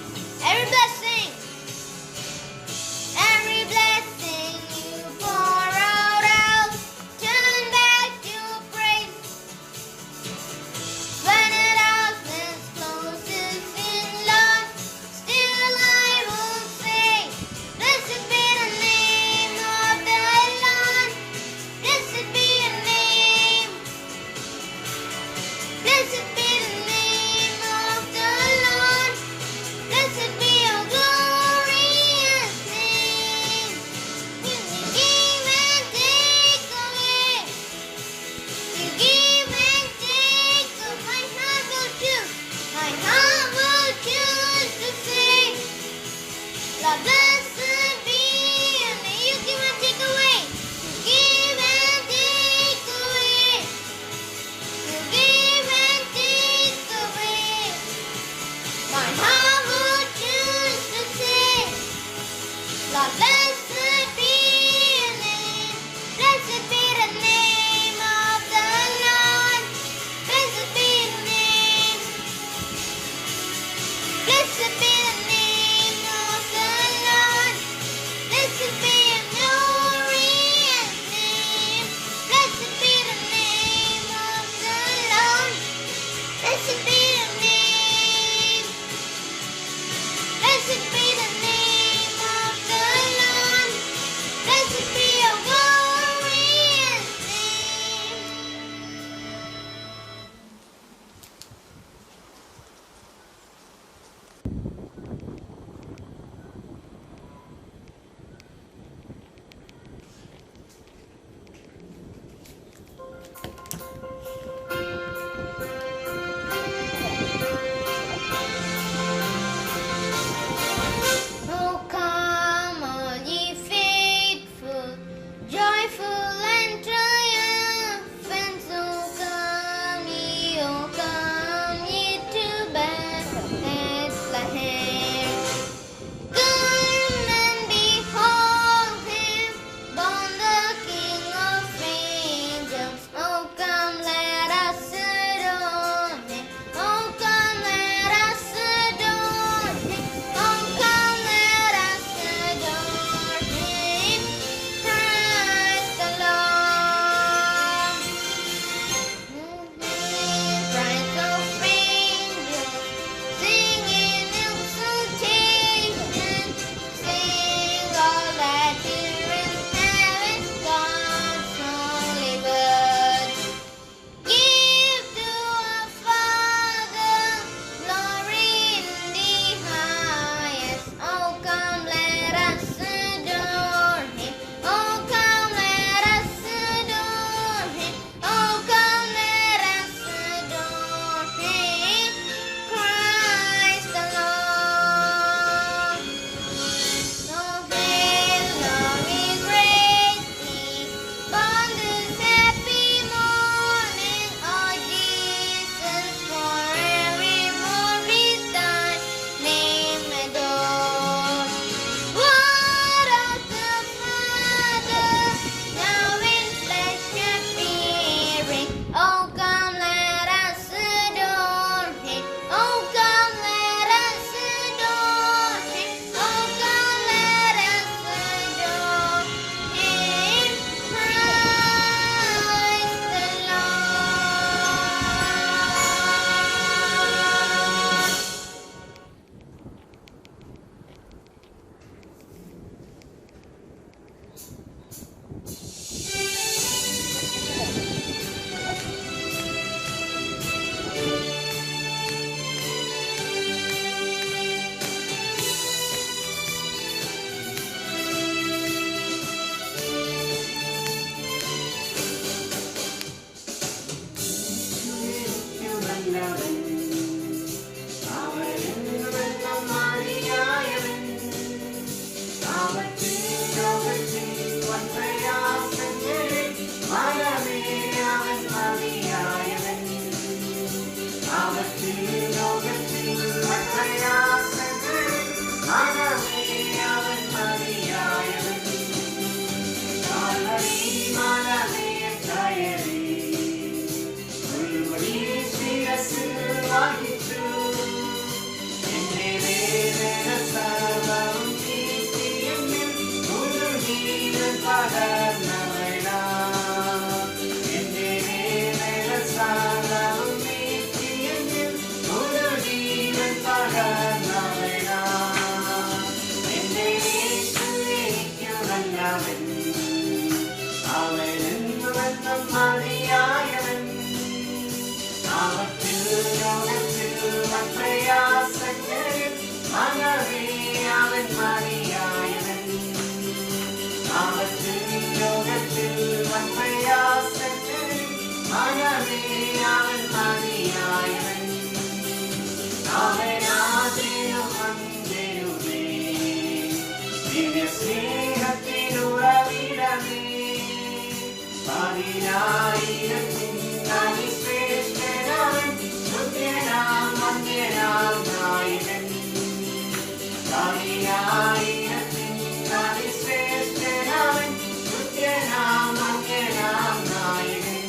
Every blessing you pour out, I'll turn back to praise. When the darkness closes in, Lord, still I will say, blessed be the name of the Lord. Blessed be your name. Blessed be the name of the Lord. ആപത്തിൽ ലോകത്തിൽ പ്രയാസങ്ങളിൽ മനമേ അവൻ മതിയായവൻ. Calvary മലമേൽ കയറി മുൾമുടി ശിരസിൽ വഹിച്ചു. എന്റെ വേദന സർവ്വവും നീക്കി എന്നിൽ പുതുജീവൻ പകർന്നവനാ. എന്റെ വേദന സർവ്വവും നീക്കി എന്നിൽ പുതുജീവൻ പകർന്നവനാ. എന്റെ യേശു എനിക്കു നല്ലവൻ, അവനെന്നുമെന്നും മതിയായവൻ. ആപത്തിൽ ലോകത്തിൽ പ്രയാസങ്ങളിൽ മനമേ അവൻ മതിയായവൻ. ആപത്തിൽ ലോകത്തിൽ പ്രയാസങ്ങളിൽ മനമേ അവൻ മതിയായവൻ. അവനാദ്യനും അന്ത്യനുമേ ദിവ്യ സ്നേഹത്തിനുറവിടമേ. പതിനായിരത്തിൻ അതിശ്രേഷ്ഠനവൻ, തുല്യനാം വന്ദ്യനാം നായകൻ. പതിനായിരത്തിൻ അതിശ്രേഷ്ഠനവൻ, തുല്യനാം വന്ദ്യനാം നായകൻ.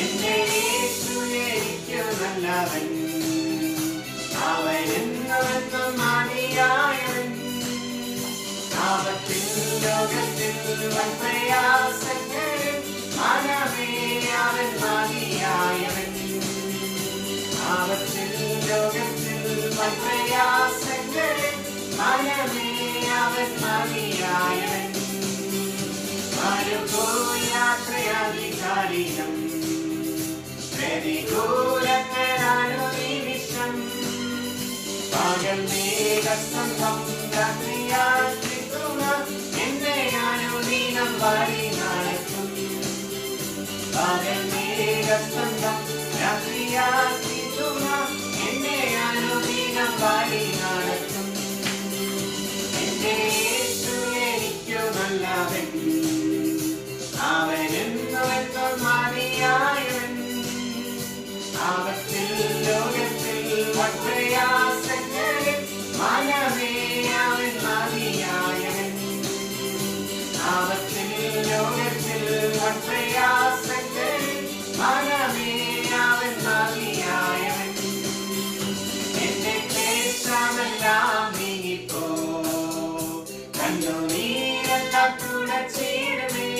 എന്റെ യേശു എനിക്കു നല്ലവൻ, അവനെന്നുമെന്നും മതിയായവൻ. ആപത്തിൽ ലോകത്തിൽ പ്രയാസങ്ങളിൽ മനമേ അവൻ മതിയായവൻ. ആപത്തിൽ ലോകത്തിൽ പ്രയാസങ്ങളിൽ മനമേ അവൻ മതിയായവൻ. മരുഭൂയാത്രയാധികാരിണം പ്രതികൂലങ്ങളാണു നിമിഷം. പകൽ മേഘസ്തംഭം രാത്രിയാൽ ത്രിതുണ എന്നെ അനുദിനം വഴി നടത്തും. പകൽ മേഘസ്തംഭം രാത്രിയാൽ ത്രിതുണ എന്നെ അനുദിനം വഴി നടത്തും. എന്റെ യേശു എനിക്കു നല്ലവൻ, അവനെന്നുമെന്നും മതിയായവൻ. ആപത്തിൽ ലോകത്തിൽ പ്രയാസങ്ങളിൽ മനമേ അവൻ മതിയായവൻ. ആപത്തിൽ ലോകത്തിൽ പ്രയാസങ്ങളിൽ മനമേ അവൻ മതിയായവൻ. എന്റെ ക്ലേശമെല്ലാം നീങ്ങിപ്പോ, കണ്ണുനീരെല്ലാം തുടച്ചിടുമേ.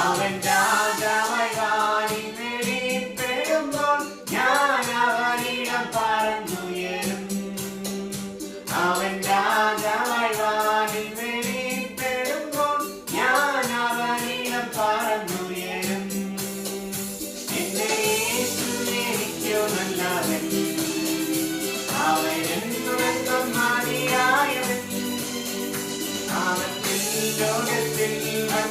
അവൻ രാജാവായി വാനിൽ വെളിപ്പെടുമ്പോൾ ഞാൻ അവനിടം പറന്നുയരും. അവൻ രാജാവായി വാനിൽ വെളിപ്പെടുമ്പോൾ ഞാൻ അവനിടം പറന്നുയരും. എന്റെ യേശു എനിക്കു നല്ലവൻ, അവനെന്നുമെന്നും മതിയായവൻ. ആപത്തിൽ ലോകത്തിൽ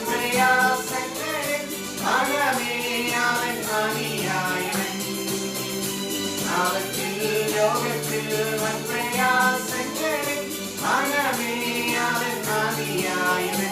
പ്രയാസങ്ങളിൽ മനമേ അവൻ മതിയായവൻ. ആപത്തിൽ ലോകത്തിൽ പ്രയാസങ്ങളിൽ മനമേ അവൻ മതിയായവൻ.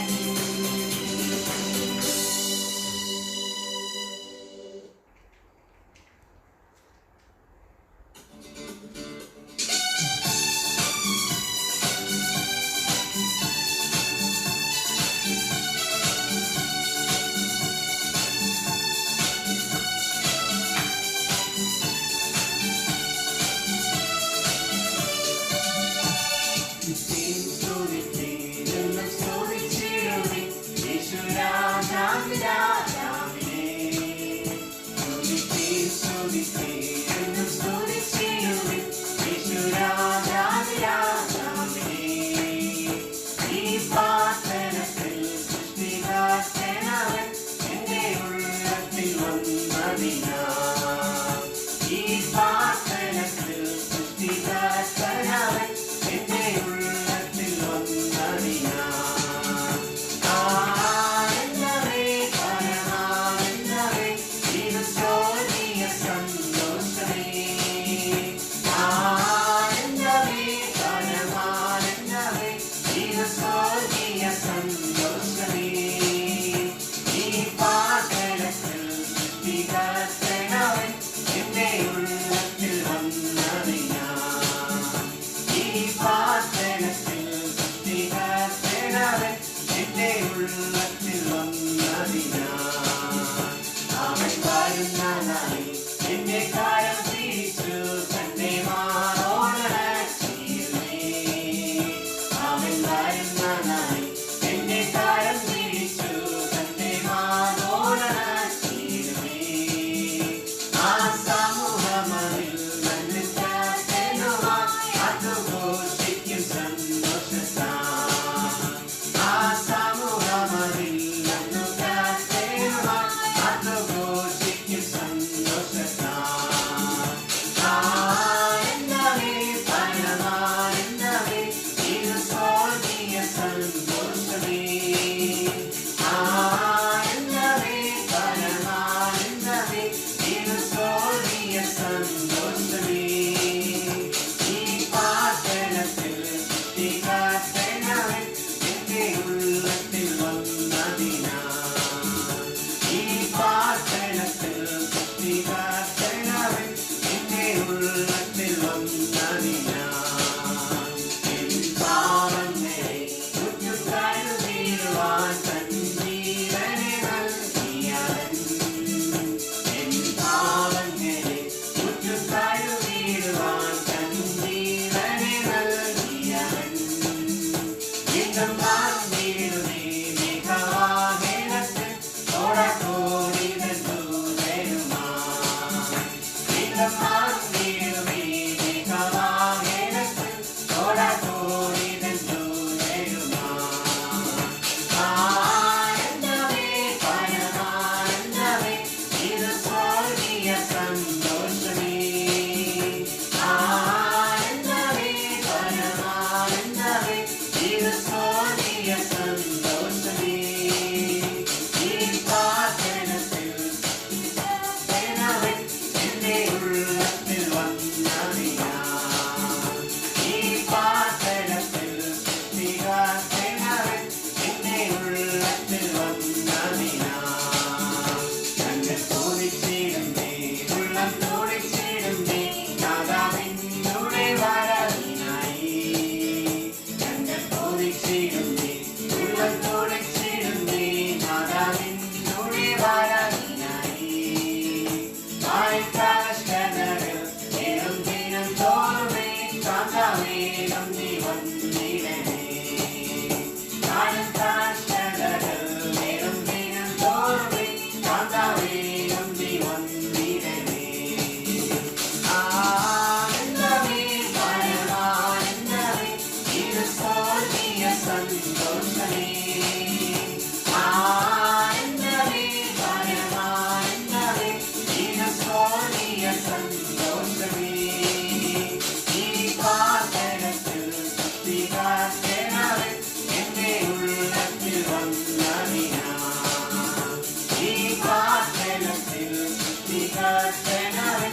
രക്ഷകൻ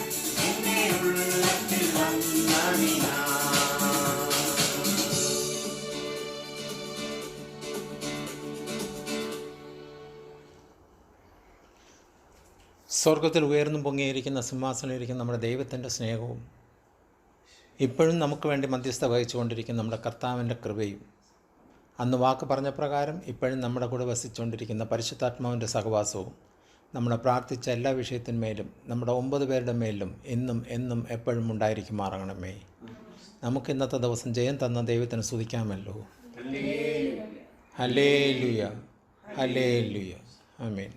എന്റെ ഉള്ളത്തിൽ വന്നതിനാ. സ്വർഗത്തിൽ ഉയർന്നു പൊങ്ങിയിരിക്കുന്ന സിംഹാസനത്തിലിരിക്കുന്ന നമ്മുടെ ദൈവത്തിൻ്റെ സ്നേഹവും ഇപ്പോഴും നമുക്ക് വേണ്ടി മധ്യസ്ഥ വഹിച്ചുകൊണ്ടിരിക്കുന്ന നമ്മുടെ കർത്താവിൻ്റെ കൃപയും അന്ന് വാക്ക് പറഞ്ഞ പ്രകാരം ഇപ്പോഴും നമ്മുടെ കൂടെ വസിച്ചുകൊണ്ടിരിക്കുന്ന പരിശുദ്ധാത്മാവിൻ്റെ സഹവാസവും നമ്മളെ പ്രാർത്ഥിച്ച എല്ലാ വിഷയത്തിന്മേലും നമ്മുടെ 9 പേരുടെ മേലും ഇന്നും എന്നും എപ്പോഴും ഉണ്ടായിരിക്കുമാറാകണമേ. നമുക്ക് ഇന്നത്തെ ദിവസം ജയം തന്ന ദൈവത്തിന് സ്തുതിക്കാമല്ലോ. ഹല്ലേലൂയ, ഹല്ലേലൂയ, ആമേൻ.